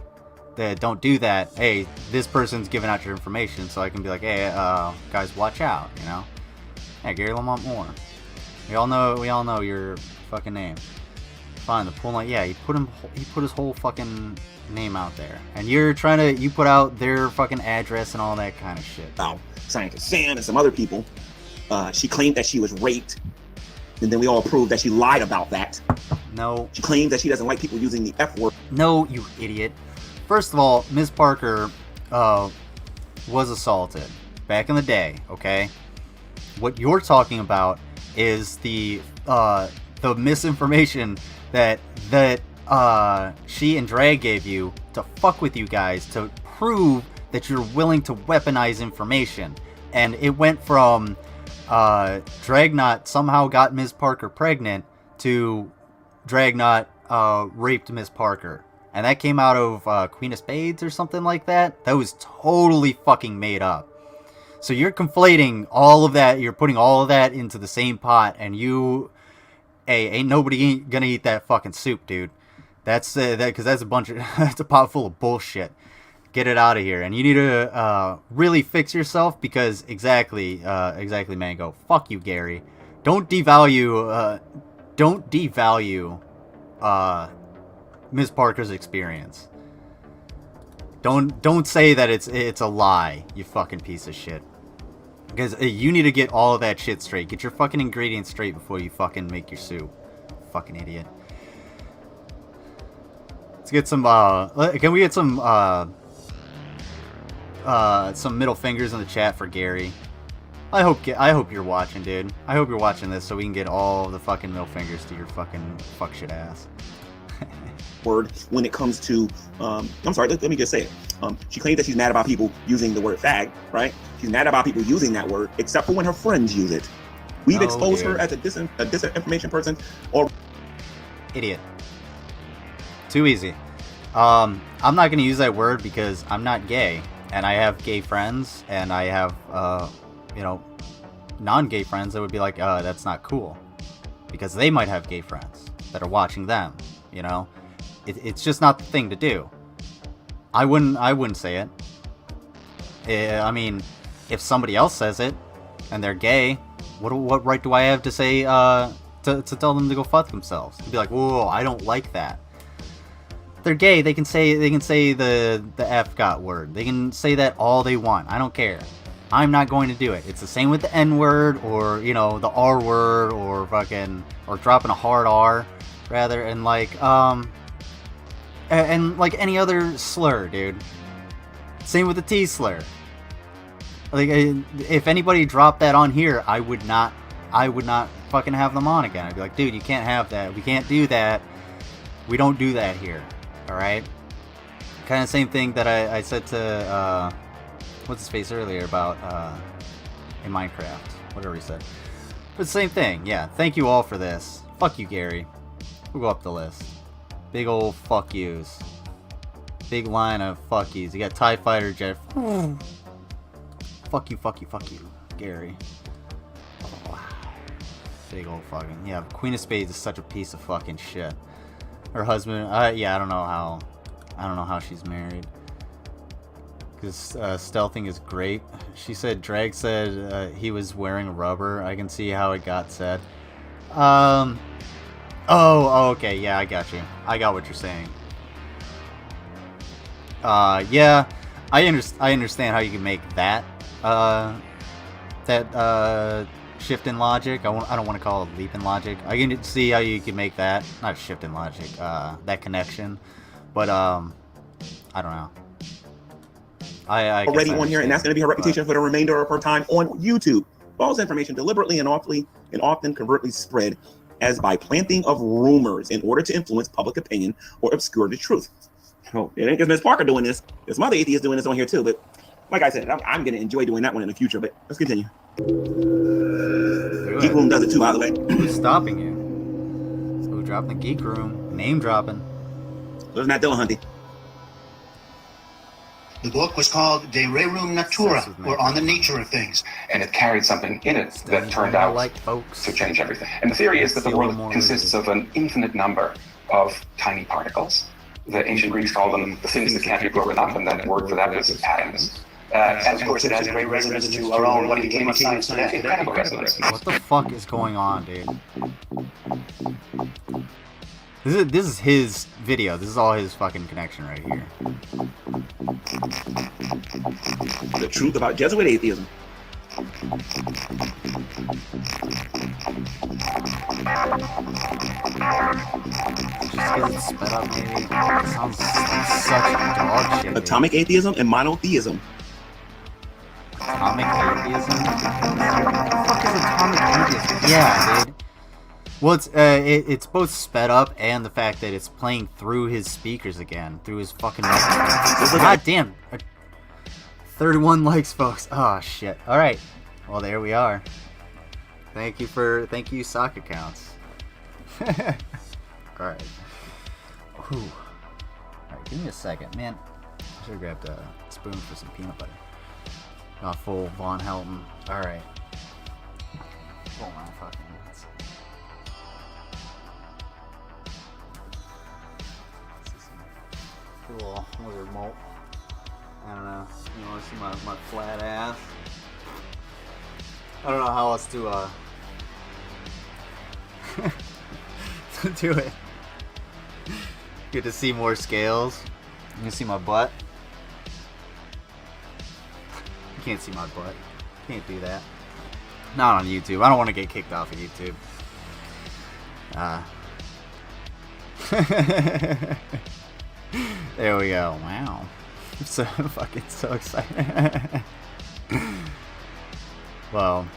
don't do that. Hey, this person's giving out your information, so I can be like, hey, guys, watch out, you know? Hey, Gary Lamont Moore. We all know your fucking name. Fine, the pool night, yeah, he put his whole fucking name out there. And you're trying to, you put out their fucking address and all that kind of shit. Oh, Scientist Sam and some other people. She claimed that she was raped. And then we all proved that she lied about that. No. She claimed that she doesn't like people using the F word. No, you idiot. First of all, Ms. Parker was assaulted back in the day, okay? What you're talking about is the misinformation that she and Drag gave you to fuck with you guys, to prove that you're willing to weaponize information. And it went from Dragnot somehow got Ms. Parker pregnant to Dragnot raped Ms. Parker. And that came out of Queen of Spades or something like that. That was totally fucking made up. So you're conflating all of that, you're putting all of that into the same pot, and ain't nobody gonna eat that fucking soup, dude. That's because that's a bunch of, that's a pot full of bullshit. Get it out of here, and you need to really fix yourself, because exactly, Mango. Fuck you, Gary. Don't devalue Ms. Parker's experience. Don't say that it's a lie, you fucking piece of shit. Because you need to get all of that shit straight. Get your fucking ingredients straight before you fucking make your soup. Fucking idiot. Let's get some can we get some middle fingers in the chat for Gary? I hope you're watching, dude. I hope you're watching this so we can get all the fucking middle fingers to your fucking fuck shit ass. Word when it comes to I'm sorry, let me just say it. She claims that she's mad about people using the word fag, right? She's mad about people using that word, except for when her friends use it. We've exposed her as a disinformation person or idiot. Too easy. I'm not gonna use that word because I'm not gay, and I have gay friends, and I have non-gay friends that would be like, that's not cool, because they might have gay friends that are watching them. You know, it's just not the thing to do. I wouldn't say it. I mean, if somebody else says it and they're gay, what right do I have to say to tell them to go fuck themselves? To be like, whoa, I don't like that. If they're gay, they can say the F got word. They can say that all they want. I don't care. I'm not going to do it. It's the same with the N word, or the R word, or dropping a hard R rather, and like any other slur, dude. Same with the T slur. Like, if anybody dropped that on here, I would not fucking have them on again. I'd be like, dude, you can't have that. We can't do that. We don't do that here. All right. Kind of same thing that I said to what's his face earlier about in Minecraft, whatever he said. But same thing. Yeah. Thank you all for this. Fuck you, Gary. We'll go up the list. Big old fuck yous. Big line of fuck yous. You got TIE Fighter Jet. Fuck you, fuck you, fuck you, Gary. Oh, big old fucking, yeah. Queen of Spades is such a piece of fucking shit. Her husband, yeah, I don't know how she's married. Because stealthing is great. She said, Drag said he was wearing rubber. I can see how it got said. Oh, okay, yeah, I got you. I got what you're saying. Yeah, I understand how you can make that shift in logic. I don't want to call it leap in logic. I can see how you can make that, not shift in logic, that connection. But I don't know. I already on here, and that's going to be her reputation for the remainder of her time on YouTube. False information deliberately and often covertly spread as by planting of rumors in order to influence public opinion or obscure the truth. Oh, it ain't because Ms. Parker doing this. There's some other atheists doing this on here too. But like I said, I'm going to enjoy doing that one in the future. But let's continue. Geek Room does it too, by the way. Who's stopping you? Who dropped the Geek Room? Name dropping. So it's not Dillahunty. The book was called De Rerum Natura, or On the Nature of Things. And it carried something in it that turned out to change everything. And the theory is that the world consists of an infinite number of tiny particles. The ancient Greeks called them the things that can't be broken up, and then the word for that is atoms. And of course it has great resonance to our own what became of science today. Incredible resonance. What the fuck is going on, dude? This is his video. This is all his fucking connection right here. The truth about Jesuit atheism. Just because it's sped up, maybe. It sounds like such dog shit. Atomic atheism and monotheism. Atomic atheism? What the fuck is atomic atheism? Yeah, dude. Well, it's both sped up and the fact that it's playing through his speakers again, through his fucking. God damn. 31 likes, folks. Oh shit. All right. Well, there we are. Thank you, sock accounts. All right. Whew. All right, give me a second, man. I should have grabbed a spoon for some peanut butter. Not full Von Helton. All right. Hold on, fucking. Cool lizard molt. I don't know. You want to see my flat ass? I don't know how else to to do it. Get to see more scales. You can see my butt. You can't see my butt. Can't do that. Not on YouTube. I don't want to get kicked off of YouTube. There we go. Wow. I'm so fucking so excited. Well,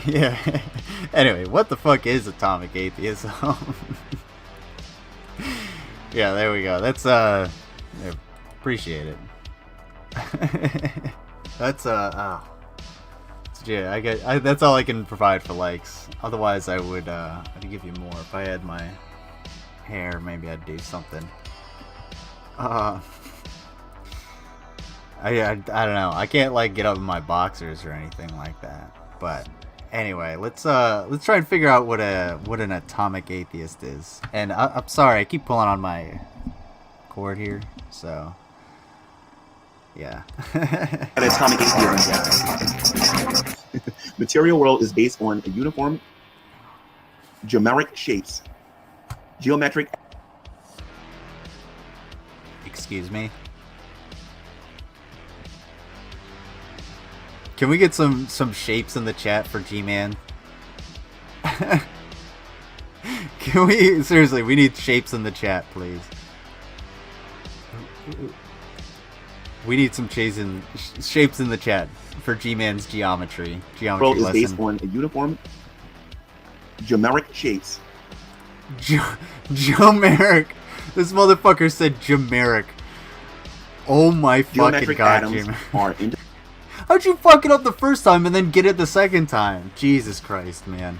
yeah. Anyway, what the fuck is atomic atheism? Yeah, there we go. That's yeah, appreciate it. That's yeah, that's all I can provide for likes. Otherwise, I would I'd give you more. If I had my hair, maybe I'd do something. I don't know. I can't like get up in my boxers or anything like that. But anyway, let's try and figure out what an atomic atheist is. And I'm sorry, I keep pulling on my cord here, so yeah. An atomic atheism. Material world is based on a uniform geometric shapes. Geometric. Excuse me. Can we get some shapes in the chat for GMan? Can we seriously? We need shapes in the chat, please. We need some shapes in the chat for GMan's geometry World is lesson. based on a uniform geometric shapes. Geomeric. This motherfucker said geomeric. Oh my fucking Geometric god, atoms Jim. are How'd you fuck it up the first time and then get it the second time? Jesus Christ, man.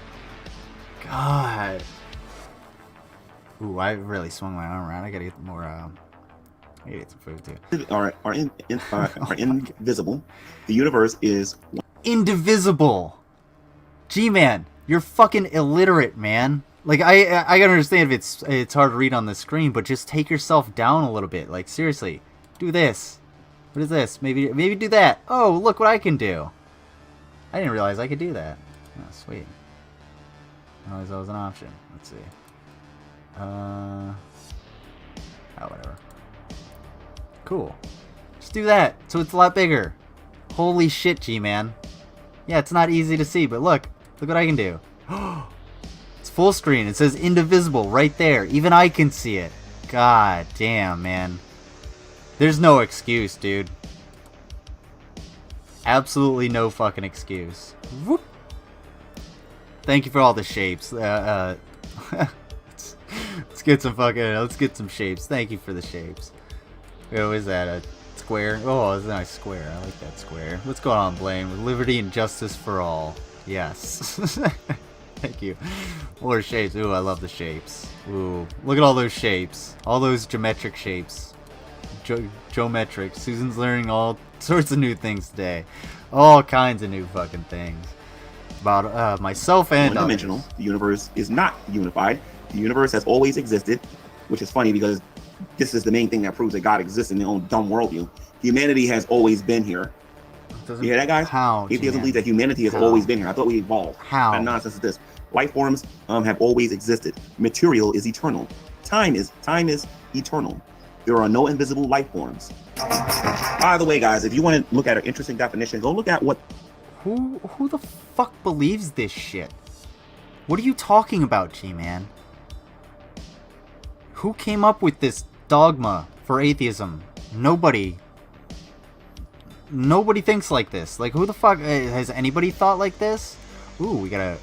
God. Ooh, I really swung my arm around. I gotta get more, I gotta get some food too. are invisible. The universe is indivisible. G-Man, you're fucking illiterate, man. Like, I gotta understand if it's hard to read on the screen, but just take yourself down a little bit. Like, seriously, do this. What is this? Maybe do that. Oh, look what I can do. I didn't realize I could do that. Oh, sweet. I realized that was an option. Let's see. Oh, whatever. Cool. Just do that, so it's a lot bigger. Holy shit, G-Man. Yeah, it's not easy to see, but look what I can do. It's full screen. It says indivisible right there. Even I can see it. God damn, man. There's no excuse, dude. Absolutely no fucking excuse. Whoop. Thank you for all the shapes. Let's get some shapes. Thank you for the shapes. Oh, is that a square? Oh, it's a nice square. I like that square. What's going on, Blaine? With liberty and justice for all. Yes. Thank you. More shapes. Ooh, I love the shapes. Ooh, look at all those shapes. All those geometric shapes. Geometric. Susan's learning all sorts of new things today. All kinds of new fucking things. About myself and one-dimensional. The universe is not unified. The universe has always existed, which is funny because this is the main thing that proves that God exists in their own dumb worldview. Humanity has always been here. You hear that, guys? How? Atheism believes that humanity has always been here. I thought we evolved. How? That nonsense is this. Life forms have always existed. Material is eternal. Time is eternal. There are no invisible life forms. By the way, guys, if you want to look at an interesting definition, go look at what... Who the fuck believes this shit? What are you talking about, G-Man? Who came up with this dogma for atheism? Nobody thinks like this. Like, who the fuck has anybody thought like this? Ooh, we got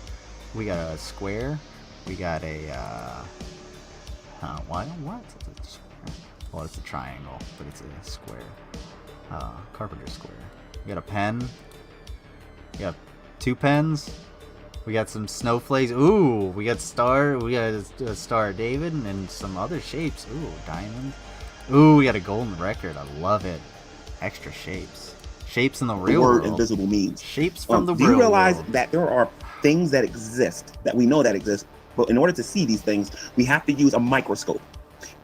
a square. We got a what? Well, it's a triangle, but it's a square. Carpenter square. We got a pen. We got 2 pens. We got some snowflakes. Ooh, we got a Star of David and some other shapes. Ooh, diamonds. Ooh, we got a golden record. I love it. Extra shapes. Shapes in the real world. Word invisible means. Shapes from the real world. Do you realize world. that there are things that exist, that we know that exist, but in order to see these things, we have to use a microscope.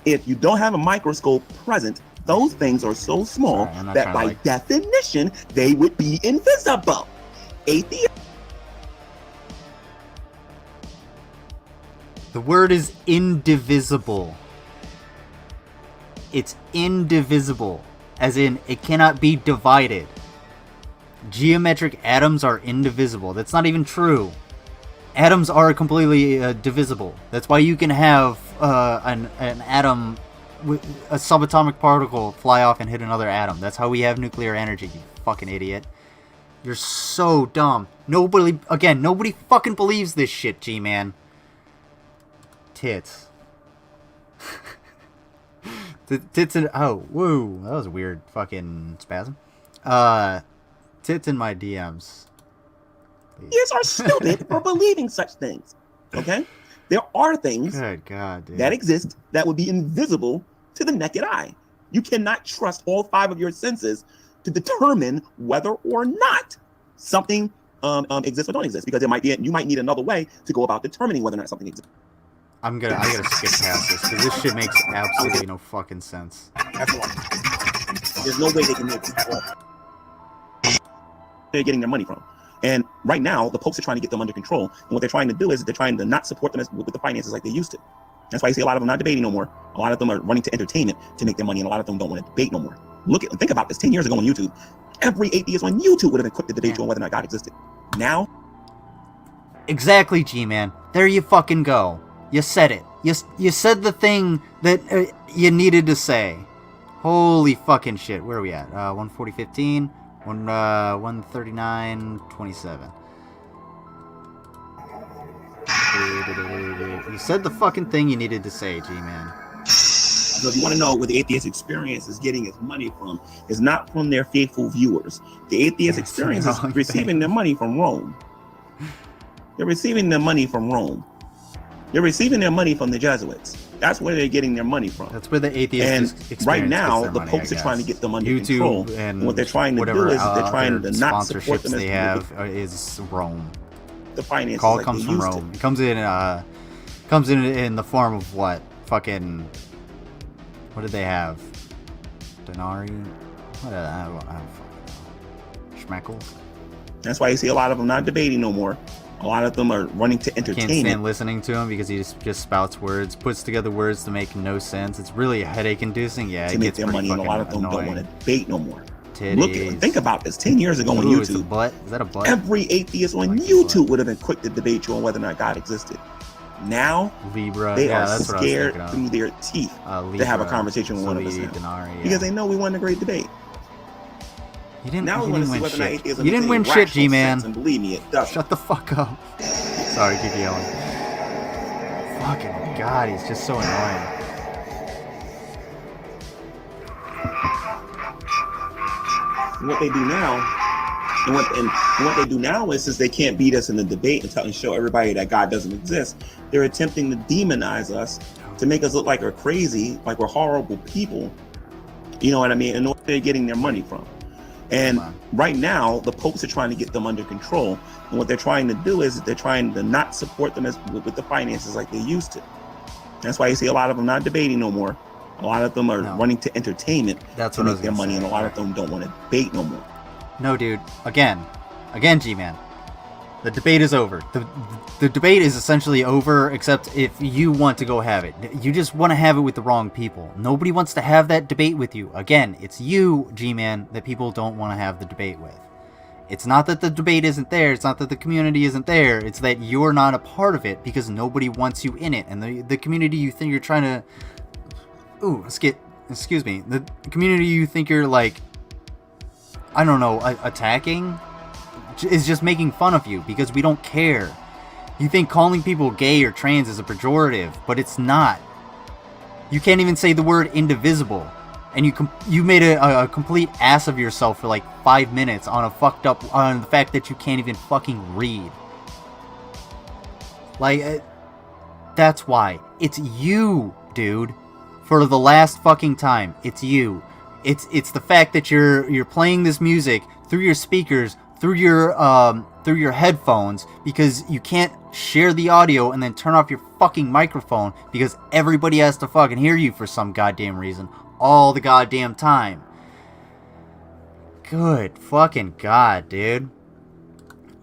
If you don't have a microscope present, those things are so small that by definition, they would be invisible. The word is indivisible. It's indivisible, as in it cannot be divided. Geometric atoms are indivisible. That's not even true. Atoms are completely divisible. That's why you can have an atom, a subatomic particle, fly off and hit another atom. That's how we have nuclear energy, you fucking idiot. You're so dumb. Nobody fucking believes this shit, G-Man. Tits. Tits and... Oh, woo. That was a weird fucking spasm. Tits in my DMs. Idiots are stupid for believing such things. Okay? There are things Good God, dude. that exist that would be invisible to the naked eye. You cannot trust all 5 of your senses to determine whether or not something exists or don't exist, because you might need another way to go about determining whether or not something exists. I gotta skip past this because this shit makes absolutely no fucking sense. That's why. There's no way they can make it. They're getting their money from. And right now, the Popes are trying to get them under control. And what they're trying to do is they're trying to not support them with the finances like they used to. That's why you see a lot of them not debating no more. A lot of them are running to entertainment to make their money, and a lot of them don't want to debate no more. Think about this. 10 years ago on YouTube, every atheist on YouTube would have been quick to debate you on whether or not God existed. Now? Exactly, G-Man. There you fucking go. You said it. You said the thing that you needed to say. Holy fucking shit. Where are we at? 140.15. 139.27. You said the fucking thing you needed to say, G-Man. So if you want to know where the atheist experience is getting its money from, it's not from their faithful viewers. The atheist experience is receiving their money from Rome. They're receiving their money from Rome. They're receiving their money from the Jesuits. That's where they're getting their money from. That's where the atheist experience right now, gets the their Popes money, are trying to get them under YouTube control. And what they're trying to do is they're trying to not support them as they have is Rome. The finances Call like comes they from used Rome. It comes in the form of what? Fucking. What did they have? Denarii? What? I don't fucking know. Schmeckles? That's why you see a lot of them not debating no more. A lot of them are running to Can't entertainment. stand listening to him because he just spouts words, puts together words to make no sense. It's really headache-inducing. Yeah, to it make gets their pretty money, and a lot of them fucking don't want to debate no more. Titties. Think about this. 10 years ago on Ooh, it's a YouTube, butt. Is that a butt? every atheist on YouTube would have been quick to debate you on whether or not God existed. Now, Libra. they Yeah, are that's what I was scared thinking of. through their teeth to have a conversation with one of us now. Denari, Because they know we won a great debate. You didn't, now we you want didn't to see win whether or not shit. atheism You didn't is win a shit, rational G-Man. sense, and believe me, it doesn't. Shut the fuck up. Sorry, keep yelling. Fucking God, he's just so annoying. What they do now, and what they do now is, since they can't beat us in the debate and show everybody that God doesn't exist, they're attempting to demonize us, to make us look like we're crazy, like we're horrible people. You know what I mean? And what they're getting their money from. And right now, the popes are trying to get them under control. And what they're trying to do is they're trying to not support them with the finances like they used to. That's why you see a lot of them not debating no more. A lot of them are running to entertainment to make their money, and a lot of them don't want to debate no more. No, dude. Again, G-Man. The debate is over. The debate is essentially over, except if you want to go have it. You just want to have it with the wrong people. Nobody wants to have that debate with you. Again, it's you, G-Man, that people don't want to have the debate with. It's not that the debate isn't there. It's not that the community isn't there. It's that you're not a part of it because nobody wants you in it. And the community you think you're trying to... Ooh, excuse me. The community you think you're, like, I don't know, attacking is just making fun of you because we don't care. You think calling people gay or trans is a pejorative, but it's not. You can't even say the word indivisible. And you made a complete ass of yourself for like 5 minutes on on the fact that you can't even fucking read. Like, that's why. It's you, dude. For the last fucking time, it's you. It's the fact that you're playing this music through your speakers, through your headphones, because you can't share the audio and then turn off your fucking microphone because everybody has to fucking hear you for some goddamn reason all the goddamn time. Good fucking God, dude.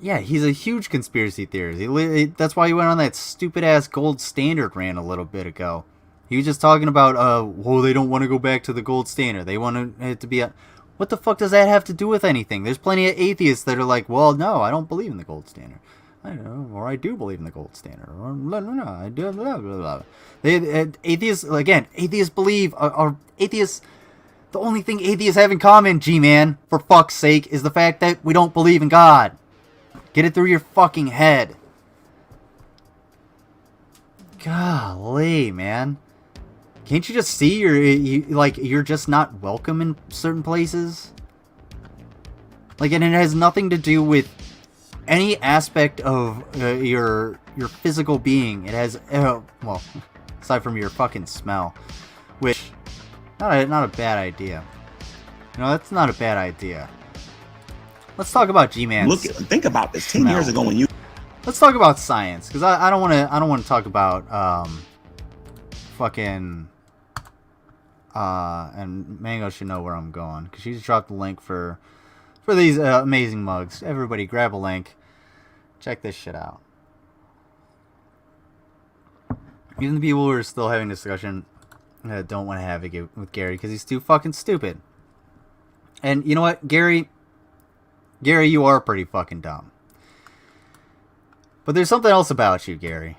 Yeah, he's a huge conspiracy theorist. That's why he went on that stupid ass gold standard rant a little bit ago. He was just talking about, well, they don't want to go back to the gold standard. They want it to be a... What the fuck does that have to do with anything? There's plenty of atheists that are like, well, no, I don't believe in the gold standard. I don't know, or I do believe in the gold standard. Or, no, I do, blah, blah, blah. Atheists, again, atheists believe, or atheists... The only thing atheists have in common, G-Man, for fuck's sake, is the fact that we don't believe in God. Get it through your fucking head. Golly, man. Can't you just see you're just not welcome in certain places? Like, and it has nothing to do with any aspect of your physical being. It has, well, aside from your fucking smell, which not a bad idea. No, that's not a bad idea. Let's talk about G-Man's. Think about this. 10 years ago when you. Let's talk about science, because I don't want to talk about fucking. And Mango should know where I'm going, because she just dropped the link for these amazing mugs. Everybody grab a link. Check this shit out. Even the people who are still having discussion don't want to have it with Gary, because he's too fucking stupid. And you know what, Gary, you are pretty fucking dumb. But there's something else about you, Gary.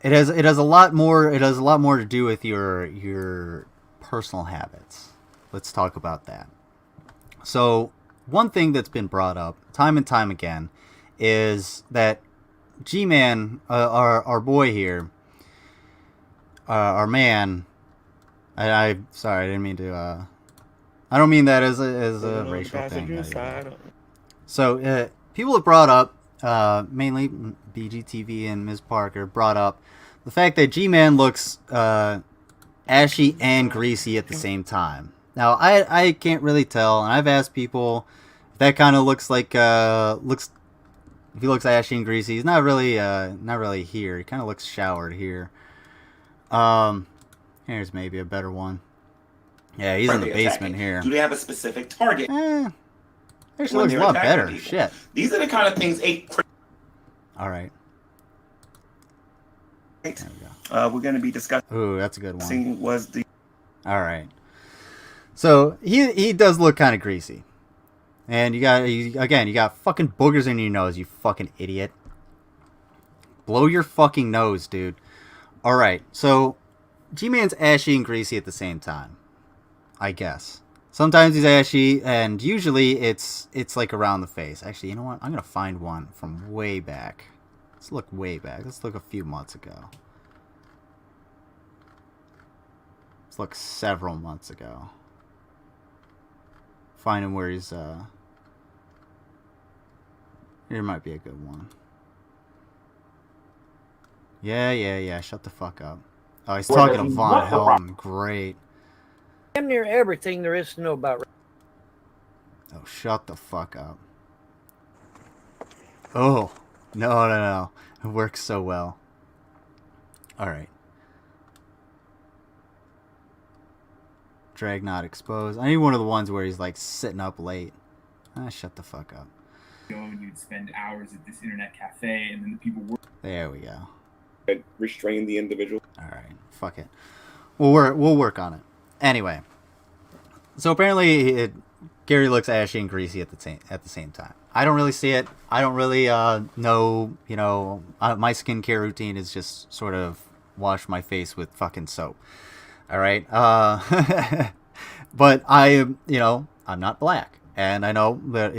It has a lot more to do with your personal habits. Let's talk about that. So, one thing that's been brought up time and time again is that G-Man, our boy here, our man, I'm sorry, I didn't mean to, I don't mean that as a racial thing. So, people have brought up, mainly BGTV and Ms. Parker, brought up the fact that G-Man looks ashy and greasy at the same time. Now, I can't really tell, and I've asked people if that kind of looks like, if he looks ashy and greasy. He's not really here. He kind of looks showered here. Here's maybe a better one. Yeah, he's in the basement here. Do they have a specific target? Actually looks a lot better. Shit. These are the kind of things All right. There we go. We're going to be discussing. Ooh, that's a good one. Was the. All right. So he does look kind of greasy, and you got fucking boogers in your nose, you fucking idiot. Blow your fucking nose, dude. All right. So G-Man's ashy and greasy at the same time, I guess. Sometimes he's ashy, and usually it's like around the face. Actually, you know what? I'm gonna find one from way back. Let's look way back. Let's look a few months ago. Let's look several months ago. Find him where he's here might be a good one. Yeah. Shut the fuck up. Oh, he's talking to Von Helton. Great. Damn near everything there is to know about. Oh, shut the fuck up. Oh, no. It works so well. Alright. Drag not exposed. I need one of the ones where he's like sitting up late. Shut the fuck up. You'd spend hours at this internet cafe, and then the people were. There we go. Restrain the individual. Alright, fuck it. We'll work on it. Anyway. So apparently Gary looks ashy and greasy at the same time. I don't really see it. I don't really know, my skincare routine is just sort of wash my face with fucking soap. Alright? But I'm not black. And I know that,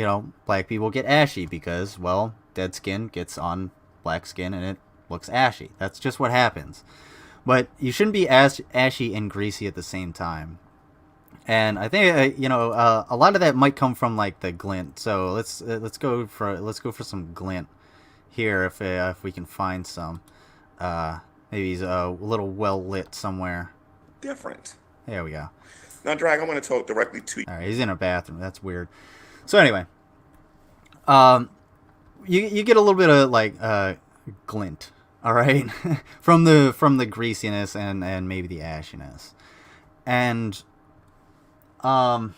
black people get ashy because, well, dead skin gets on black skin and it looks ashy. That's just what happens. But you shouldn't be ashy and greasy at the same time. And I think a lot of that might come from like the glint. So let's go for some glint here if we can find some. Maybe he's a little well lit somewhere. Different. There we go. Now, Drag, I'm going to talk directly to you. All right, he's in a bathroom. That's weird. So anyway, you get a little bit of like glint. All right, from the greasiness and maybe the ashiness, and let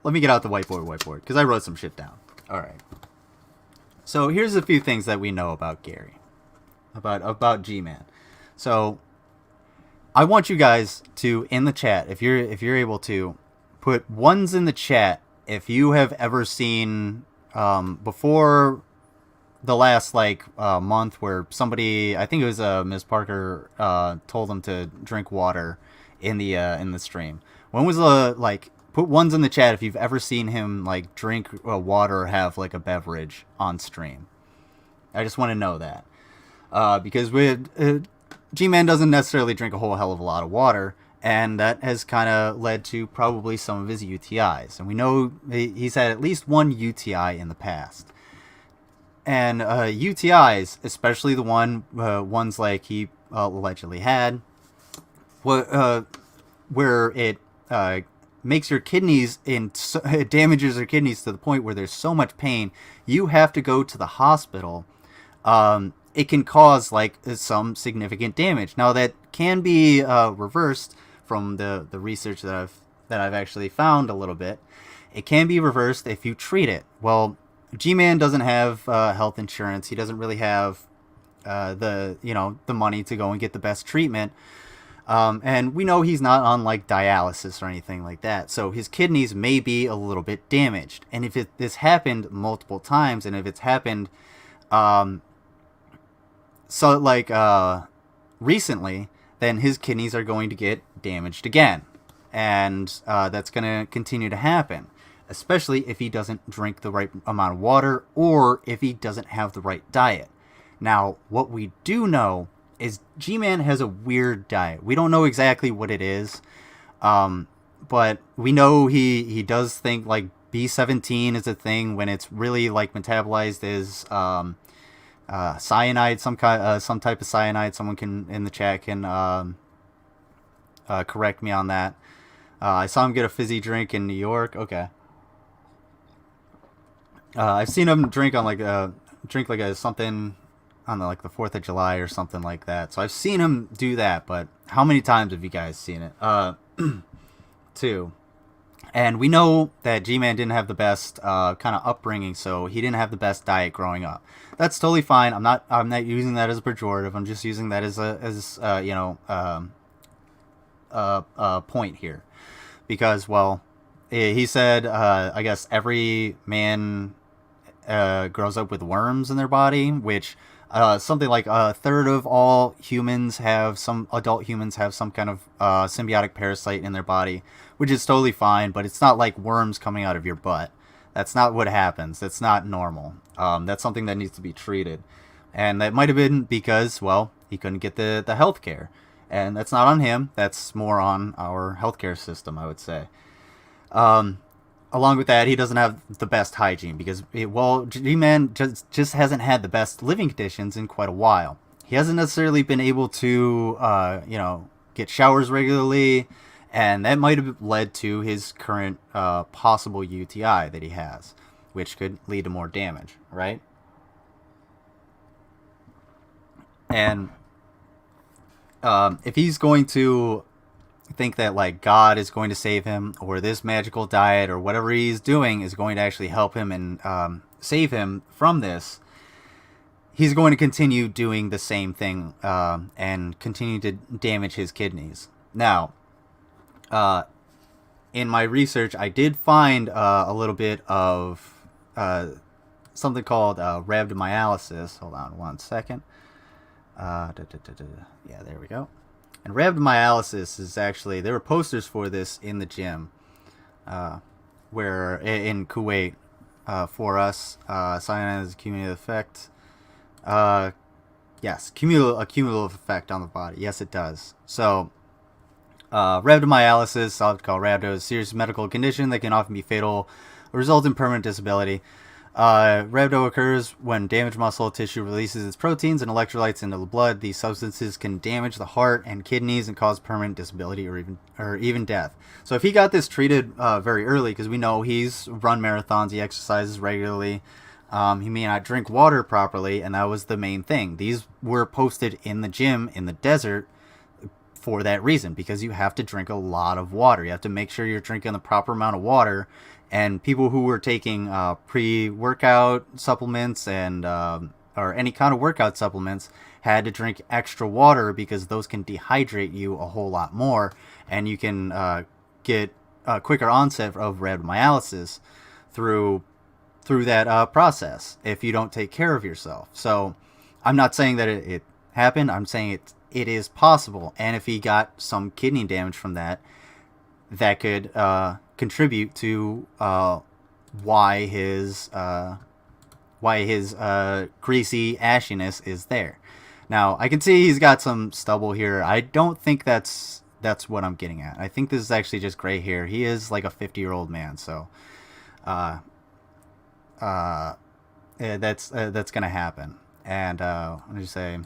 me get out the whiteboard because I wrote some shit down. All right. So here's a few things that we know about Gary, about G-Man. So I want you guys to, in the chat, if you're able to, put ones in the chat if you have ever seen before the last month where somebody, I think it was Ms. Parker, told them to drink water in the stream. When was put ones in the chat if you've ever seen him drink water or have a beverage on stream. I just want to know that because G-Man doesn't necessarily drink a whole hell of a lot of water, and that has kind of led to probably some of his UTIs. And we know he's had at least one UTI in the past. And UTIs, especially the ones like he allegedly had, where it makes your kidneys it damages your kidneys to the point where there's so much pain, you have to go to the hospital. It can cause some significant damage. Now that can be reversed from the research that I've actually found a little bit. It can be reversed if you treat it. Well, G-Man doesn't have health insurance. He doesn't really have the money to go and get the best treatment. And we know he's not on dialysis or anything like that. So his kidneys may be a little bit damaged. And if this happened multiple times, and if it's happened recently, then his kidneys are going to get damaged again. And that's going to continue to happen, especially if he doesn't drink the right amount of water or if he doesn't have the right diet. Now, what we do know is G-Man has a weird diet. We don't know exactly what it is, but we know he does think B17 is a thing when it's really metabolized as cyanide, some type of cyanide. Someone can in the chat can correct me on that. I saw him get a fizzy drink in New York. Okay. I've seen him drink on something on the 4th of July or something like that. So I've seen him do that, but how many times have you guys seen it? 2. And we know that G-Man didn't have the best kind of upbringing, so he didn't have the best diet growing up. That's totally fine. I'm not using that as a pejorative. I'm just using that as a point here, because, well, he said I guess every man grows up with worms in their body, which something like a third of all adult humans have some kind of symbiotic parasite in their body, which is totally fine, but it's not like worms coming out of your butt. That's not what happens. That's not normal. That's something that needs to be treated. And that might have been because, well, he couldn't get the health care. And that's not on him. That's more on our healthcare system, I would say. Along with that, he doesn't have the best hygiene because, G-Man just hasn't had the best living conditions in quite a while. He hasn't necessarily been able to, get showers regularly, and that might have led to his current possible UTI that he has, which could lead to more damage, right? And if he's going to think that, like, God is going to save him, or this magical diet, or whatever he's doing is going to actually help him and save him from this, he's going to continue doing the same thing and continue to damage his kidneys. Now, in my research, I did find a little bit of something called rhabdomyolysis. Hold on one second. Yeah, there we go. And rhabdomyolysis is actually, there were posters for this in the gym, where in Kuwait, for us, cyanide has a cumulative effect. Yes, a cumulative effect on the body. Yes, it does. So, rhabdomyolysis, I'll call rhabdo, is a serious medical condition that can often be fatal or result in permanent disability. Rhabdo occurs when damaged muscle tissue releases its proteins and electrolytes into the blood. These substances can damage the heart and kidneys and cause permanent disability or even death. So if he got this treated very early, because we know he's run marathons, he exercises regularly, he may not drink water properly, and that was the main thing. These were posted in the gym in the desert for that reason, because you have to drink a lot of water. You have to make sure you're drinking the proper amount of water. And people who were taking pre-workout supplements and or any kind of workout supplements had to drink extra water, because those can dehydrate you a whole lot more, and you can get a quicker onset of rhabdomyolysis through that process if you don't take care of yourself. So I'm not saying that it happened. I'm saying it is possible, and if he got some kidney damage from that could contribute to why his greasy ashiness is there. Now, I can see he's got some stubble here. I don't think that's what I'm getting at. I think this is actually just gray hair. He is like a 50-year-old man, so that's gonna happen. And let me just say,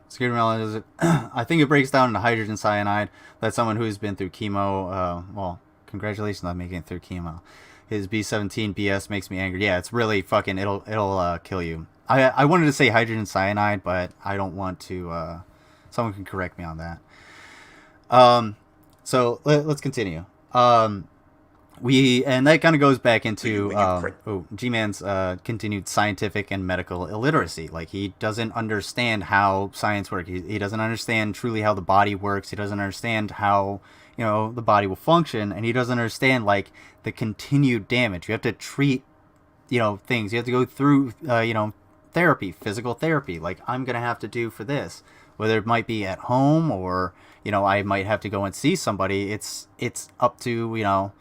scared melon, I think it breaks down into hydrogen cyanide. That's someone who's been through chemo. Well, congratulations on making it through chemo. His B17 BS makes me angry. Yeah, it's really fucking, it'll kill you. I wanted to say hydrogen cyanide, but I don't want to, someone can correct me on that. So let's continue. And that kind of goes back into G-Man's continued scientific and medical illiteracy. Like, he doesn't understand how science works. He doesn't understand truly how the body works. He doesn't understand how, the body will function, and he doesn't understand, like, the continued damage. You have to treat, things. You have to go through, therapy, physical therapy, like I'm gonna have to do for this, whether it might be at home or I might have to go and see somebody. It's up to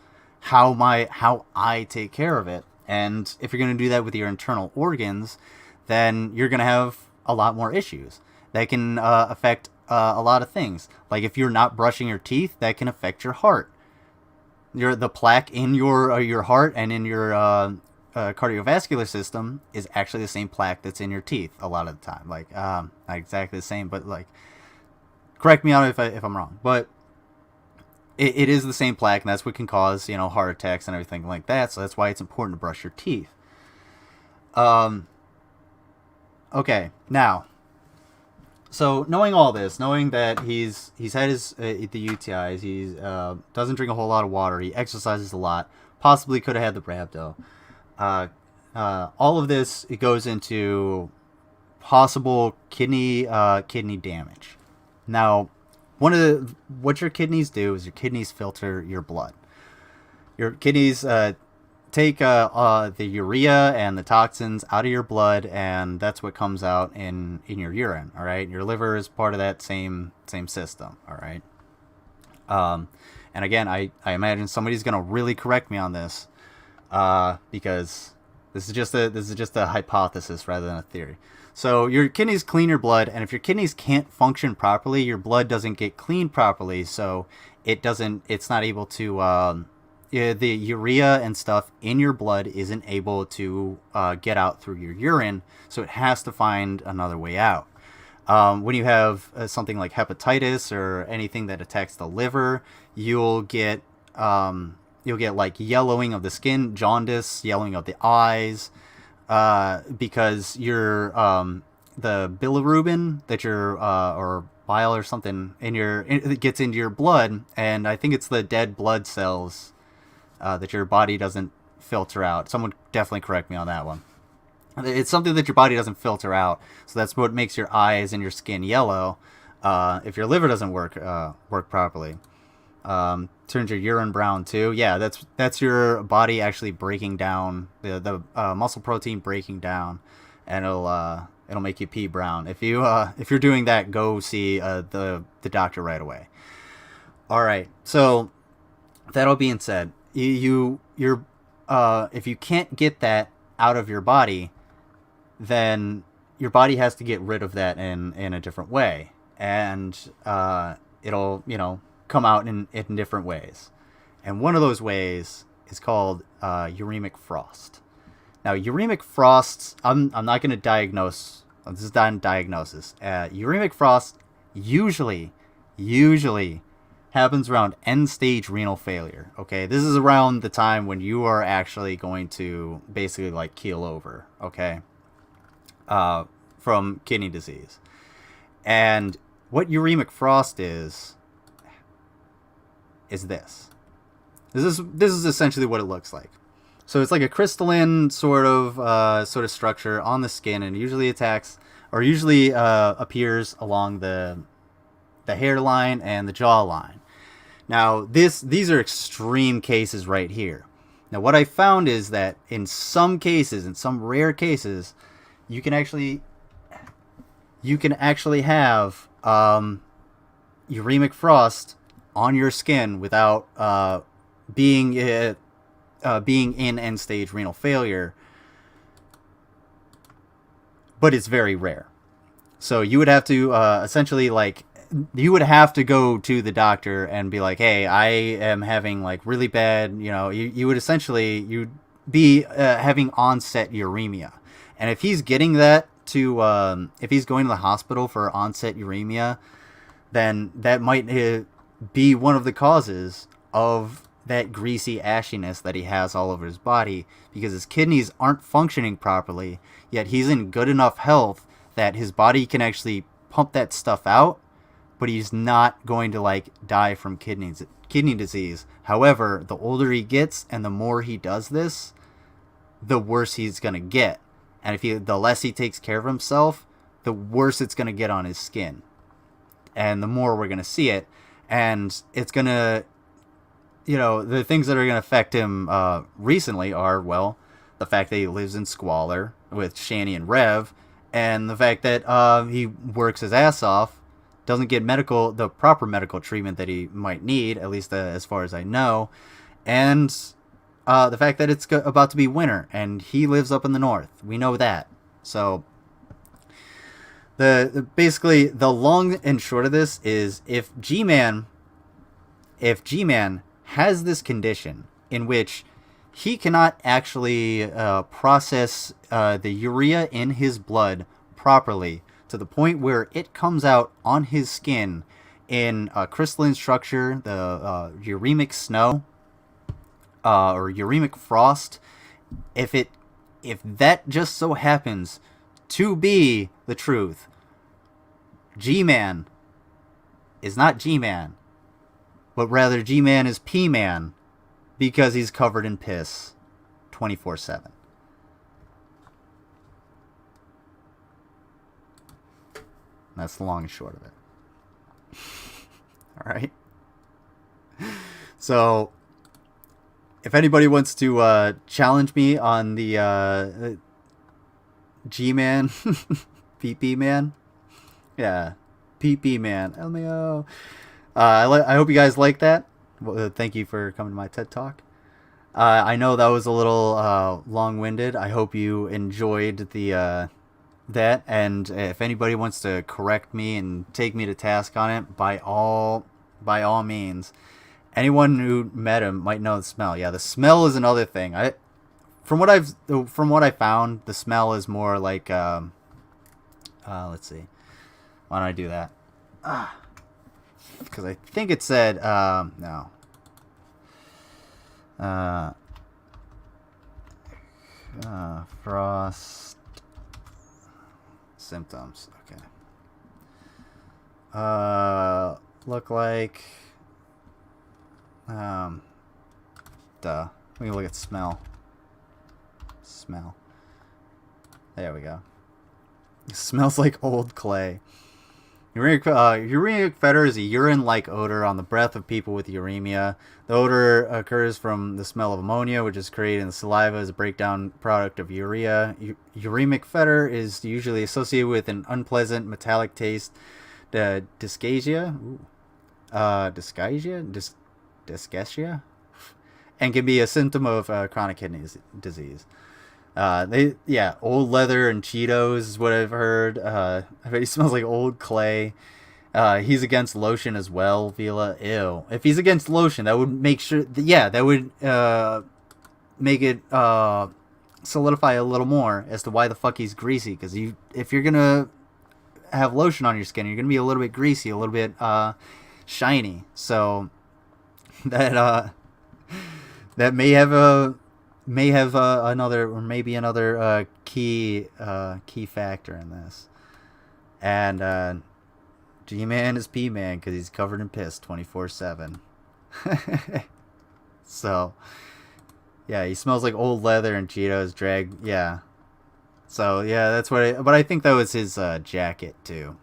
how I take care of it. And if you're going to do that with your internal organs, then you're going to have a lot more issues that can affect a lot of things. Like, if you're not brushing your teeth, that can affect your heart. The plaque in your heart and in your cardiovascular system is actually the same plaque that's in your teeth a lot of the time. Like, not exactly the same, but, like, correct me out if I'm wrong, but it is the same plaque, and that's what can cause, heart attacks and everything like that. So that's why it's important to brush your teeth. Okay, now, So knowing all this, knowing that he's had his the UTIs, he doesn't drink a whole lot of water, he exercises a lot, possibly could have had the Rando. All of this, it goes into possible kidney damage. Now, what your kidneys do is your kidneys filter your blood. Your kidneys take the urea and the toxins out of your blood, and that's what comes out in your urine. All right, your liver is part of that same system. All right. And again, I imagine somebody's gonna really correct me on this, because this is just a hypothesis rather than a theory. So your kidneys clean your blood, and if your kidneys can't function properly, your blood doesn't get cleaned properly, so it's not able to the urea and stuff in your blood isn't able to get out through your urine, so it has to find another way out. When you have something like hepatitis or anything that attacks the liver, you'll get like yellowing of the skin, jaundice, yellowing of the eyes, because your the bilirubin that your or bile or something it gets into your blood, and I think it's the dead blood cells that your body doesn't filter out. Someone definitely correct me on that one. It's something that your body doesn't filter out, so that's what makes your eyes and your skin yellow. If your liver doesn't work properly, turns your urine brown too. Yeah, that's your body actually breaking down the muscle protein breaking down, and it'll make you pee brown. If you're doing that, go see the doctor right away. All right. So that all being said, you're if you can't get that out of your body, then your body has to get rid of that in a different way, and it'll come out in different ways. And one of those ways is called uremic frost. Now, uremic frost, I'm not going to diagnose. This is not a diagnosis. Uremic frost usually happens around end-stage renal failure. Okay, this is around the time when you are actually going to basically like keel over. Okay, from kidney disease. And what uremic frost is this. This is essentially what it looks like. So it's like a crystalline sort of structure on the skin, and usually appears along the hairline and the jawline. Now these are extreme cases right here. Now what I found is that in some cases, in some rare cases, you can actually have uremic frost on your skin without being in end-stage renal failure, but it's very rare. So you would have to you would have to go to the doctor and be like, hey, I am having like really bad, you would essentially, you'd be having onset uremia. And if he's getting that if he's going to the hospital for onset uremia, then that might be one of the causes of that greasy ashiness that he has all over his body, because his kidneys aren't functioning properly, yet he's in good enough health that his body can actually pump that stuff out, but he's not going to die from kidney disease. However, the older he gets and the more he does this, the worse he's going to get. And the less he takes care of himself, the worse it's going to get on his skin. And the more we're going to see it. And it's going to, the things that are going to affect him recently are, well, the fact that he lives in squalor with Shani and Rev, and the fact that he works his ass off, doesn't get the proper medical treatment that he might need, at least as far as I know, and the fact that it's about to be winter, and he lives up in the north. We know that. So basically the long and short of this is, if GMan has this condition in which he cannot actually process the urea in his blood properly to the point where it comes out on his skin in a crystalline structure, the uremic snow, or uremic frost, if that just so happens to be the truth, G-Man is not G-Man, but rather G-Man is P-Man because he's covered in piss 24/7. That's the long and short of it. All right. So, if anybody wants to challenge me on the G-Man, PP Man, yeah, PP Man, LMAO. I hope you guys like that. Well, thank you for coming to my TED Talk. I know that was a little long-winded. I hope you enjoyed the that, and if anybody wants to correct me and take me to task on it, by all means. Anyone who met him might know the smell. Yeah, the smell is another thing. From what I found, the smell is more like let's see. Why don't I do that? Because I think it said no. Frost symptoms. Okay. Look like duh. We can look at smell. Smell. There we go. It smells like old clay. Uremic fetor is a urine-like odor on the breath of people with uremia. The odor occurs from the smell of ammonia, which is created in the saliva as a breakdown product of urea. Uremic fetor is usually associated with an unpleasant metallic taste. Dysphagia? Dysphagia? And can be a symptom of chronic kidney disease. Old leather and Cheetos is what I've heard. I bet he smells like old clay. He's against lotion as well, Vila. Ew. If he's against lotion, that would make sure. That would make it solidify a little more as to why the fuck he's greasy. Because if you're gonna have lotion on your skin, you're gonna be a little bit greasy, a little bit shiny. So that may have another key factor in this. And G-Man is P-Man because he's covered in piss 24/7. So yeah, he smells like old leather and Cheetos drag. Yeah. So yeah, that's what. But I think that was his jacket too,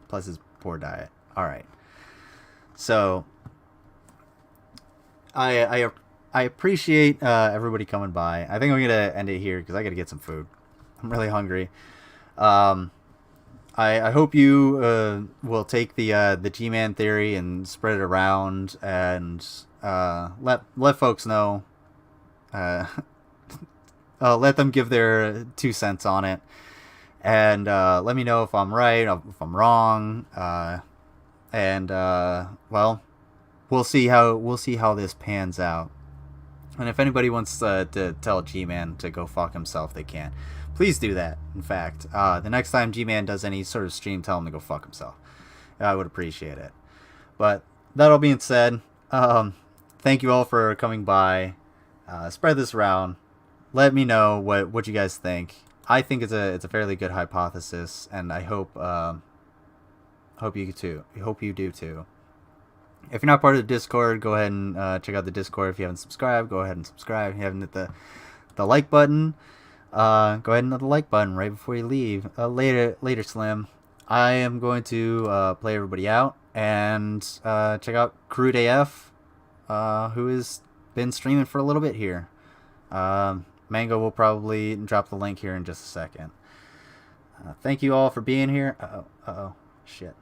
plus his poor diet. All right. So I appreciate everybody coming by. I think I'm gonna end it here because I gotta get some food. I'm really hungry. I hope you will take the G-Man theory and spread it around and let folks know. Let them give their 2 cents on it, and let me know if I'm right, if I'm wrong, and well, we'll see how this pans out. And if anybody wants to tell G-Man to go fuck himself, they can. Please do that. In fact, the next time G-Man does any sort of stream, tell him to go fuck himself. I would appreciate it. But that all being said, thank you all for coming by. Spread this around. Let me know what you guys think. I think it's a fairly good hypothesis, and I hope you do too. If you're not part of the Discord, go ahead and check out the Discord. If you haven't subscribed, go ahead and subscribe. If you haven't hit the like button, go ahead and hit the like button right before you leave. Later, Slim. I am going to play everybody out and check out Crude AF, who has been streaming for a little bit here. Mango will probably drop the link here in just a second. Thank you all for being here. Uh-oh. Shit.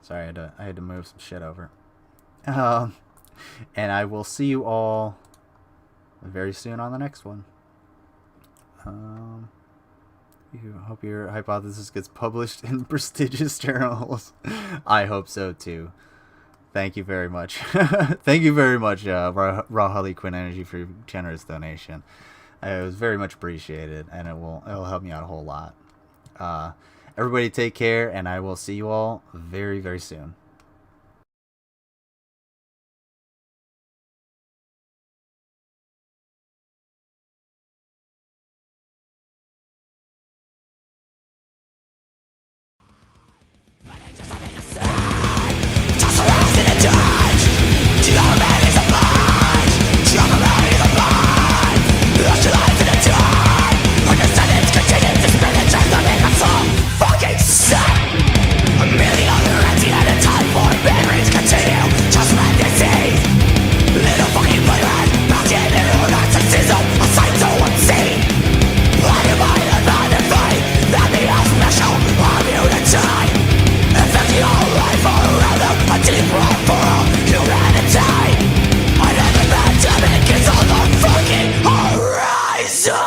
Sorry, I had to move some shit over. And I will see you all very soon on the next one. Hope your hypothesis gets published in prestigious journals. I hope so too. Thank you very much. Thank you very much, Raw Holly Quinn Energy, for your generous donation. It was very much appreciated, and it'll help me out a whole lot. Everybody take care, and I will see you all very, very soon. Die!